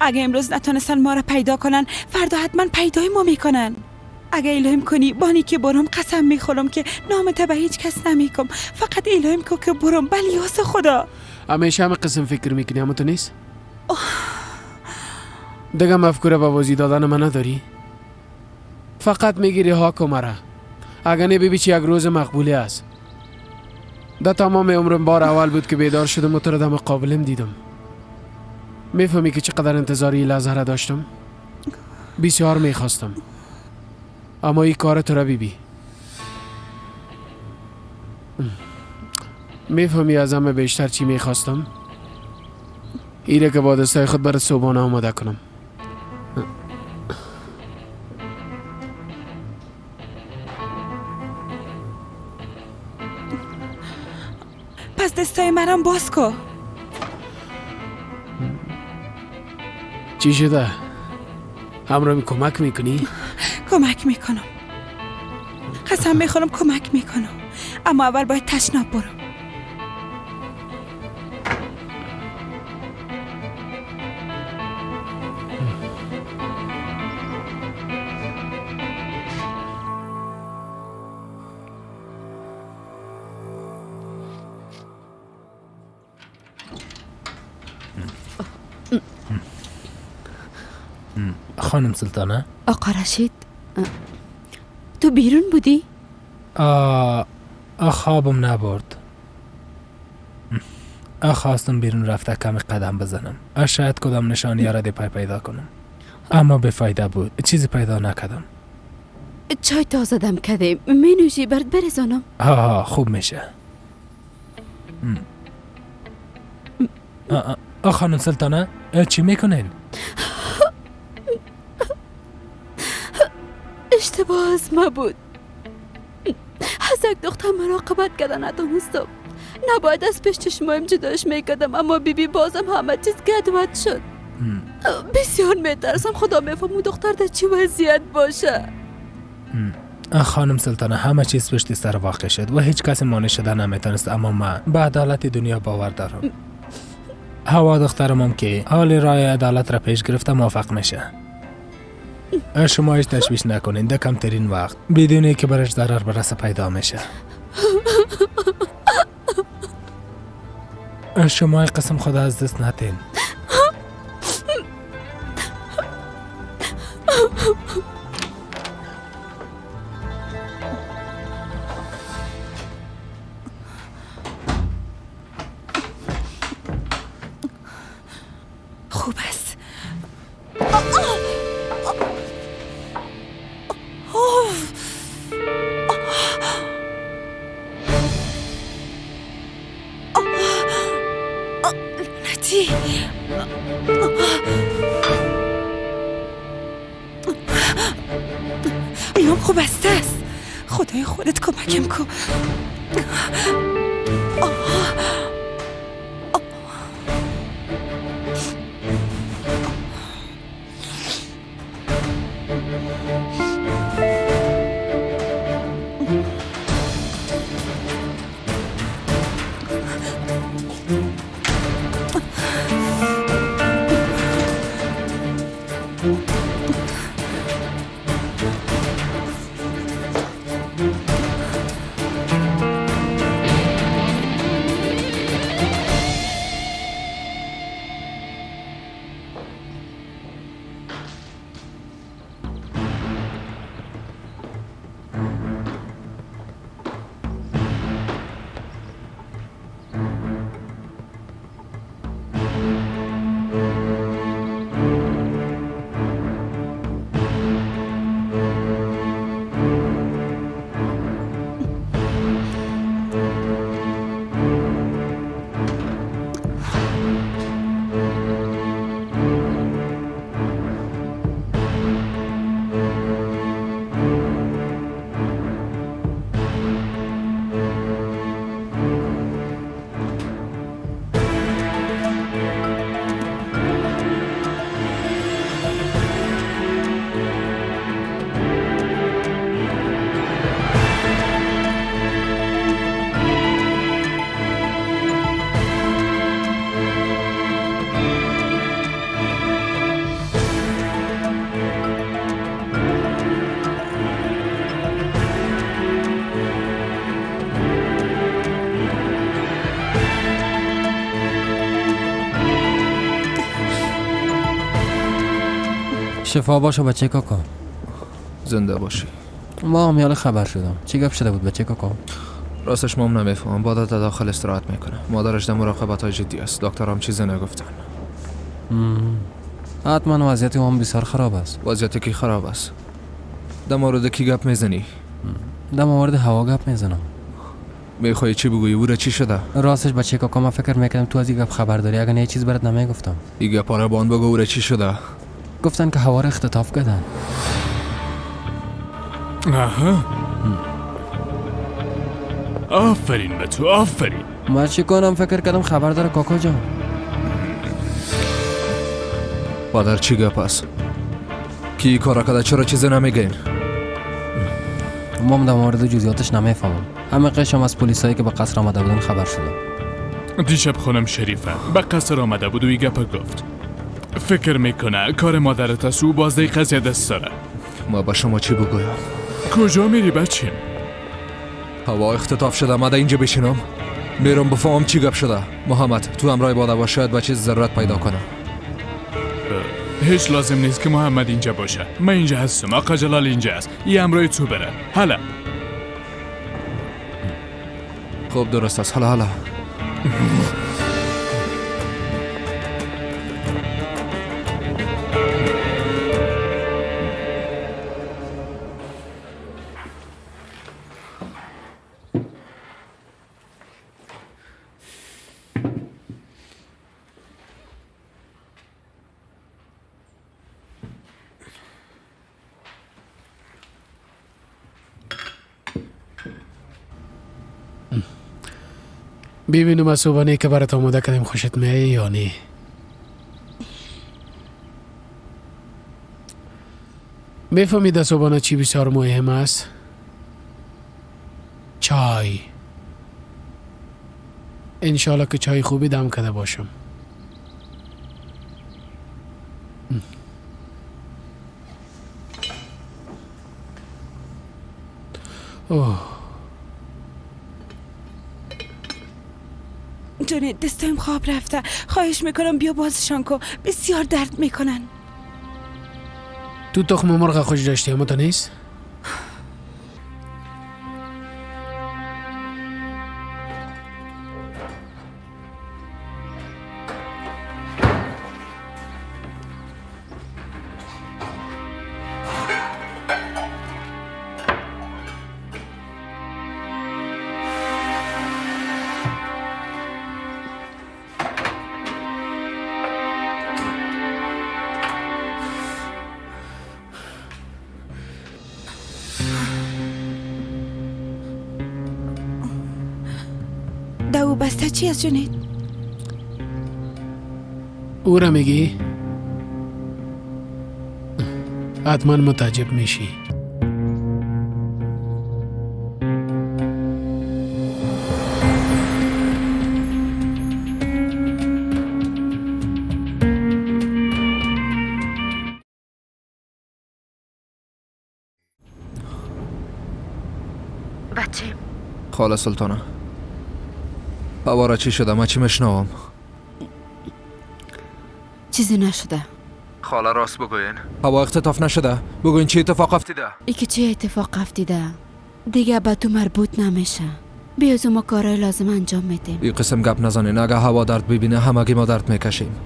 اگه امروز نتونستن ما را پیدا کنن، فردا حتما پیدای ما میکنن. اگه الهیم کنی بانی که برم، قسم میخورم که نامت به هیچ کس نمیگم. فقط الهیم کو که برم. بلی یاس خدا. همیشه همه قسم فکر میکنی، اما تو نیست؟ دیگه مفکوره به بازی دادن من نداری؟ فقط میگیری حاک و مرا. اگه نبیبی چی یک روز مقبولی است. ده تمام عمرم بار اول بود که بیدار شدم و تو را در مقابلم دیدم. میفهمی که چقدر انتظاری لحظه را داشتم؟ بسیار میخواستم، اما این کار تو را بیبی. میفهمی از همه بیشتر چی میخواستم؟ ایره که با دستای خود برای صبحانه آماده کنم. پس دستای منم باز کو. چی شده؟ همراه می کمک میکنی؟ کمک میکنم. قسم میخورم کمک میکنم. اما اول باید تشناب برم. خانم سلطانه. آقا رشید، تو بیرون بودی؟ خوابم نبرد. خواستم بیرون رفته کمی قدم بزنم. شاید کدام نشانی را دی پیدا کنم، اما به فایده بود. چیزی پیدا نکردم. چای تازه دم کردیم، می نوشی برد برزانم؟ خوب میشه. خانم سلطانه چی میکنین؟ اشتباه از ما بود. از یک دختر مراقبت کردن ندانستم. نباید از پیش چشمایم جداش میکردم، اما بیبی بازم همه چیز گدوت شد. بسیار میترسم خدا میفهمون دختر در چی وضعیت باشه. خانم سلطانه همه چیز پشت سر واقع شد و هیچ کسی مانع شده نمیتونست، اما من به عدالت دنیا باور دارم. هوا دخترم که حال رای عدالت را پیش گرفته موفق میشه. شما هیچ تشویش نکنین. در کمترین وقت بدونی که برش ضرر برسه پیدا میشه. شما قسم خدا از دست ندین. خوب است. لعنتی. اینم خوب است. خدای خودت کمکم کن. شفا باشه بچه کاکا. زنده باشی. ما هم یاله خبر شدم. چی گپ شده بود بچه کاکا؟ راستش ما هم نمیفهمم. باید تا داخل استراحت میکنه. مادرش در مراقبت جدی است. دکترام چیزی نگفتن. حتما وضعیت هم بسیار خراب است. وضعیت کی خراب است؟ در مورد کی گپ میزنی؟ در مورد هوا گپ میزنم. میخوای چی بگویی؟ او را چی شده؟ راستش بچه کاکا من فکر میکنم تو از این گپ خبر داری. اگر نه چیز برات نمیگفتم. این گپ را بان بگو. او را چی شده؟ گفتن که هوا را اختطاف کردن. آها. آفرین به تو، آفرین. من چی کنم؟ فکر کردم خبر داره کاکا جان. مادر چی گپ است؟ کی کارا کرده؟ چرا چیزی نمیگین؟ ما در مورد جزئیاتش نمیفهمم. همه قشم از پلیسایی که به قصر آمده بودن خبر شدم. دیشب خانم شریفه به قصر آمده بود و این گپ گفت. فکر میکنه کار مادرت است و بازده قضیه دست داره. ما به شما چی بگویم؟ کجا میری بچه؟ هوا اختطاف شده. ما اینجا بشینم میرم بفهم چی گپ شده. محمد تو همراه باده باش، شاید بچه ضرورت پیدا کنه. هیچ لازم نیست که محمد اینجا باشه. من اینجا هستم. آقا جلال اینجا است. یه همراه تو بره. حالا خوب درست است. حالا ببینم از صبحانه که برات آماده کردیم خوشت میاد یا نه؟ میفهمید صبحانه چی بسیار مهم است؟ چای. انشالله که چای خوبی دم کرده باشم. اوه جونی دستم خواب رفته. خواهش میکنم بیا بازشان کن. بسیار درد میکنن. تو تخم مرغ خوش داشتی اما تو نیست؟ دو بسته چی است جونید؟ او را میگی؟ حتما متعجب میشی. بچه خاله سلطانه هوا را چی شده؟ من چی میشنوم؟ چیزی نشده. خاله راست بگوین. هوا اختطاف نشده. بگوین چی اتفاق افتیده؟ ای که چی اتفاق افتیده دیگه به تو مربوط نمیشه. بیاز ما کارهای لازم انجام میدیم. این قسم گپ نزنین. اگه هوا درد ببینه همگی ما درد میکشیم.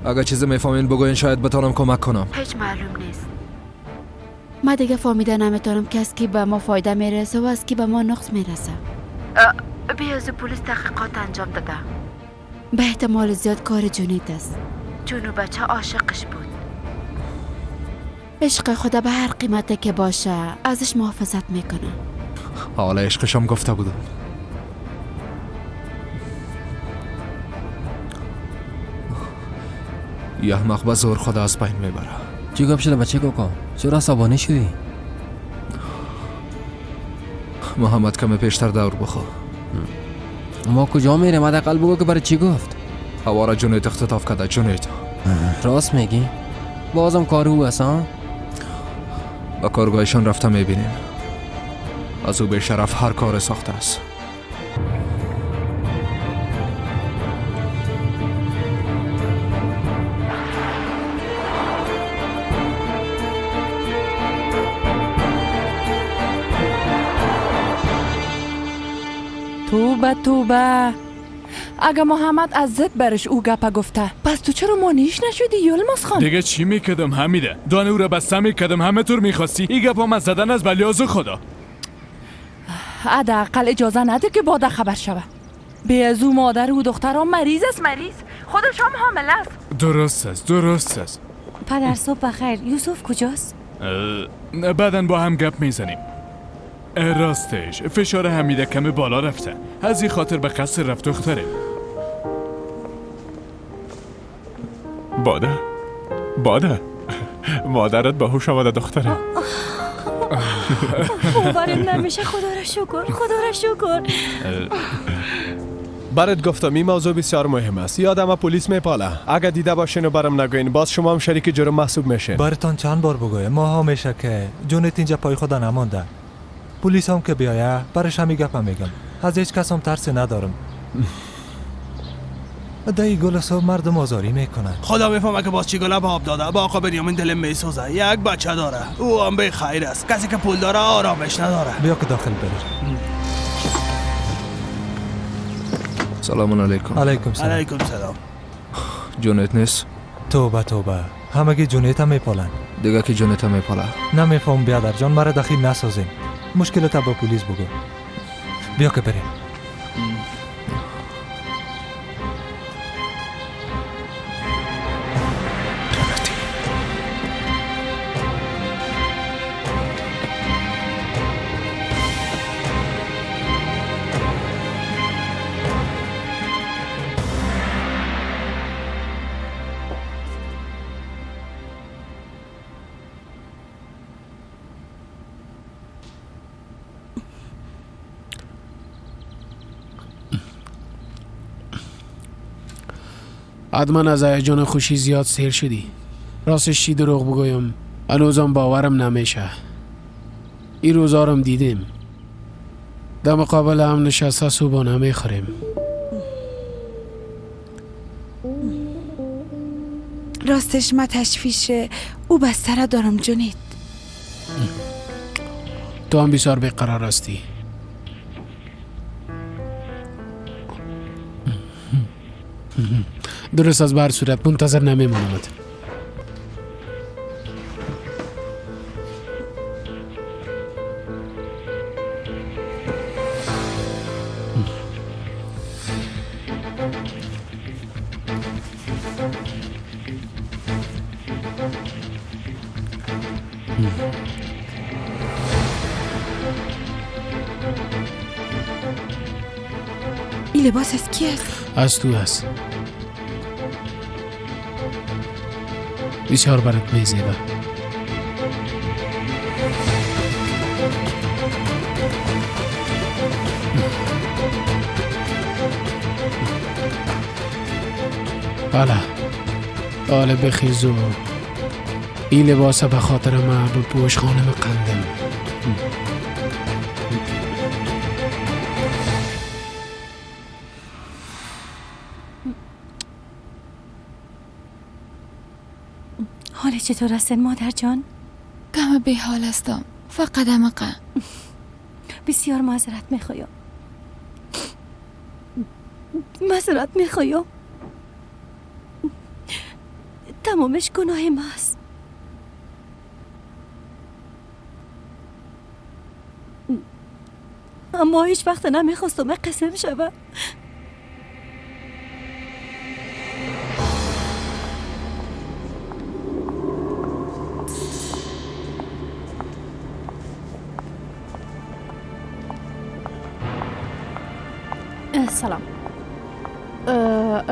اگه چیزی میفهمین بگوین شاید بتونم کمک کنم. هیچ معلوم نیست. ما دیگه فهمیده نمیتونم که از کی به ما فایده میرسه و از کی به ما نقص میرسه. بیاز پلیس تحقیقات انجام داده. به احتمال زیاد کار جونیت است. جونو بچه عاشقش بود. عشق خدا به هر قیمته که باشه ازش محافظت میکنه. حالا عشقشم گفته بودم. یه احمق به زور خدا از بین میبره. چی گپ شده بچه کوکا؟ چرا عصبانی شدی؟ محمد کمی پیشتر دور بخوا. ما کجا میریم؟ حداقل بگو که برای چی گفت؟ هوا را جونیت اختطاف کرده. جونیت راست میگی؟ بازم کار او است ها؟ با کارگاهشان رفته میبینیم. از او به شرف هر کار ساخته است. توبه توبه. اگه محمد از زد برش او گپه گفته، پس تو چرا مانیش نشدی یلماز خان؟ دیگه چی میکردم حمیده؟ دانه او را بسته میکردم، همه طور میخواستی ای گپا من زدن از بلیاز خدا. حداقل اجازه نده که باده خبر شوه. به از او مادر و دختران مریض است، مریض خودش هم حامله است. درست است. پدر صبح بخیر. یوسف کجاست؟ بعدن با هم گپ میزنیم. راستش فشار حمیده کمی بالا رفته، از این خاطر به قصر رفت دختره. باده مادرت به هوش آمده دختره. باورم نمیشه. خدا را شکر. برات گفتم این موضوع بسیار مهم است. یادم پلیس میپاله. اگه دیده باشین و برام نگوین باز شما هم شریک جرم محسوب میشین. براتون چند بار بگویم ما همیشه که جونت اینجا پای خدا نمانده. پلیس هم که بیایه برش همی گپم میگم. از هیچ کس هم ترسی ندارم. دایی گل صبح مردم آزاری میکنن. خدا میفهمه که باز چی گله به آب داده. با آقا بنیامین دلم میسوزه. یک بچه داره، او هم به خیر است. کسی که پول داره آرامش نداره. بیا که داخل بریم. سلام علیکم. علیکم سلام. علیکم سلام. جونت نیست؟ توبه همگی جونیت هم میپالن. دیگه که جونت هم میپاله. نمیفهم بیادر جان، مرا دخیل نسازیم. مشکلت با پلیس بگو. بیا که بریم. حتما از هیجان خوشی زیاد سیر شدی. راستش چی دروغ بگویم هنوزم باورم نمیشه. این روزا رو دیدیم. در مقابل هم نشسته صبحانه میخوریم. راستش ما تشویش او بستره دارم جونید. تو هم بسیار بیقرار هستی. درست از بر صورت منتظر نمیمونمت. این لباس از کی است؟ از تو است. بسیار برات میزیبه. حالا بخیز و این لباس به خاطر ما بپوش خانم قندم. حال چطور هستن مادر جان؟ کم به حال هستم، فقط غم. بسیار معذرت میخوایم. تمامش گناه ماست. اما هیچ وقت نمیخواستم قسم شوم. سلام.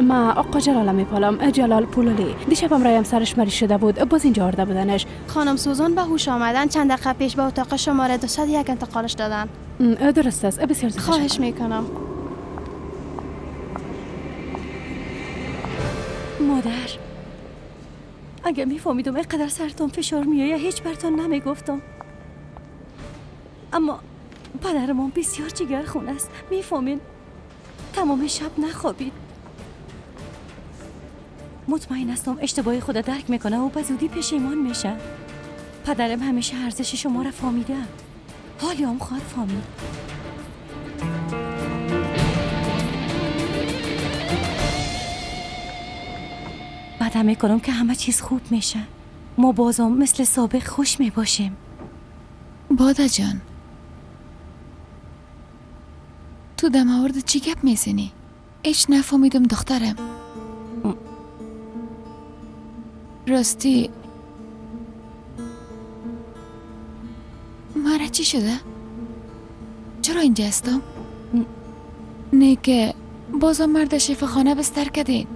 ما آقا جلال میپالم، جلال پولولی. دیشبم رایم سرش مریض شده بود، باز اینجا آورده بودنش. خانم سوزان به هوش آمدن، چند دقیقه پیش به اتاق شماره 201 انتقالش دادن. درست است. بسیار زیاد خواهش میکنم. مادر، اگه میفهمیدم اینقدر سرتون فشار میایه هیچ برتون نمیگفتم. اما پدرمون بسیار جگرخون است، میفهمین؟ تمام شب نخوابید. مطمئن هستم اشتباه خود درک میکنه و به زودی پشیمان میشه. پدرم همیشه ارزش شما را فهمیده، حالی هم خواهد فهمید. وعده میکنم که همه چیز خوب میشه. ما بازم مثل سابق خوش میباشیم. باده جان، تو در مورد چی گپ میزنی؟ ایش نفهمیدم دخترم. راستی ماره چی شده؟ چرا اینجا هستم؟ نه که بازم مرد شفاخانه بستر کردین.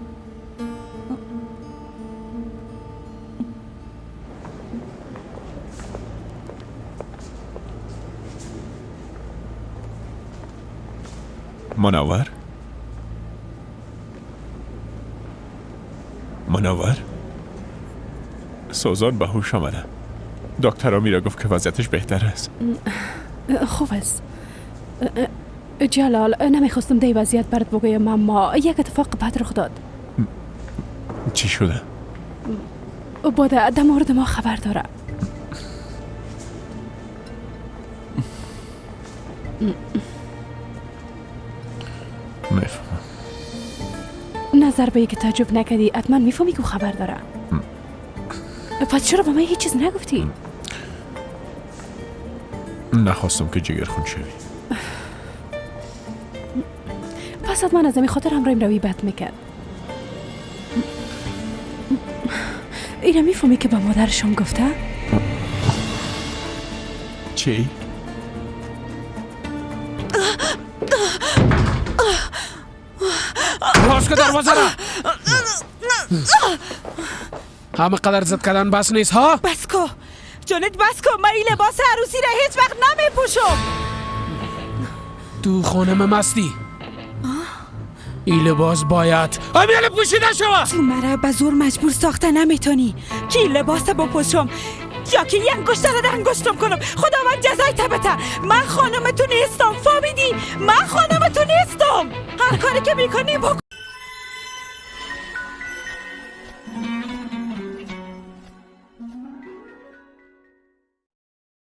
منور سوزان به هوش آمده. دکتر میرا گفت که وضعیتش بهتر است. خوب است. جلال، نمیخواستم دی وضعیت برات بگویم اما یک اتفاق بد رخ داد. چی شده؟ باده در مورد ما خبر داره. میفهمم. نظر به که تعجب نکردی حتما میفهمی که خبر داره. پس چرا به من هیچ چیز نگفتی؟ نخواستم که جگرخون شوی. پس حتما از همین خاطر همراهیم روی بد میکرد. اینا میفهمی که به مادرشون گفته؟ چی؟ باز که دروازه را همه قدر زد کردن بس نیست ها؟ بس کو جانت، بس کو. من این لباس عروسی را هیچ وقت نمی پوشم. تو خانم مستی این لباس باید امیال پوشیده شود. تو مرا به زور مجبور ساخته نمیتونی که این لباس بپوشم یا که یه انگشت را انگشتم کنم. خداوند جزای تبته. من خانم تو نیستم، فهمیدی؟ من خانم تو نیستم. هر کاری که میکنی بکن.